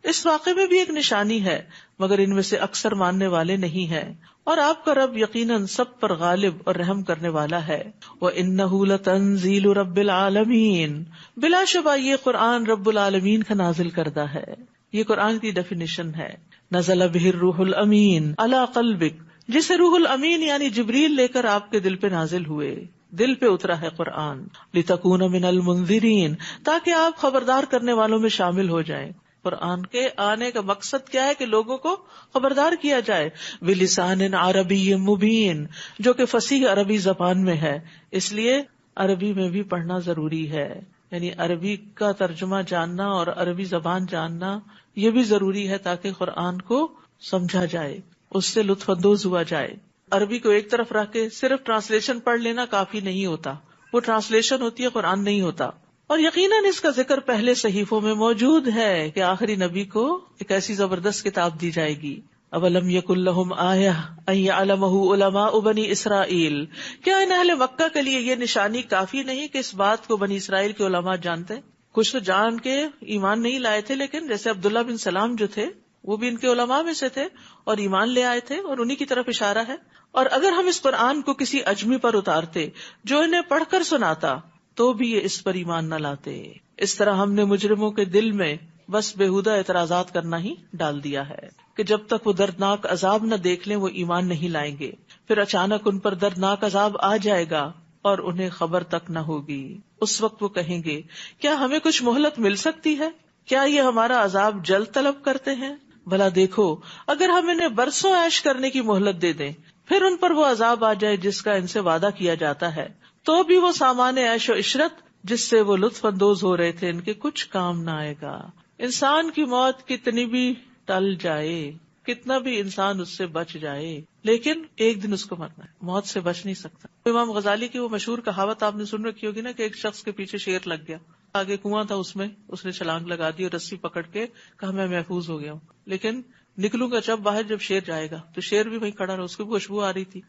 اس واقعے میں بھی ایک نشانی ہے مگر ان میں سے اکثر ماننے والے نہیں ہیں. اور آپ کا رب یقیناً سب پر غالب اور رحم کرنے والا ہے. وَإِنَّهُ لَتَنزِيلُ رَبِّ الْعَالَمِينَ. بلا شبہ یہ قرآن رب العالمین کا نازل کردہ ہے. یہ قرآن کی ڈیفینیشن ہے. نزل بہ الروح الامین علی قلبک، جسے روح الامین یعنی جبریل لے کر آپ کے دل پہ نازل ہوئے. دل پہ اترا ہے قرآن. لتکون من المنذرین، تاکہ آپ خبردار کرنے والوں میں شامل ہو جائیں. قرآن کے آنے کا مقصد کیا ہے کہ لوگوں کو خبردار کیا جائے. بلسان عربی مبین، جو کہ فصیح عربی زبان میں ہے. اس لیے عربی میں بھی پڑھنا ضروری ہے. یعنی عربی کا ترجمہ جاننا اور عربی زبان جاننا یہ بھی ضروری ہے تاکہ قرآن کو سمجھا جائے، اس سے لطف اندوز ہوا جائے. عربی کو ایک طرف رکھ کے صرف ٹرانسلیشن پڑھ لینا کافی نہیں ہوتا. وہ ٹرانسلیشن ہوتی ہے، قرآن نہیں ہوتا. اور یقیناً اس کا ذکر پہلے صحیفوں میں موجود ہے کہ آخری نبی کو ایک ایسی زبردست کتاب دی جائے گی. اولم یکن لہم آیہ ان یعلمہ علماء بنی اسرائیل. کیا ان اہل مکہ کے لیے یہ نشانی کافی نہیں کہ اس بات کو بنی اسرائیل کے علماء جانتے ہیں؟ کچھ تو جان کے ایمان نہیں لائے تھے، لیکن جیسے عبداللہ بن سلام جو تھے وہ بھی ان کے علماء میں سے تھے اور ایمان لے آئے تھے، اور انہی کی طرف اشارہ ہے. اور اگر ہم اس قرآن کو کسی اجمی پر اتارتے جو انہیں پڑھ کر سناتا تو بھی یہ اس پر ایمان نہ لاتے. اس طرح ہم نے مجرموں کے دل میں بس بےہودہ اعتراضات کرنا ہی ڈال دیا ہے کہ جب تک وہ دردناک عذاب نہ دیکھ لیں وہ ایمان نہیں لائیں گے. پھر اچانک ان پر دردناک عذاب آ جائے گا اور انہیں خبر تک نہ ہوگی. اس وقت وہ کہیں گے کیا ہمیں کچھ مہلت مل سکتی ہے؟ کیا یہ ہمارا عذاب جلد طلب کرتے ہیں؟ بھلا دیکھو اگر ہم انہیں برسوں عیش کرنے کی مہلت دے دیں پھر ان پر وہ عذاب آ جائے جس کا ان سے وعدہ کیا جاتا ہے تو بھی وہ سامان عیش و عشرت جس سے وہ لطف اندوز ہو رہے تھے ان کے کچھ کام نہ آئے گا. انسان کی موت کتنی بھی ٹل جائے، کتنا بھی انسان اس سے بچ جائے، لیکن ایک دن اس کو مرنا ہے. موت سے بچ نہیں سکتا. امام غزالی کی وہ مشہور کہاوت آپ نے سن رکھی ہوگی نا کہ ایک شخص کے پیچھے شیر لگ گیا، آگے کنواں تھا، اس میں اس نے چھلانگ لگا دی اور رسی پکڑ کے کہا میں محفوظ ہو گیا ہوں. لیکن نکلوں گا جب باہر جب شیر جائے گا تو شیر بھی وہیں کھڑا رہا، اس کو بھی خوشبو آ رہی تھی.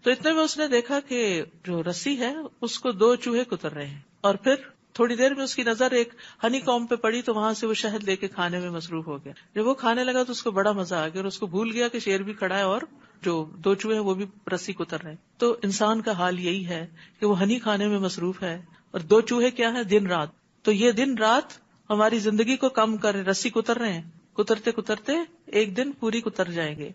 تو اتنے میں اس نے دیکھا کہ جو رسی ہے اس کو 2 چوہے کتر رہے ہیں، اور پھر تھوڑی دیر میں اس کی نظر ایک ہنی کام پہ پڑی تو وہاں سے وہ شہد لے کے کھانے میں مصروف ہو گیا. جب وہ کھانے لگا تو اس کو بڑا مزہ آ گیا اور اس کو بھول گیا کہ شیر بھی کھڑا ہے اور جو 2 چوہے ہیں وہ بھی رسی کتر رہے ہیں. تو انسان کا حال یہی ہے کہ وہ ہنی کھانے میں مصروف ہے اور 2 چوہے کیا ہیں؟ دن رات. تو یہ دن رات ہماری زندگی کو کم کر رسی کتر رہے ہیں، کترتے کترتے ایک دن پوری کتر جائیں گے.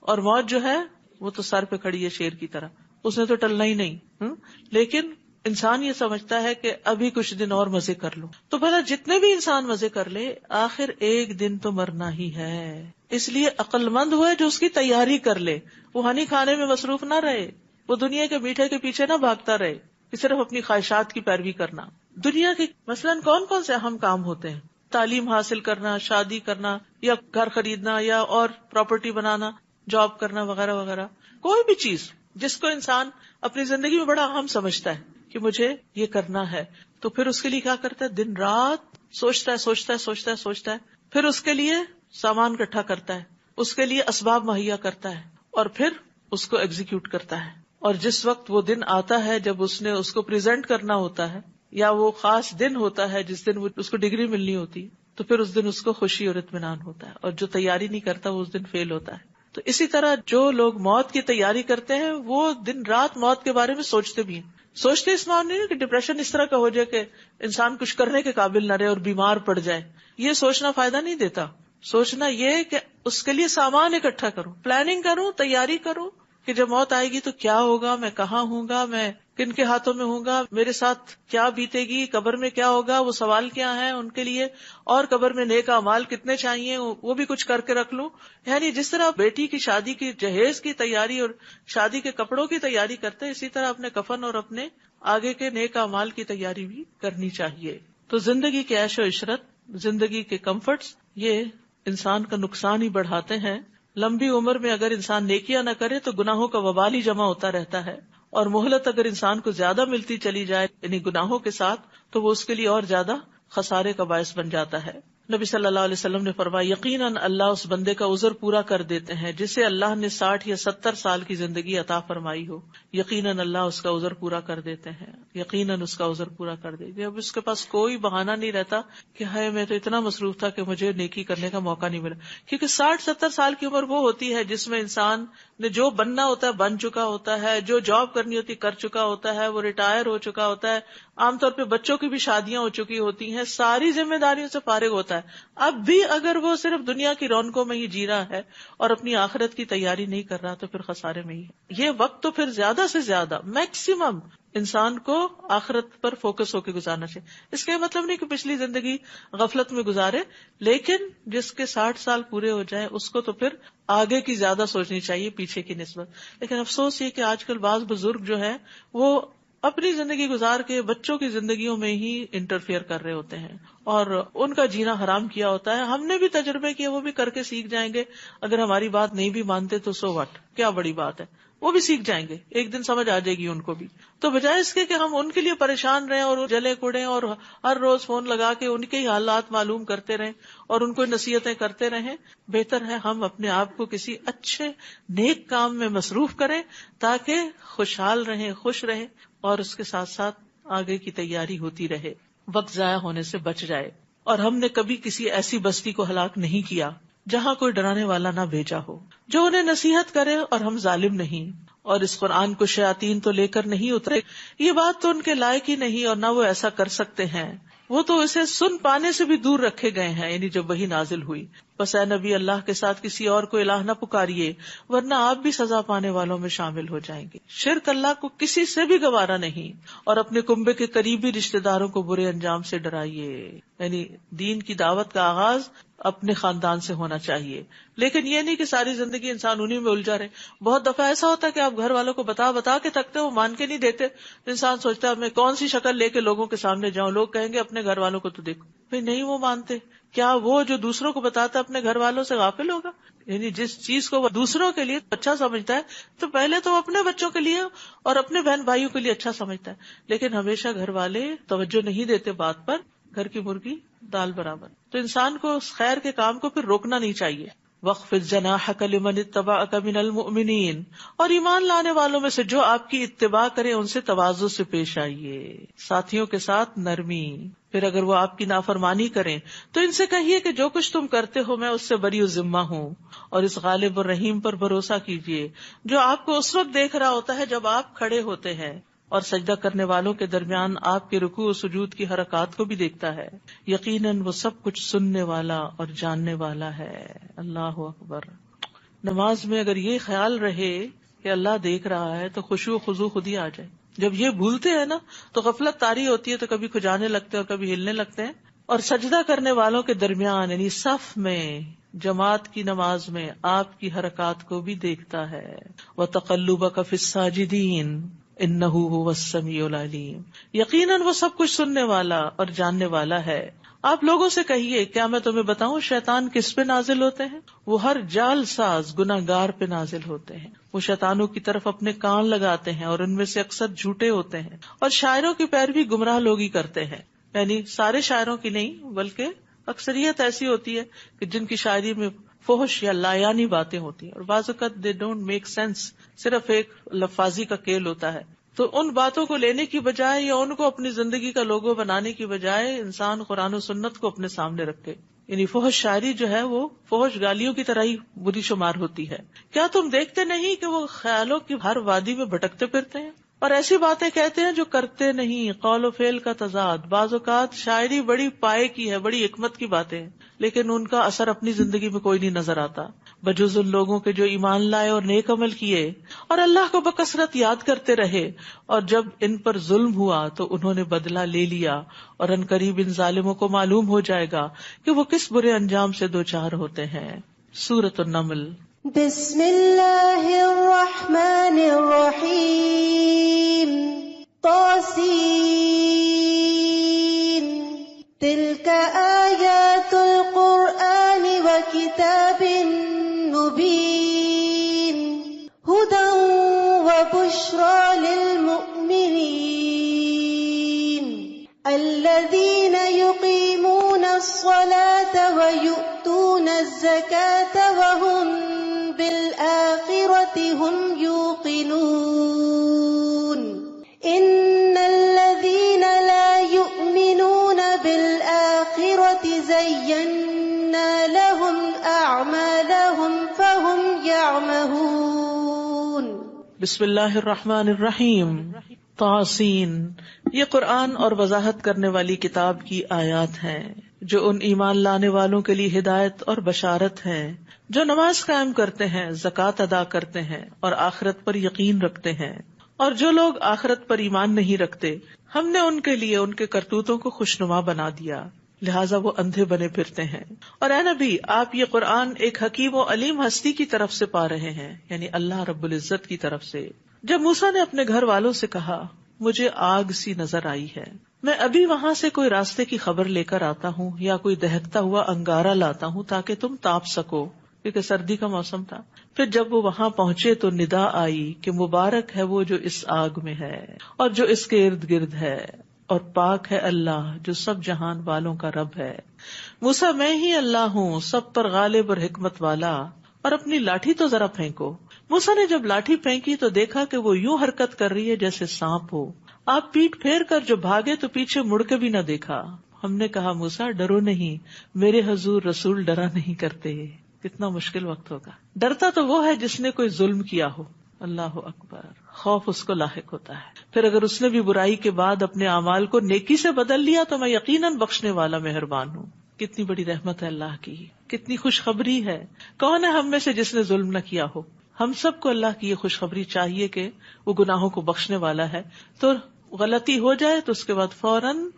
اور موت جو ہے وہ تو سر پہ کھڑی ہے شیر کی طرح، اس نے تو ٹلنا ہی نہیں. لیکن انسان یہ سمجھتا ہے کہ ابھی کچھ دن اور مزے کر لو. تو بھلا جتنے بھی انسان مزے کر لے آخر ایک دن تو مرنا ہی ہے. اس لیے عقل مند ہوئے جو اس کی تیاری کر لے، وہ ہنی کھانے میں مصروف نہ رہے، وہ دنیا کے میٹھے کے پیچھے نہ بھاگتا رہے کہ صرف اپنی خواہشات کی پیروی کرنا. دنیا کے مثلاً کون کون سے اہم کام ہوتے ہیں؟ تعلیم حاصل کرنا، شادی کرنا، یا گھر خریدنا، یا اور پراپرٹی بنانا، جاب کرنا وغیرہ وغیرہ. کوئی بھی چیز جس کو انسان اپنی زندگی میں بڑا اہم سمجھتا ہے کہ مجھے یہ کرنا ہے، تو پھر اس کے لیے کیا کرتا ہے؟ دن رات سوچتا ہے سوچتا ہے سوچتا ہے سوچتا ہے، پھر اس کے لیے سامان اکٹھا کرتا ہے، اس کے لیے اسباب مہیا کرتا ہے، اور پھر اس کو ایگزیکیوٹ کرتا ہے. اور جس وقت وہ دن آتا ہے جب اس نے اس کو پریزنٹ کرنا ہوتا ہے، یا وہ خاص دن ہوتا ہے جس دن اس کو ڈگری ملنی ہوتی، تو پھر اس دن اس کو خوشی اور اطمینان ہوتا ہے. اور جو تیاری نہیں کرتا وہ اس دن فیل ہوتا ہے. تو اسی طرح جو لوگ موت کی تیاری کرتے ہیں وہ دن رات موت کے بارے میں سوچتے بھی ہیں. سوچتے اس معنی نہیں کہ ڈپریشن اس طرح کا ہو جائے کہ انسان کچھ کرنے کے قابل نہ رہے اور بیمار پڑ جائے. یہ سوچنا فائدہ نہیں دیتا. سوچنا یہ کہ اس کے لیے سامان اکٹھا کروں، پلاننگ کروں، تیاری کروں کہ جب موت آئے گی تو کیا ہوگا، میں کہاں ہوں گا، میں کن کے ہاتھوں میں ہوں گا، میرے ساتھ کیا بیتے گی، قبر میں کیا ہوگا، وہ سوال کیا ہے ان کے لیے، اور قبر میں نیک اعمال کتنے چاہیے وہ بھی کچھ کر کے رکھ لوں. یعنی جس طرح بیٹی کی شادی کی جہیز کی تیاری اور شادی کے کپڑوں کی تیاری کرتے، اسی طرح اپنے کفن اور اپنے آگے کے نیک اعمال کی تیاری بھی کرنی چاہیے. تو زندگی کے عیش و عشرت، زندگی کے کمفرٹس، یہ انسان کا نقصان ہی بڑھاتے ہیں. لمبی عمر میں اگر انسان نیکیاں نہ کرے تو گناہوں کا وبال ہی جمع ہوتا رہتا ہے، اور مہلت اگر انسان کو زیادہ ملتی چلی جائے یعنی گناہوں کے ساتھ، تو وہ اس کے لیے اور زیادہ خسارے کا باعث بن جاتا ہے. نبی صلی اللہ علیہ وسلم نے فرمایا یقیناً اللہ اس بندے کا عذر پورا کر دیتے ہیں جسے اللہ نے 60 یا 70 سال کی زندگی عطا فرمائی ہو. یقیناً اللہ اس کا عذر پورا کر دیتے ہیں، یقیناً اس کا عذر پورا کر دیتے ہیں. اب اس کے پاس کوئی بہانہ نہیں رہتا کہ ہائے میں تو اتنا مصروف تھا کہ مجھے نیکی کرنے کا موقع نہیں ملا، کیونکہ 60-70 سال کی عمر وہ ہوتی ہے جس میں انسان نے جو بننا ہوتا ہے بن چکا ہوتا ہے، جو جاب کرنی ہوتی کر چکا ہوتا ہے، وہ ریٹائر ہو چکا ہوتا ہے، عام طور پہ بچوں کی بھی شادیاں ہو چکی ہوتی ہیں، ساری ذمہ داریوں سے فارغ ہوتا ہے. اب بھی اگر وہ صرف دنیا کی رونقوں میں ہی جی رہا ہے اور اپنی آخرت کی تیاری نہیں کر رہا تو پھر خسارے میں ہی ہے. یہ وقت تو پھر زیادہ سے زیادہ میکسیمم انسان کو آخرت پر فوکس ہو کے گزارنا چاہیے. اس کا مطلب نہیں کہ پچھلی زندگی غفلت میں گزارے، لیکن جس کے 60 سال پورے ہو جائے اس کو تو پھر آگے کی زیادہ سوچنی چاہیے پیچھے کی نسبت. لیکن افسوس یہ کہ آج کل بعض بزرگ جو ہیں وہ اپنی زندگی گزار کے بچوں کی زندگیوں میں ہی انٹرفیئر کر رہے ہوتے ہیں اور ان کا جینا حرام کیا ہوتا ہے. ہم نے بھی تجربے کیے، وہ بھی کر کے سیکھ جائیں گے. اگر ہماری بات نہیں بھی مانتے تو سو واٹ، کیا بڑی بات ہے، وہ بھی سیکھ جائیں گے، ایک دن سمجھ آ جائے گی ان کو بھی. تو بجائے اس کے کہ ہم ان کے لیے پریشان رہیں اور جلے کوڑے اور ہر روز فون لگا کے ان کے ہی حالات معلوم کرتے رہیں اور ان کو نصیحتیں کرتے رہیں، بہتر ہے ہم اپنے آپ کو کسی اچھے نیک کام میں مصروف کریں تاکہ خوشحال رہیں، خوش رہیں اور اس کے ساتھ ساتھ آگے کی تیاری ہوتی رہے، وقت ضائع ہونے سے بچ جائے. اور ہم نے کبھی کسی ایسی بستی کو ہلاک نہیں کیا جہاں کوئی ڈرانے والا نہ بھیجا ہو جو انہیں نصیحت کرے، اور ہم ظالم نہیں. اور اس قرآن کو شیاطین تو لے کر نہیں اترے، یہ بات تو ان کے لائق ہی نہیں اور نہ وہ ایسا کر سکتے ہیں، وہ تو اسے سن پانے سے بھی دور رکھے گئے ہیں، یعنی جب وحی نازل ہوئی. بس اے نبی اللہ کے ساتھ کسی اور کو الہ نہ پکاریے ورنہ آپ بھی سزا پانے والوں میں شامل ہو جائیں گے. شرک اللہ کو کسی سے بھی گوارا نہیں، اور اپنے کنبے کے قریبی رشتہ داروں کو برے انجام سے ڈرائیے. یعنی دین کی دعوت کا آغاز اپنے خاندان سے ہونا چاہیے، لیکن یہ نہیں کہ ساری زندگی انسان انہی میں الجھا رہے. بہت دفعہ ایسا ہوتا ہے کہ آپ گھر والوں کو بتا کے تھکتے وہ مان کے نہیں دیتے، انسان سوچتا ہے میں کون سی شکل لے کے لوگوں کے سامنے جاؤں، لوگ کہیں گے اپنے گھر والوں کو تو دیکھو. بھئی نہیں وہ مانتے، کیا وہ جو دوسروں کو بتاتا اپنے گھر والوں سے غافل ہوگا؟ یعنی جس چیز کو وہ دوسروں کے لیے اچھا سمجھتا ہے تو پہلے تو وہ اپنے بچوں کے لیے اور اپنے بہن بھائیوں کے لیے اچھا سمجھتا ہے، لیکن ہمیشہ گھر والے توجہ نہیں دیتے بات پر. گھر کی مرغی دال برابر. تو انسان کو اس خیر کے کام کو پھر روکنا نہیں چاہیے. وَاخْفِضْ جَنَاحَكَ لِمَنِ اتَّبَعَكَ مِنَ الْمُؤْمِنِينَ، اور ایمان لانے والوں میں سے جو آپ کی اتباع کرے ان سے تواضع سے پیش آئیے، ساتھیوں کے ساتھ نرمی. پھر اگر وہ آپ کی نافرمانی کریں تو ان سے کہیے کہ جو کچھ تم کرتے ہو میں اس سے بری و ذمہ ہوں، اور اس غالب اور رحیم پر بھروسہ کیجیے جو آپ کو اس وقت دیکھ رہا ہوتا ہے جب آپ کھڑے ہوتے ہیں، اور سجدہ کرنے والوں کے درمیان آپ کے رکوع و سجود کی حرکات کو بھی دیکھتا ہے. یقیناً وہ سب کچھ سننے والا اور جاننے والا ہے. اللہ اکبر. نماز میں اگر یہ خیال رہے کہ اللہ دیکھ رہا ہے تو خشوع و خضوع خود ہی آ جائے. جب یہ بھولتے ہیں نا تو غفلت طاری ہوتی ہے، تو کبھی کھجانے لگتے ہیں اور کبھی ہلنے لگتے ہیں. اور سجدہ کرنے والوں کے درمیان یعنی صف میں جماعت کی نماز میں آپ کی حرکات کو بھی دیکھتا ہے. وَتَقَلُّبَكَ فِي السَّاجِدِينَ إِنَّهُ هُوَ السَّمِيعُ الْعَلِيمُ، یقیناً وہ سب کچھ سننے والا اور جاننے والا ہے. آپ لوگوں سے کہیے کیا میں تمہیں بتاؤں شیطان کس پہ نازل ہوتے ہیں؟ وہ ہر جال ساز گناہگار پہ نازل ہوتے ہیں. وہ شیطانوں کی طرف اپنے کان لگاتے ہیں اور ان میں سے اکثر جھوٹے ہوتے ہیں، اور شاعروں کی پیروی گمراہ لوگ ہی کرتے ہیں. یعنی سارے شاعروں کی نہیں بلکہ اکثریت ایسی ہوتی ہے کہ جن کی شاعری میں فحش یا لایانی باتیں ہوتی ہیں، اور بعض اوقات دے ڈونٹ میک سینس، صرف ایک لفاظی کا کھیل ہوتا ہے. تو ان باتوں کو لینے کی بجائے یا ان کو اپنی زندگی کا لوگو بنانے کی بجائے انسان قرآن و سنت کو اپنے سامنے رکھے. یعنی فحش شاعری جو ہے وہ فحش گالیوں کی طرح ہی بری شمار ہوتی ہے. کیا تم دیکھتے نہیں کہ وہ خیالوں کی ہر وادی میں بھٹکتے پھرتے ہیں اور ایسی باتیں کہتے ہیں جو کرتے نہیں. قول و فعل کا تضاد. بعض اوقات شاعری بڑی پائے کی ہے، بڑی حکمت کی باتیں ہیں، لیکن ان کا اثر اپنی زندگی میں کوئی نہیں نظر آتا. بجز ان لوگوں کے جو ایمان لائے اور نیک عمل کیے اور اللہ کو بکثرت یاد کرتے رہے، اور جب ان پر ظلم ہوا تو انہوں نے بدلہ لے لیا، اور ان قریب ان ظالموں کو معلوم ہو جائے گا کہ وہ کس برے انجام سے دوچار ہوتے ہیں۔ سورۃ النمل۔ بسم اللہ الرحمن الرحیم طاسین تلک آیات القرآن وکتاب مبین ہدی وبشری للمؤمنین الذین یقیمون الصلاة ویؤتون الزکاة وهم بالآخرة هم يوقنون إن الذين لا يؤمنون بالآخرة زينا لهم أعمالهم فهم يعمهون۔ بسم اللہ الرحمن الرحیم۔ طاسین، یہ قرآن اور وضاحت کرنے والی کتاب کی آیات ہیں جو ان ایمان لانے والوں کے لیے ہدایت اور بشارت ہے جو نماز قائم کرتے ہیں، زکوٰۃ ادا کرتے ہیں اور آخرت پر یقین رکھتے ہیں۔ اور جو لوگ آخرت پر ایمان نہیں رکھتے، ہم نے ان کے لیے ان کے کرتوتوں کو خوشنما بنا دیا، لہٰذا وہ اندھے بنے پھرتے ہیں۔ اور اے نبی، آپ یہ قرآن ایک حکیم و علیم ہستی کی طرف سے پا رہے ہیں، یعنی اللہ رب العزت کی طرف سے۔ جب موسیٰ نے اپنے گھر والوں سے کہا مجھے آگ سی نظر آئی ہے، میں ابھی وہاں سے کوئی راستے کی خبر لے کر آتا ہوں یا کوئی دہکتا ہوا انگارہ لاتا ہوں تاکہ تم تاپ سکو، کیونکہ سردی کا موسم تھا۔ پھر جب وہ وہاں پہنچے تو ندا آئی کہ مبارک ہے وہ جو اس آگ میں ہے اور جو اس کے ارد گرد ہے، اور پاک ہے اللہ جو سب جہان والوں کا رب ہے۔ موسیٰ، میں ہی اللہ ہوں، سب پر غالب اور حکمت والا، اور اپنی لاٹھی تو ذرا پھینکو۔ موسیٰ نے جب لاٹھی پھینکی تو دیکھا کہ وہ یوں حرکت کر رہی ہے جیسے سانپ ہو۔ آپ پیٹ پھیر کر جو بھاگے تو پیچھے مڑ کے بھی نہ دیکھا۔ ہم نے کہا موسیٰ ڈرو نہیں، میرے حضور رسول ڈرا نہیں کرتے۔ کتنا مشکل وقت ہوگا، ڈرتا تو وہ ہے جس نے کوئی ظلم کیا ہو۔ اللہ اکبر، خوف اس کو لاحق ہوتا ہے۔ پھر اگر اس نے بھی برائی کے بعد اپنے اعمال کو نیکی سے بدل لیا تو میں یقیناً بخشنے والا مہربان ہوں۔ کتنی بڑی رحمت ہے اللہ کی، کتنی خوشخبری ہے۔ کون ہے ہم میں سے جس نے ظلم نہ کیا ہو؟ ہم سب کو اللہ کی یہ خوشخبری چاہیے کہ وہ گناہوں کو بخشنے والا ہے۔ تو غلطی ہو جائے تو اس کے بعد فوراً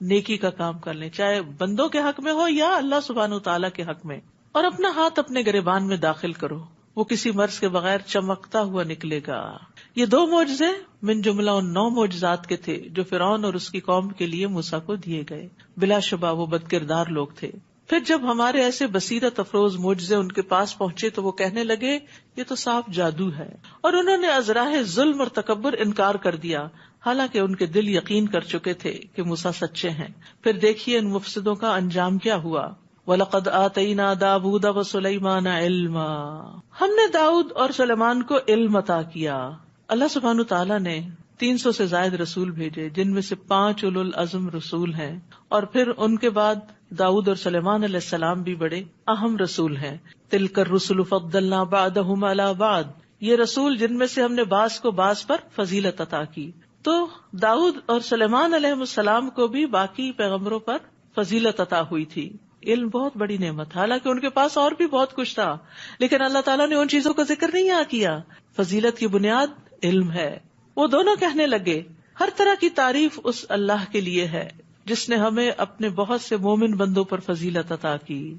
نیکی کا کام کر لیں، چاہے بندوں کے حق میں ہو یا اللہ سبحانہ وتعالیٰ کے حق میں، اور اپنا ہاتھ اپنے گریبان میں داخل کرو، وہ کسی مرض کے بغیر چمکتا ہوا نکلے گا۔ یہ 2 معجزے من جملہ ان 9 معجزات کے تھے جو فرعون اور اس کی قوم کے لیے موسیٰ کو دیے گئے۔ بلا شبہ وہ بدکردار لوگ تھے۔ پھر جب ہمارے ایسے بصیرت افروز معجزے ان کے پاس پہنچے تو وہ کہنے لگے یہ تو صاف جادو ہے، اور انہوں نے ازراہ ظلم اور تکبر انکار کر دیا، حالانکہ ان کے دل یقین کر چکے تھے کہ موسیٰ سچے ہیں۔ پھر دیکھیے ان مفسدوں کا انجام کیا ہوا۔ وَلَقَدْ آتَيْنَا دَاوُودَ وَسُلَيْمَانَ عِلْمًا، ہم نے داؤد اور سلیمان کو علم عطا کیا۔ اللہ سبحانہ تعالیٰ نے 300 سے زائد رسول بھیجے، جن میں سے 5 اولو العزم رسول ہیں، اور پھر ان کے بعد داؤد اور سلیمان علیہ السلام بھی بڑے اہم رسول ہیں۔ تِلْكَ الرُّسُلُ فَضَّلْنَا بَعْضَهُمْ عَلَى بَعْضٍ، یہ رسول جن میں سے ہم نے بعض کو بعض پر فضیلت عطا کی۔ تو داؤد اور سلیمان علیہ السلام کو بھی باقی پیغمبروں پر فضیلت عطا ہوئی تھی۔ علم بہت بڑی نعمت، حالانکہ ان کے پاس اور بھی بہت کچھ تھا، لیکن اللہ تعالیٰ نے ان چیزوں کا ذکر نہیں کیا۔ فضیلت کی بنیاد علم ہے۔ وہ دونوں کہنے لگے ہر طرح کی تعریف اس اللہ کے لیے ہے جس نے ہمیں اپنے بہت سے مومن بندوں پر فضیلت عطا کی۔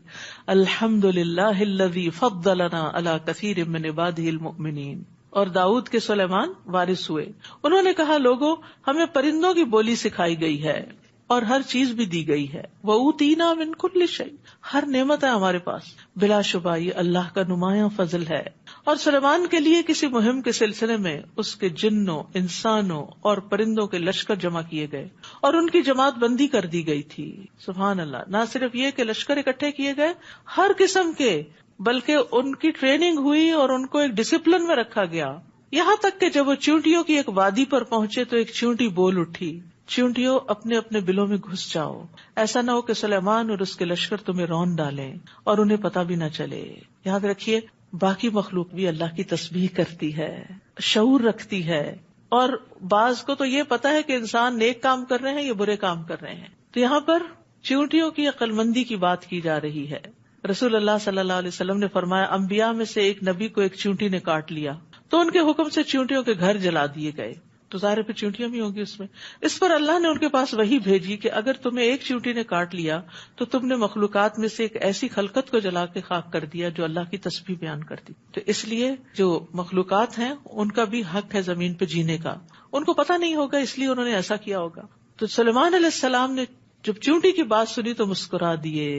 الحمدللہ الذی فضلنا علی کثیر من عبادہ المؤمنین۔ اور داؤد کے سلیمان وارث ہوئے۔ انہوں نے کہا لوگوں، ہمیں پرندوں کی بولی سکھائی گئی ہے اور ہر چیز بھی دی گئی ہے۔ وَأُوتِينَا مِن كُلِّ شَيْءٍ، ہر نعمت ہے ہمارے پاس۔ بلا شبہ یہ اللہ کا نمایاں فضل ہے۔ اور سلیمان کے لیے کسی مہم کے سلسلے میں اس کے جنوں، انسانوں اور پرندوں کے لشکر جمع کیے گئے اور ان کی جماعت بندی کر دی گئی تھی۔ سبحان اللہ، نہ صرف یہ کہ لشکر اکٹھے کیے گئے ہر قسم کے، بلکہ ان کی ٹریننگ ہوئی اور ان کو ایک ڈسپلن میں رکھا گیا، یہاں تک کہ جب وہ چیونٹیوں کی ایک وادی پر پہنچے تو ایک چیونٹی بول اٹھی، چیونٹیوں اپنے اپنے بلوں میں گھس جاؤ، ایسا نہ ہو کہ سلیمان اور اس کے لشکر تمہیں رون ڈالیں اور انہیں پتہ بھی نہ چلے۔ یاد رکھیے باقی مخلوق بھی اللہ کی تسبیح کرتی ہے، شعور رکھتی ہے، اور بعض کو تو یہ پتا ہے کہ انسان نیک کام کر رہے ہیں یا برے کام کر رہے ہیں۔ تو یہاں پر چیونٹیوں کی عقل مندی کی بات کی جا رہی ہے۔ رسول اللہ صلی اللہ علیہ وسلم نے فرمایا انبیاء میں سے ایک نبی کو ایک چیونٹی نے کاٹ لیا تو ان کے حکم سے چیونٹیوں کے گھر جلا دیے گئے. تو ظاہر پہ چیونٹیاں بھی ہوں گی اس میں. اس پر اللہ نے ان کے پاس وحی بھیجی کہ اگر تمہیں ایک چیونٹی نے کاٹ لیا تو تم نے مخلوقات میں سے ایک ایسی خلقت کو جلا کے خاک کر دیا جو اللہ کی تسبیح بیان کرتی. تو اس لیے جو مخلوقات ہیں ان کا بھی حق ہے زمین پہ جینے کا. ان کو پتہ نہیں ہوگا اس لیے انہوں نے ایسا کیا ہوگا. تو سلیمان علیہ السلام نے جب چیونٹی کی بات سنی تو مسکرا دیے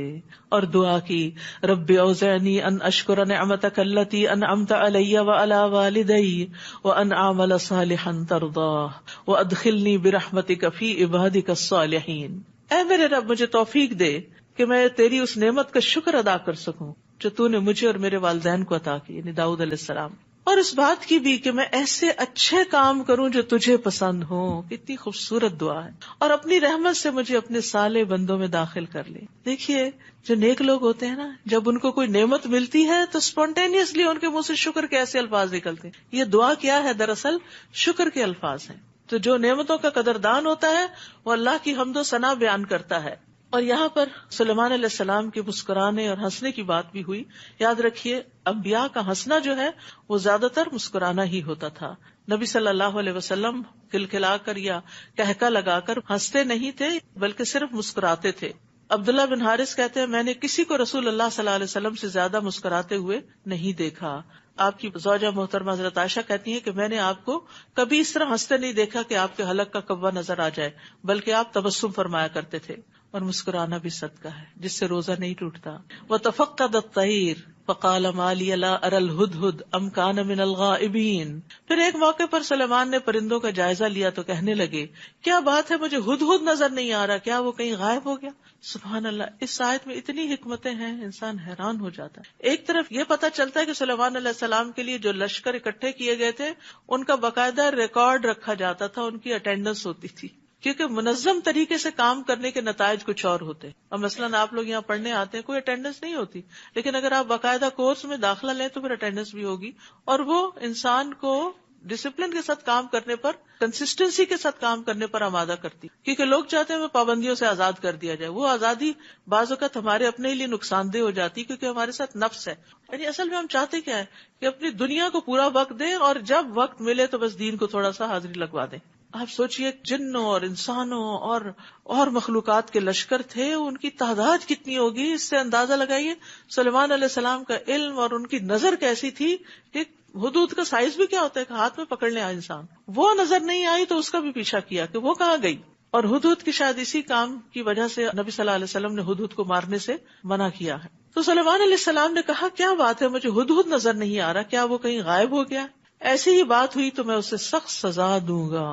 اور دعا کی رب اوزعنی ان اشکر نعمتک التی انعمت علی وعلی والدی وان اعمل صالحا ترضاہ وادخلنی برحمتک فی عبادک الصالحین. اے میرے رب مجھے توفیق دے کہ میں تیری اس نعمت کا شکر ادا کر سکوں جو تو نے مجھے اور میرے والدین کو عطا کی، یعنی داؤد علیہ السلام، اور اس بات کی بھی کہ میں ایسے اچھے کام کروں جو تجھے پسند ہوں. کتنی خوبصورت دعا ہے. اور اپنی رحمت سے مجھے اپنے صالح بندوں میں داخل کر لے. دیکھیے جو نیک لوگ ہوتے ہیں نا، جب ان کو کوئی نعمت ملتی ہے تو اسپونٹینیسلی ان کے منہ سے شکر کے ایسے الفاظ نکلتے ہیں. یہ دعا کیا ہے؟ دراصل شکر کے الفاظ ہیں. تو جو نعمتوں کا قدردان ہوتا ہے وہ اللہ کی حمد و ثنا بیان کرتا ہے. اور یہاں پر سلیمان علیہ السلام کے مسکرانے اور ہنسنے کی بات بھی ہوئی. یاد رکھیے انبیاء کا ہنسنا جو ہے وہ زیادہ تر مسکرانا ہی ہوتا تھا. نبی صلی اللہ علیہ وسلم کھلکھلا کر یا کہکا لگا کر ہنستے نہیں تھے بلکہ صرف مسکراتے تھے. عبداللہ بن حارث کہتے ہیں میں نے کسی کو رسول اللہ صلی اللہ علیہ وسلم سے زیادہ مسکراتے ہوئے نہیں دیکھا. آپ کی زوجہ محترمہ حضرت عائشہ کہتی ہیں کہ میں نے آپ کو کبھی اس طرح ہنستے نہیں دیکھا کہ آپ کے حلق کا کوا نظر آ جائے، بلکہ آپ تبسم فرمایا کرتے تھے. اور مسکرانا بھی صدقہ ہے جس سے روزہ نہیں ٹوٹتا. وَتَفَقَّدَ الطَّيْرَ فَقَالَ مَا لِيَ لَا أَرَى الْهُدْهُدَ أَمْ كَانَ مِنَ الْغَائِبِينَ. پھر ایک موقع پر سلیمان نے پرندوں کا جائزہ لیا تو کہنے لگے کیا بات ہے مجھے ہدہد نظر نہیں آ رہا، کیا وہ کہیں غائب ہو گیا؟ سبحان اللہ. اس آیت میں اتنی حکمتیں ہیں انسان حیران ہو جاتا ہے. ایک طرف یہ پتہ چلتا ہے کہ سلیمان علیہ السلام کے لیے جو لشکر اکٹھے کیے گئے تھے ان کا باقاعدہ ریکارڈ رکھا جاتا تھا، ان کی اٹینڈنس ہوتی تھی، کیونکہ منظم طریقے سے کام کرنے کے نتائج کچھ اور ہوتے. اب مثلاً آپ لوگ یہاں پڑھنے آتے ہیں، کوئی اٹینڈنس نہیں ہوتی، لیکن اگر آپ باقاعدہ کورس میں داخلہ لیں تو پھر اٹینڈنس بھی ہوگی. اور وہ انسان کو ڈسپلن کے ساتھ کام کرنے پر، کنسسٹنسی کے ساتھ کام کرنے پر آمادہ کرتی، کیونکہ لوگ چاہتے ہیں وہ پابندیوں سے آزاد کر دیا جائے. وہ آزادی بعض اوقات ہمارے اپنے لیے نقصان دہ ہو جاتی کیونکہ ہمارے ساتھ نفس ہے. یعنی اصل میں ہم چاہتے کیا ہے کہ اپنی دنیا کو پورا وقت دیں اور جب وقت ملے تو بس دین کو تھوڑا سا حاضری لگوا دیں. آپ سوچئے جنوں اور انسانوں اور مخلوقات کے لشکر تھے، ان کی تعداد کتنی ہوگی، اس سے اندازہ لگائیے سلیمان علیہ السلام کا علم اور ان کی نظر کیسی تھی کہ حدود کا سائز بھی کیا ہوتا ہے کہ ہاتھ میں پکڑ لے انسان. وہ نظر نہیں آئی تو اس کا بھی پیچھا کیا کہ وہ کہاں گئی. اور ہدہد کی شاید اسی کام کی وجہ سے نبی صلی اللہ علیہ وسلم نے ہدہد کو مارنے سے منع کیا ہے. تو سلیمان علیہ السلام نے کہا کیا بات ہے مجھے ہدہد نظر نہیں آ رہا، کیا وہ کہیں غائب ہو گیا؟ ایسی ہی بات ہوئی تو میں اسے سخت سزا دوں گا.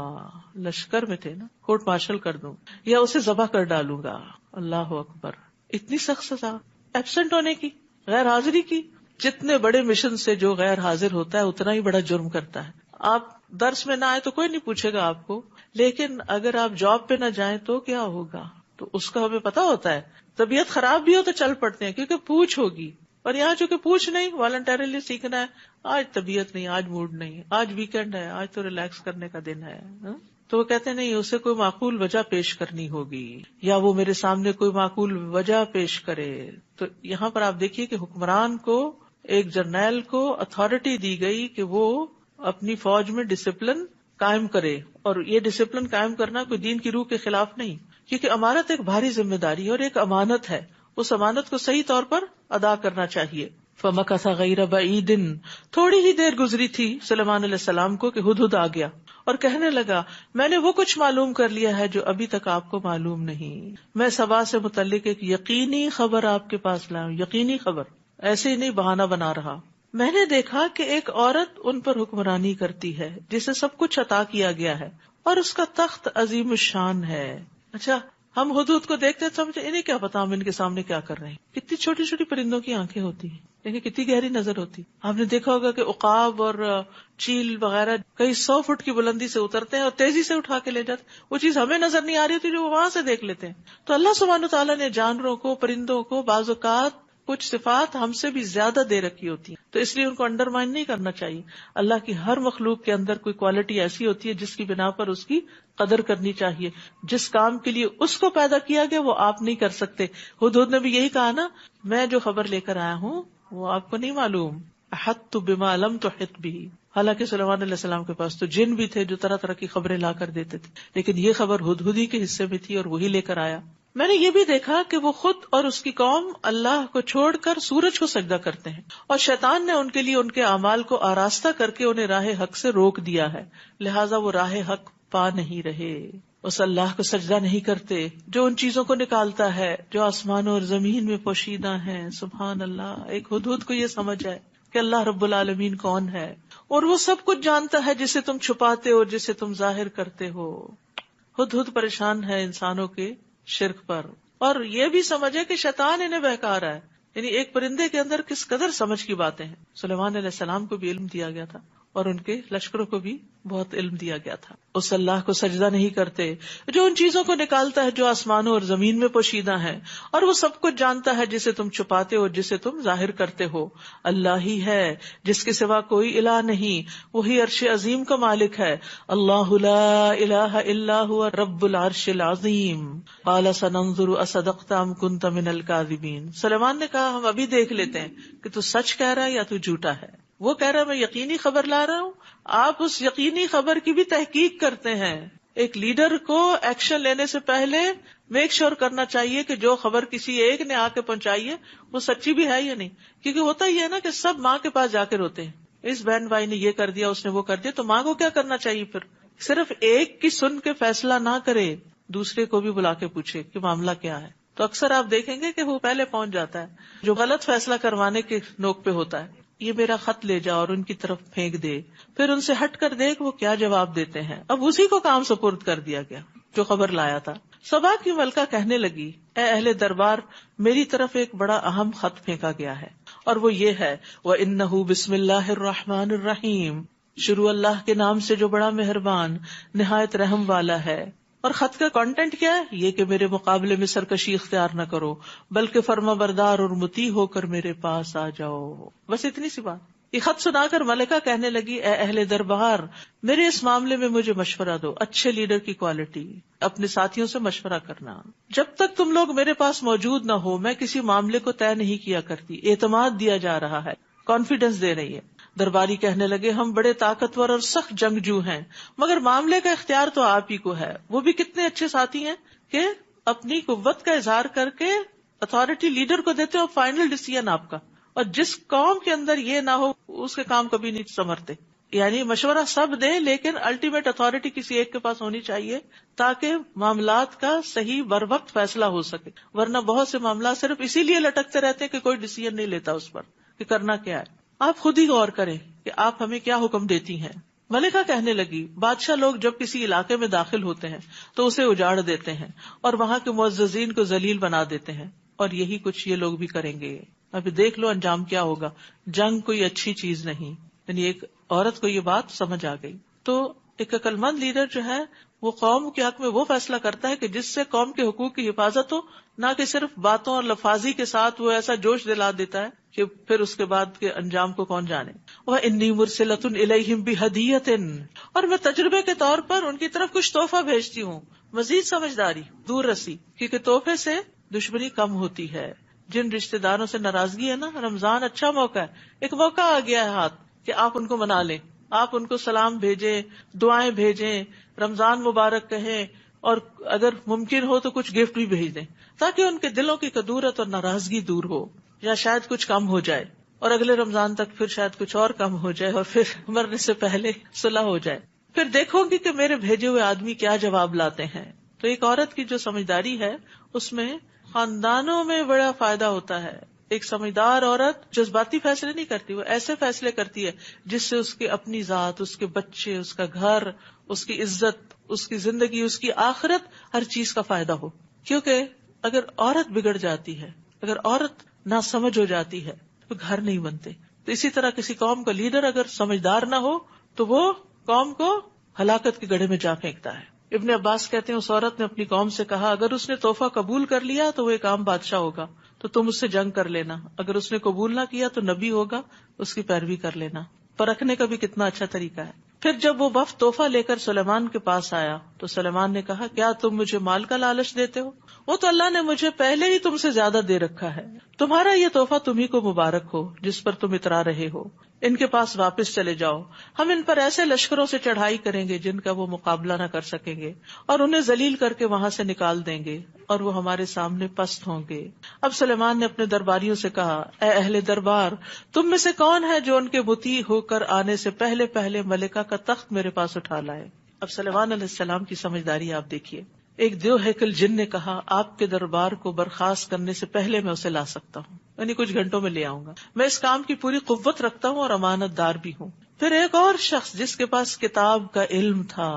لشکر میں تھے نا، کورٹ مارشل کر دوں یا اسے ذبح کر ڈالوں گا. اللہ اکبر. اتنی سخت سزا ایبسنٹ ہونے کی، غیر حاضری کی. جتنے بڑے مشن سے جو غیر حاضر ہوتا ہے اتنا ہی بڑا جرم کرتا ہے. آپ درس میں نہ آئے تو کوئی نہیں پوچھے گا آپ کو، لیکن اگر آپ جاب پہ نہ جائیں تو کیا ہوگا؟ تو اس کا ہمیں پتا ہوتا ہے. طبیعت خراب بھی ہو تو چل پڑتے ہیں کیونکہ پوچھ ہوگی. اور یہاں چونکہ پوچھ نہیں، والنٹریلی سیکھنا ہے. آج طبیعت نہیں، آج موڈ نہیں، آج ویکینڈ ہے، آج تو ریلیکس کرنے کا دن ہے. تو وہ کہتے نہیں، اسے کوئی معقول وجہ پیش کرنی ہوگی یا وہ میرے سامنے کوئی معقول وجہ پیش کرے. تو یہاں پر آپ دیکھیے کہ حکمران کو، ایک جرنیل کو اتھارٹی دی گئی کہ وہ اپنی فوج میں ڈسپلن قائم کرے. اور یہ ڈسپلن قائم کرنا کوئی دین کی روح کے خلاف نہیں، کیونکہ امانت ایک بھاری ذمہ داری اور ایک امانت ہے. اس امانت کو صحیح طور پر ادا کرنا چاہیے. فَمَكَثَ غَيْرَ بَعِيدٍ. تھوڑی ہی دیر گزری تھی سلیمان علیہ السلام کو کہ ہدہد آ گیا اور کہنے لگا میں نے وہ کچھ معلوم کر لیا ہے جو ابھی تک آپ کو معلوم نہیں. میں سبا سے متعلق ایک یقینی خبر آپ کے پاس لاؤں. یقینی خبر، ایسے ہی نہیں بہانہ بنا رہا. میں نے دیکھا کہ ایک عورت ان پر حکمرانی کرتی ہے جسے سب کچھ عطا کیا گیا ہے اور اس کا تخت عظیم الشان ہے. اچھا، ہم حدود کو دیکھتے ہیں سمجھے انہیں کیا پتا ہم ان کے سامنے کیا کر رہے ہیں. کتنی چھوٹی چھوٹی پرندوں کی آنکھیں ہوتی ہیں، لیکن کتنی گہری نظر ہوتی. آپ نے دیکھا ہوگا کہ عقاب اور چیل وغیرہ کئی 100 فٹ کی بلندی سے اترتے ہیں اور تیزی سے اٹھا کے لے جاتے. وہ چیز ہمیں نظر نہیں آ رہی ہوتی جو وہ وہاں سے دیکھ لیتے ہیں. تو اللہ سبحانہ تعالیٰ نے جانوروں کو، پرندوں کو بعض اوقات کچھ صفات ہم سے بھی زیادہ دے رکھی ہوتی ہیں، تو اس لیے ان کو انڈرمائن نہیں کرنا چاہیے. اللہ کی ہر مخلوق کے اندر کوئی کوالٹی ایسی ہوتی ہے جس کی بنا پر اس کی قدر کرنی چاہیے. جس کام کے لیے اس کو پیدا کیا گیا وہ آپ نہیں کر سکتے. ہدہد نے بھی یہی کہا نا، میں جو خبر لے کر آیا ہوں وہ آپ کو نہیں معلوم. احطت بما لم تحط به. حالانکہ سلیمان علیہ السلام کے پاس تو جن بھی تھے جو طرح طرح کی خبریں لا کر دیتے تھے، لیکن یہ خبر ہدہد کے حصے میں تھی اور وہی لے کر آیا. میں نے یہ بھی دیکھا کہ وہ خود اور اس کی قوم اللہ کو چھوڑ کر سورج کو سجدہ کرتے ہیں، اور شیطان نے ان کے لیے ان کے اعمال کو آراستہ کر کے انہیں راہ حق سے روک دیا ہے، لہٰذا وہ راہ حق پا نہیں رہے. اس اللہ کو سجدہ نہیں کرتے جو ان چیزوں کو نکالتا ہے جو آسمانوں اور زمین میں پوشیدہ ہیں. سبحان اللہ. ایک ہدہد کو یہ سمجھ ہے کہ اللہ رب العالمین کون ہے، اور وہ سب کچھ جانتا ہے جسے تم چھپاتے ہو جسے تم ظاہر کرتے ہو. ہدہد پریشان ہے انسانوں کے شرک پر، اور یہ بھی سمجھے کہ شیطان انہیں بہکا رہا ہے. یعنی ایک پرندے کے اندر کس قدر سمجھ کی باتیں ہیں. سلیمان علیہ السلام کو بھی علم دیا گیا تھا اور ان کے لشکروں کو بھی بہت علم دیا گیا تھا. اس اللہ کو سجدہ نہیں کرتے جو ان چیزوں کو نکالتا ہے جو آسمانوں اور زمین میں پوشیدہ ہیں، اور وہ سب کچھ جانتا ہے جسے تم چھپاتے ہو جسے تم ظاہر کرتے ہو. اللہ ہی ہے جس کے سوا کوئی الہ نہیں، وہی عرش عظیم کا مالک ہے. اللہ لا الہ الا هو رب العرش العظیم. قال سننظر اصدقت ام كنت من الكاذبین. سلیمان نے کہا ہم ابھی دیکھ لیتے ہیں کہ تو سچ کہہ رہا ہے یا تو جھوٹا ہے. وہ کہہ رہا ہے میں یقینی خبر لا رہا ہوں، آپ اس یقینی خبر کی بھی تحقیق کرتے ہیں. ایک لیڈر کو ایکشن لینے سے پہلے میک شور کرنا چاہیے کہ جو خبر کسی ایک نے آ کے پہنچائی ہے وہ سچی بھی ہے یا نہیں. کیونکہ ہوتا ہی ہے نا کہ سب ماں کے پاس جا کے روتے ہیں، اس بہن بھائی نے یہ کر دیا اس نے وہ کر دیا. تو ماں کو کیا کرنا چاہیے پھر؟ صرف ایک کی سن کے فیصلہ نہ کرے، دوسرے کو بھی بلا کے پوچھے کہ معاملہ کیا ہے. تو اکثر آپ دیکھیں گے کہ وہ پہلے پہنچ جاتا ہے جو غلط فیصلہ کروانے کے نوک پہ ہوتا ہے. یہ میرا خط لے جا اور ان کی طرف پھینک دے، پھر ان سے ہٹ کر دیکھ وہ کیا جواب دیتے ہیں. اب اسی کو کام سپرد کر دیا گیا جو خبر لایا تھا. سبا کی ملکہ کہنے لگی اے اہل دربار، میری طرف ایک بڑا اہم خط پھینکا گیا ہے، اور وہ یہ ہے وَإِنَّهُ بِسْمِ اللَّهِ الرَّحْمَنِ الرَّحِيمِ. شروع اللہ کے نام سے جو بڑا مہربان نہایت رحم والا ہے. اور خط کا کانٹینٹ کیا ہے؟ یہ کہ میرے مقابلے میں سرکشی اختیار نہ کرو بلکہ فرما بردار اور مطیع ہو کر میرے پاس آ جاؤ. بس اتنی سی بات. یہ خط سنا کر ملکہ کہنے لگی اے اہل دربار، میرے اس معاملے میں مجھے مشورہ دو. اچھے لیڈر کی کوالٹی اپنے ساتھیوں سے مشورہ کرنا. جب تک تم لوگ میرے پاس موجود نہ ہو میں کسی معاملے کو طے نہیں کیا کرتی. اعتماد دیا جا رہا ہے، کانفیڈنس دے رہی ہے. درباری کہنے لگے ہم بڑے طاقتور اور سخت جنگجو ہیں، مگر معاملے کا اختیار تو آپ ہی کو ہے. وہ بھی کتنے اچھے ساتھی ہیں کہ اپنی قوت کا اظہار کر کے اتھارٹی لیڈر کو دیتے اور فائنل ڈیسیژن آپ کا. اور جس قوم کے اندر یہ نہ ہو اس کے کام کبھی نہیں سنورتے. یعنی مشورہ سب دیں لیکن الٹیمیٹ اتھارٹی کسی ایک کے پاس ہونی چاہیے تاکہ معاملات کا صحیح بر وقت فیصلہ ہو سکے. ورنہ بہت سے معاملات صرف اسی لیے لٹکتے رہتے ہیں کہ کوئی ڈیسیژن نہیں لیتا اس پر کہ کرنا کیا ہے. آپ خود ہی غور کریں کہ آپ ہمیں کیا حکم دیتی ہیں. ملکہ کہنے لگی بادشاہ لوگ جب کسی علاقے میں داخل ہوتے ہیں تو اسے اجاڑ دیتے ہیں اور وہاں کے معززین کو ذلیل بنا دیتے ہیں، اور یہی کچھ یہ لوگ بھی کریں گے. ابھی دیکھ لو انجام کیا ہوگا. جنگ کوئی اچھی چیز نہیں. یعنی ایک عورت کو یہ بات سمجھ آ گئی. تو ایک عقل مند لیڈر جو ہے وہ قوم کے حق میں وہ فیصلہ کرتا ہے کہ جس سے قوم کے حقوق کی حفاظت ہو، نہ کہ صرف باتوں اور لفاظی کے ساتھ وہ ایسا جوش دلا دیتا ہے کہ پھر اس کے بعد کے انجام کو کون جانے. وَإِنِّي مُرْسِلَةٌ إِلَيْهِمْ بِهَدِيَّةٍ، اور میں تجربے کے طور پر ان کی طرف کچھ تحفہ بھیجتی ہوں. مزید سمجھداری، دور رسی، کیونکہ تحفے سے دشمنی کم ہوتی ہے. جن رشتہ داروں سے ناراضگی ہے نا، رمضان اچھا موقع ہے، ایک موقع آ گیا ہے ہاتھ کہ آپ ان کو منا لیں. آپ ان کو سلام بھیجیں، دعائیں بھیجیں، رمضان مبارک کہیں، اور اگر ممکن ہو تو کچھ گفٹ بھی بھیج دیں تاکہ ان کے دلوں کی کدورت اور ناراضگی دور ہو، یا شاید کچھ کم ہو جائے اور اگلے رمضان تک پھر شاید کچھ اور کم ہو جائے اور پھر مرنے سے پہلے صلح ہو جائے. پھر دیکھو گی کہ میرے بھیجے ہوئے آدمی کیا جواب لاتے ہیں. تو ایک عورت کی جو سمجھداری ہے اس میں خاندانوں میں بڑا فائدہ ہوتا ہے. ایک سمجھدار عورت جذباتی فیصلے نہیں کرتی، وہ ایسے فیصلے کرتی ہے جس سے اس کی اپنی ذات، اس کے بچے، اس کا گھر، اس کی عزت، اس کی زندگی، اس کی آخرت، ہر چیز کا فائدہ ہو. کیونکہ اگر عورت بگڑ جاتی ہے، اگر عورت ناسمجھ ہو جاتی ہے تو گھر نہیں بنتے. تو اسی طرح کسی قوم کا لیڈر اگر سمجھدار نہ ہو تو وہ قوم کو ہلاکت کے گڑھے میں جا پھینکتا ہے. ابن عباس کہتے ہیں اس عورت نے اپنی قوم سے کہا اگر اس نے تحفہ قبول کر لیا تو وہ ایک عام بادشاہ ہوگا. تو تم اس سے جنگ کر لینا، اگر اس نے قبول نہ کیا تو نبی ہوگا، اس کی پیروی کر لینا۔ پرکھنے کا بھی کتنا اچھا طریقہ ہے۔ پھر جب وہ وفد تحفہ لے کر سلیمان کے پاس آیا تو سلیمان نے کہا کیا تم مجھے مال کا لالچ دیتے ہو؟ وہ تو اللہ نے مجھے پہلے ہی تم سے زیادہ دے رکھا ہے، تمہارا یہ تحفہ تمہیں کو مبارک ہو جس پر تم اترا رہے ہو، ان کے پاس واپس چلے جاؤ، ہم ان پر ایسے لشکروں سے چڑھائی کریں گے جن کا وہ مقابلہ نہ کر سکیں گے، اور انہیں ذلیل کر کے وہاں سے نکال دیں گے اور وہ ہمارے سامنے پست ہوں گے۔ اب سلیمان نے اپنے درباریوں سے کہا اے اہل دربار، تم میں سے کون ہے جو ان کے مطیع ہو کر آنے سے پہلے پہلے ملکہ کا تخت میرے پاس اٹھا لائے؟ اب سلیمان علیہ السلام کی سمجھداری آپ دیکھیے۔ ایک دیو ہیکل جن نے کہا آپ کے دربار کو برخاست کرنے سے پہلے میں اسے لا سکتا ہوں، یعنی کچھ گھنٹوں میں لے آؤں گا، میں اس کام کی پوری قوت رکھتا ہوں اور امانت دار بھی ہوں۔ پھر ایک اور شخص جس کے پاس کتاب کا علم تھا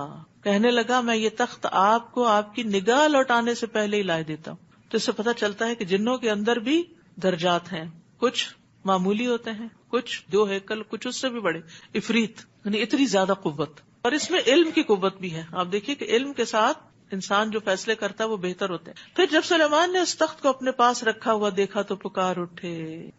کہنے لگا میں یہ تخت آپ کو آپ کی نگاہ لوٹانے سے پہلے ہی لائے دیتا ہوں۔ تو اس سے پتہ چلتا ہے کہ جنوں کے اندر بھی درجات ہیں، کچھ معمولی ہوتے ہیں، کچھ دیو ہیکل، کچھ اس سے بھی بڑے عفریت، یعنی اتنی زیادہ قوت، اور اس میں علم کی قوت بھی ہے۔ آپ دیکھیے کہ علم کے ساتھ انسان جو فیصلے کرتا ہے وہ بہتر ہوتے ہیں۔ پھر جب سلیمان نے اس تخت کو اپنے پاس رکھا ہوا دیکھا تو پکار اٹھے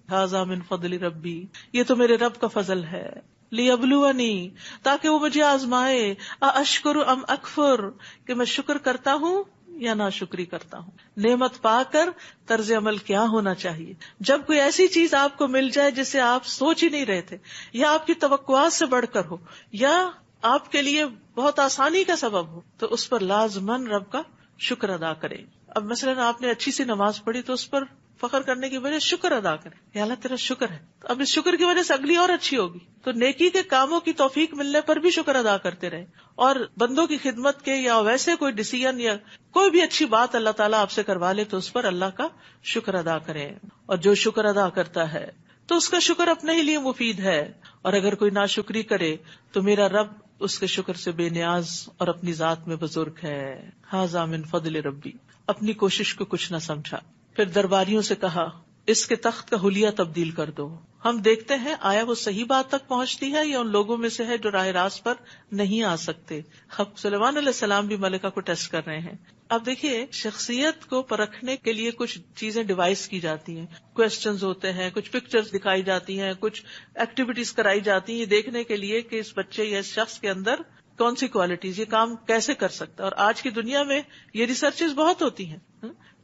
ھذا من فضل ربی، یہ تو میرے رب کا فضل ہے، لیبلونی، تاکہ وہ مجھے آزمائے، ااشکر ام اکفر، کہ میں شکر کرتا ہوں یا ناشکری کرتا ہوں۔ نعمت پا کر طرز عمل کیا ہونا چاہیے؟ جب کوئی ایسی چیز آپ کو مل جائے جسے آپ سوچ ہی نہیں رہے تھے، یا آپ کی توقعات سے بڑھ کر ہو، یا آپ کے لیے بہت آسانی کا سبب ہو، تو اس پر لازماً رب کا شکر ادا کریں۔ اب مثلاً آپ نے اچھی سی نماز پڑھی تو اس پر فخر کرنے کی وجہ شکر ادا کریں، یا اللہ تیرا شکر ہے، تو اب اس شکر کی وجہ سے اگلی اور اچھی ہوگی۔ تو نیکی کے کاموں کی توفیق ملنے پر بھی شکر ادا کرتے رہیں، اور بندوں کی خدمت کے یا ویسے کوئی ڈیسیژن یا کوئی بھی اچھی بات اللہ تعالیٰ آپ سے کروا لے تو اس پر اللہ کا شکر ادا کریں۔ اور جو شکر ادا کرتا ہے تو اس کا شکر اپنے ہی لیے مفید ہے، اور اگر کوئی ناشکری کرے تو میرا رب اس کے شکر سے بے نیاز اور اپنی ذات میں بزرگ ہے۔ ھذا من فضل ربی، اپنی کوشش کو کچھ نہ سمجھا۔ پھر درباریوں سے کہا اس کے تخت کا حلیہ تبدیل کر دو، ہم دیکھتے ہیں آیا وہ صحیح بات تک پہنچتی ہے یا ان لوگوں میں سے ہے جو راہ راست پر نہیں آ سکتے۔ اب سلیمان علیہ السلام بھی ملکہ کو ٹیسٹ کر رہے ہیں۔ اب دیکھیے شخصیت کو پرکھنے کے لیے کچھ چیزیں ڈیوائس کی جاتی ہیں، کوسچنز ہوتے ہیں، کچھ پکچرز دکھائی جاتی ہیں، کچھ ایکٹیویٹیز کرائی جاتی ہیں، یہ دیکھنے کے لیے کہ اس بچے یا اس شخص کے اندر کون سی کوالٹیز، یہ کام کیسے کر سکتا ہے۔ اور آج کی دنیا میں یہ ریسرچز بہت ہوتی ہیں،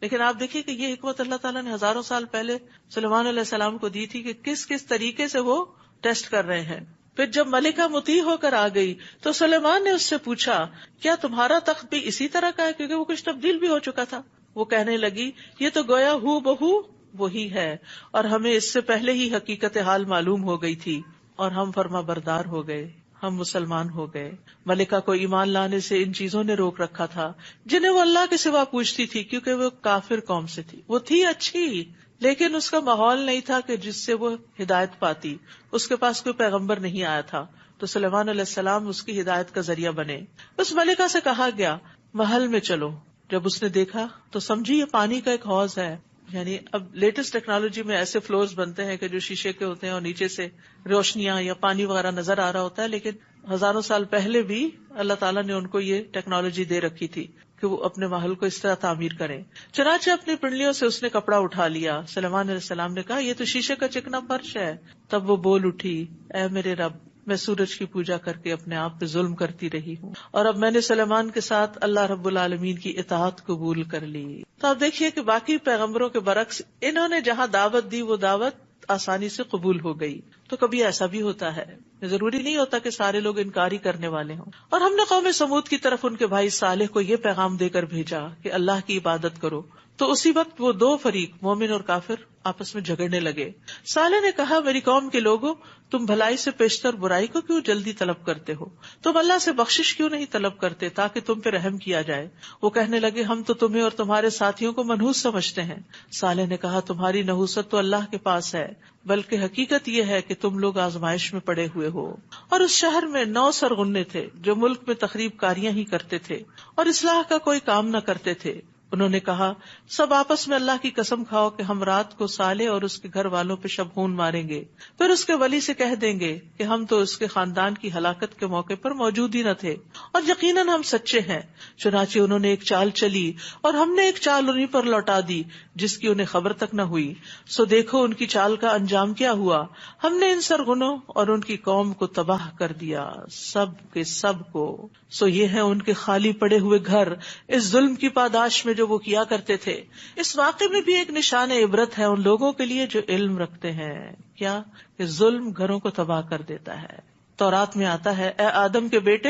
لیکن آپ دیکھیے کہ یہ حکمت اللہ تعالیٰ نے ہزاروں سال پہلے سلیمان علیہ السلام کو دی تھی کہ کس کس طریقے سے وہ ٹیسٹ کر رہے ہیں۔ پھر جب ملکہ مطیع ہو کر آ گئی تو سلیمان نے اس سے پوچھا کیا تمہارا تخت بھی اسی طرح کا ہے، کیونکہ وہ کچھ تبدیل بھی ہو چکا تھا۔ وہ کہنے لگی یہ تو گویا ہو بہو وہی ہے، اور ہمیں اس سے پہلے ہی حقیقت حال معلوم ہو گئی تھی اور ہم فرما بردار ہو گئے، ہم مسلمان ہو گئے۔ ملکہ کو ایمان لانے سے ان چیزوں نے روک رکھا تھا جنہیں وہ اللہ کے سوا پوچھتی تھی، کیونکہ وہ کافر قوم سے تھی۔ وہ تھی اچھی لیکن اس کا ماحول نہیں تھا کہ جس سے وہ ہدایت پاتی، اس کے پاس کوئی پیغمبر نہیں آیا تھا، تو سلیمان علیہ السلام اس کی ہدایت کا ذریعہ بنے۔ اس ملکہ سے کہا گیا محل میں چلو۔ جب اس نے دیکھا تو سمجھی یہ پانی کا ایک حوض ہے، یعنی اب لیٹسٹ ٹیکنالوجی میں ایسے فلورز بنتے ہیں کہ جو شیشے کے ہوتے ہیں اور نیچے سے روشنیاں یا پانی وغیرہ نظر آ رہا ہوتا ہے، لیکن ہزاروں سال پہلے بھی اللہ تعالیٰ نے ان کو یہ ٹیکنالوجی دے رکھی تھی کہ وہ اپنے محل کو اس طرح تعمیر کریں۔ چنانچہ اپنی پنڈلیوں سے اس نے کپڑا اٹھا لیا۔ سلیمان علیہ السلام نے کہا یہ تو شیشے کا چکنا فرش ہے۔ تب وہ بول اٹھی اے میرے رب، میں سورج کی پوجا کر کے اپنے آپ پہ ظلم کرتی رہی ہوں، اور اب میں نے سلیمان کے ساتھ اللہ رب العالمین کی اطاعت قبول کر لی۔ تو آپ دیکھیے کہ باقی پیغمبروں کے برعکس انہوں نے جہاں دعوت دی وہ دعوت آسانی سے قبول ہو گئی۔ تو کبھی ایسا بھی ہوتا ہے، ضروری نہیں ہوتا کہ سارے لوگ انکاری کرنے والے ہوں۔ اور ہم نے قوم سمود کی طرف ان کے بھائی صالح کو یہ پیغام دے کر بھیجا کہ اللہ کی عبادت کرو، تو اسی وقت وہ دو فریق مومن اور کافر آپس میں جھگڑنے لگے۔ صالح نے کہا میری قوم کے لوگوں، تم بھلائی سے پیشتر برائی کو کیوں جلدی طلب کرتے ہو؟ تم اللہ سے بخشش کیوں نہیں طلب کرتے تاکہ تم پہ رحم کیا جائے؟ وہ کہنے لگے ہم تو تمہیں اور تمہارے ساتھیوں کو منحوس سمجھتے ہیں۔ صالح نے کہا تمہاری نحوست تو اللہ کے پاس ہے، بلکہ حقیقت یہ ہے کہ تم لوگ آزمائش میں پڑے ہوئے ہو۔ اور اس شہر میں 9 سرغنے تھے جو ملک میں تخریب کاریاں ہی کرتے تھے اور اصلاح کا کوئی کام نہ کرتے تھے۔ انہوں نے کہا سب آپس میں اللہ کی قسم کھاؤ کہ ہم رات کو صالح اور اس کے گھر والوں پہ شبہون ماریں گے. پھر اس کے ولی سے کہہ دیں گے کہ ہم تو اس کے خاندان کی ہلاکت کے موقع پر موجود ہی نہ تھے اور یقیناً ہم سچے ہیں. چنانچہ انہوں نے ایک چال چلی اور ہم نے ایک چال انہیں پر لوٹا دی جس کی انہیں خبر تک نہ ہوئی. سو دیکھو ان کی چال کا انجام کیا ہوا. ہم نے ان سرغنوں اور ان کی قوم کو تباہ کر دیا، سب کے سب کو. سو یہ ہے ان کے خالی پڑے ہوئے گھر اس ظلم کی پاداش میں جو وہ کیا کرتے تھے. اس واقعے میں بھی ایک نشان عبرت ہے ان لوگوں کے لیے جو علم رکھتے ہیں. کیا کہ ظلم گھروں کو تباہ کر دیتا ہے. تورات میں آتا ہے اے آدم کے بیٹے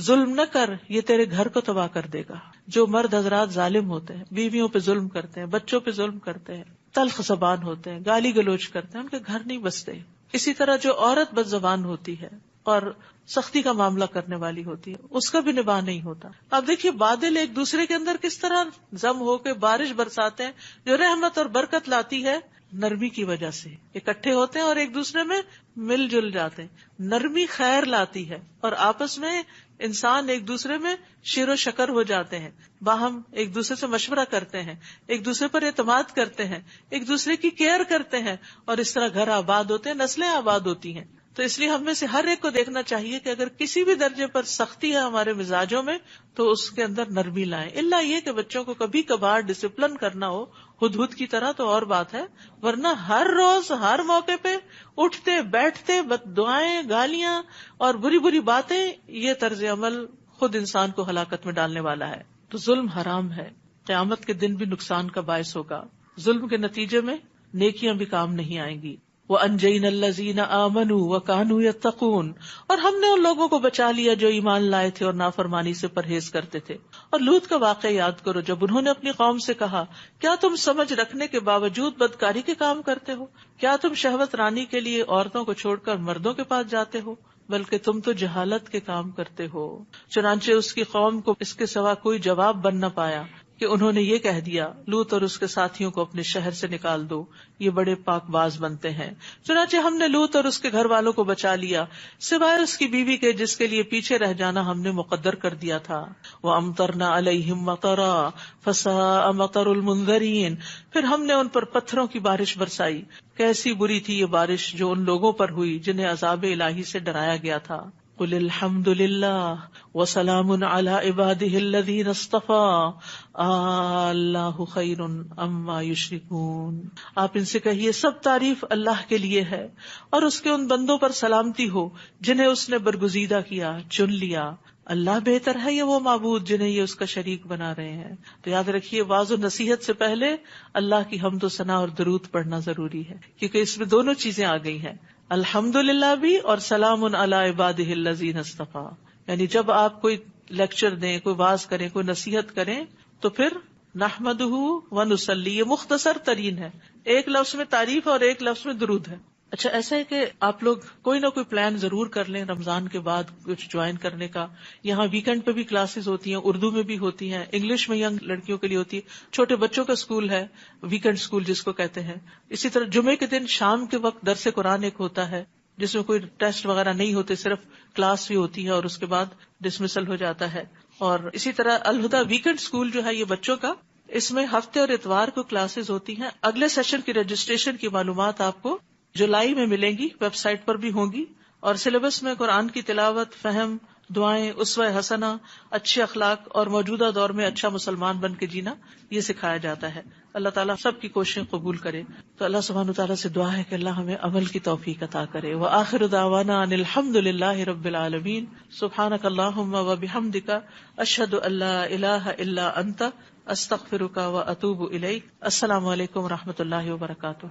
ظلم نہ کر، یہ تیرے گھر کو تباہ کر دے گا. جو مرد حضرات ظالم ہوتے ہیں، بیویوں پہ ظلم کرتے ہیں، بچوں پہ ظلم کرتے ہیں، تلخ زبان ہوتے ہیں، گالی گلوچ کرتے ہیں، ان کے گھر نہیں بستے. اسی طرح جو عورت بد زبان ہوتی ہے اور سختی کا معاملہ کرنے والی ہوتی ہے، اس کا بھی نباہ نہیں ہوتا. اب دیکھیے بادل ایک دوسرے کے اندر کس طرح ضم ہو کے بارش برساتے ہیں جو رحمت اور برکت لاتی ہے. نرمی کی وجہ سے اکٹھے ہوتے ہیں اور ایک دوسرے میں مل جل جاتے ہیں. نرمی خیر لاتی ہے اور آپس میں انسان ایک دوسرے میں شیر و شکر ہو جاتے ہیں، باہم ایک دوسرے سے مشورہ کرتے ہیں، ایک دوسرے پر اعتماد کرتے ہیں، ایک دوسرے کی کیئر کرتے ہیں اور اس طرح گھر آباد ہوتے ہیں، نسلیں آباد ہوتی ہیں. تو اس لیے ہم میں سے ہر ایک کو دیکھنا چاہیے کہ اگر کسی بھی درجے پر سختی ہے ہمارے مزاجوں میں تو اس کے اندر نرمی لائیں. الا یہ کہ بچوں کو کبھی کبھار ڈسپلن کرنا ہو ہدہد کی طرح تو اور بات ہے، ورنہ ہر روز ہر موقع پہ اٹھتے بیٹھتے بد دعائیں، گالیاں اور بری بری باتیں، یہ طرز عمل خود انسان کو ہلاکت میں ڈالنے والا ہے. تو ظلم حرام ہے، قیامت کے دن بھی نقصان کا باعث ہوگا. ظلم کے نتیجے میں نیکیاں بھی کام نہیں آئیں گی. وَأَنْجَيْنَا الَّذِينَ آمَنُوا وَكَانُوا يَتَّقُونَ، اور ہم نے ان لوگوں کو بچا لیا جو ایمان لائے تھے اور نافرمانی سے پرہیز کرتے تھے. اور لوط کا واقعہ یاد کرو جب انہوں نے اپنی قوم سے کہا کیا تم سمجھ رکھنے کے باوجود بدکاری کے کام کرتے ہو؟ کیا تم شہوت رانی کے لیے عورتوں کو چھوڑ کر مردوں کے پاس جاتے ہو؟ بلکہ تم تو جہالت کے کام کرتے ہو. چنانچہ اس کی قوم کو اس کے سوا کوئی جواب بن نہ پایا کہ انہوں نے یہ کہہ دیا لوط اور اس کے ساتھیوں کو اپنے شہر سے نکال دو، یہ بڑے پاک باز بنتے ہیں. چنانچہ ہم نے لوط اور اس کے گھر والوں کو بچا لیا سوائے اس کی بیوی کے جس کے لیے پیچھے رہ جانا ہم نے مقدر کر دیا تھا. وَأَمْطَرْنَا عَلَيْهِمْ مَطَرًا فَسَاءَ مَطَرُ الْمُنذَرِينَ، پھر ہم نے ان پر پتھروں کی بارش برسائی، کیسی بری تھی یہ بارش جو ان لوگوں پر ہوئی جنہیں عذاب الہی سے ڈرایا گیا تھا. قُلِ الْحَمْدُ لِلَّهِ وَسَلَامٌ عَلَىٰ عِبَادِهِ الَّذِينَ اصْطَفَىٰ اللَّهُ خَيْرٌ عَمَّا يُشْرِكُونَ. آپ ان سے کہیے سب تعریف اللہ کے لیے ہے اور اس کے ان بندوں پر سلامتی ہو جنہیں اس نے برگزیدہ کیا، چن لیا. اللہ بہتر ہے یا وہ معبود جنہیں یہ اس کا شریک بنا رہے ہیں. تو یاد رکھیے واعظ و نصیحت سے پہلے اللہ کی حمد و ثنا اور درود پڑھنا ضروری ہے، کیونکہ اس میں دونوں چیزیں آ گئی ہیں، الحمدللہ بھی اور سلام علی عبادہ الذین اصطفیٰ. یعنی جب آپ کوئی لیکچر دیں، کوئی واعظ کریں، کوئی نصیحت کریں تو پھر نحمدہ ونصلی، یہ مختصر ترین ہے، ایک لفظ میں تعریف اور ایک لفظ میں درود ہے. اچھا ایسا ہے کہ آپ لوگ کوئی نہ کوئی پلان ضرور کر لیں رمضان کے بعد کچھ جوائن کرنے کا. یہاں ویکینڈ پہ بھی کلاسز ہوتی ہیں، اردو میں بھی ہوتی ہیں، انگلش میں ینگ لڑکیوں کے لیے ہوتی ہے، چھوٹے بچوں کا اسکول ہے ویکینڈ اسکول جس کو کہتے ہیں. اسی طرح جمعے کے دن شام کے وقت درس قرآن ایک ہوتا ہے جس میں کوئی ٹیسٹ وغیرہ نہیں ہوتے، صرف کلاس بھی ہوتی ہے اور اس کے بعد ڈسمسل ہو جاتا ہے. اور اسی طرح الہدیٰ ویکینڈ اسکول جو ہے یہ بچوں کا، اس میں ہفتے اور اتوار کو کلاسز ہوتی ہیں. اگلے سیشن کی رجسٹریشن کی معلومات آپ کو جولائی میں ملیں گی، ویب سائٹ پر بھی ہوں گی. اور سلیبس میں قرآن کی تلاوت، فہم، دعائیں، اسوہ حسنہ، اچھے اخلاق اور موجودہ دور میں اچھا مسلمان بن کے جینا یہ سکھایا جاتا ہے. اللہ تعالیٰ سب کی کوششیں قبول کرے. تو اللہ سبحانہ وتعالیٰ سے دعا ہے کہ اللہ ہمیں عمل کی توفیق عطا کرے. وآخر دعوانا ان الحمد للہ رب العالمین. سبحانک اللہم وبحمدک، اشہد ان لا الہ الا انت، استغفرک واتوب الیک. السلام علیکم ورحمۃ اللہ وبرکاتہ.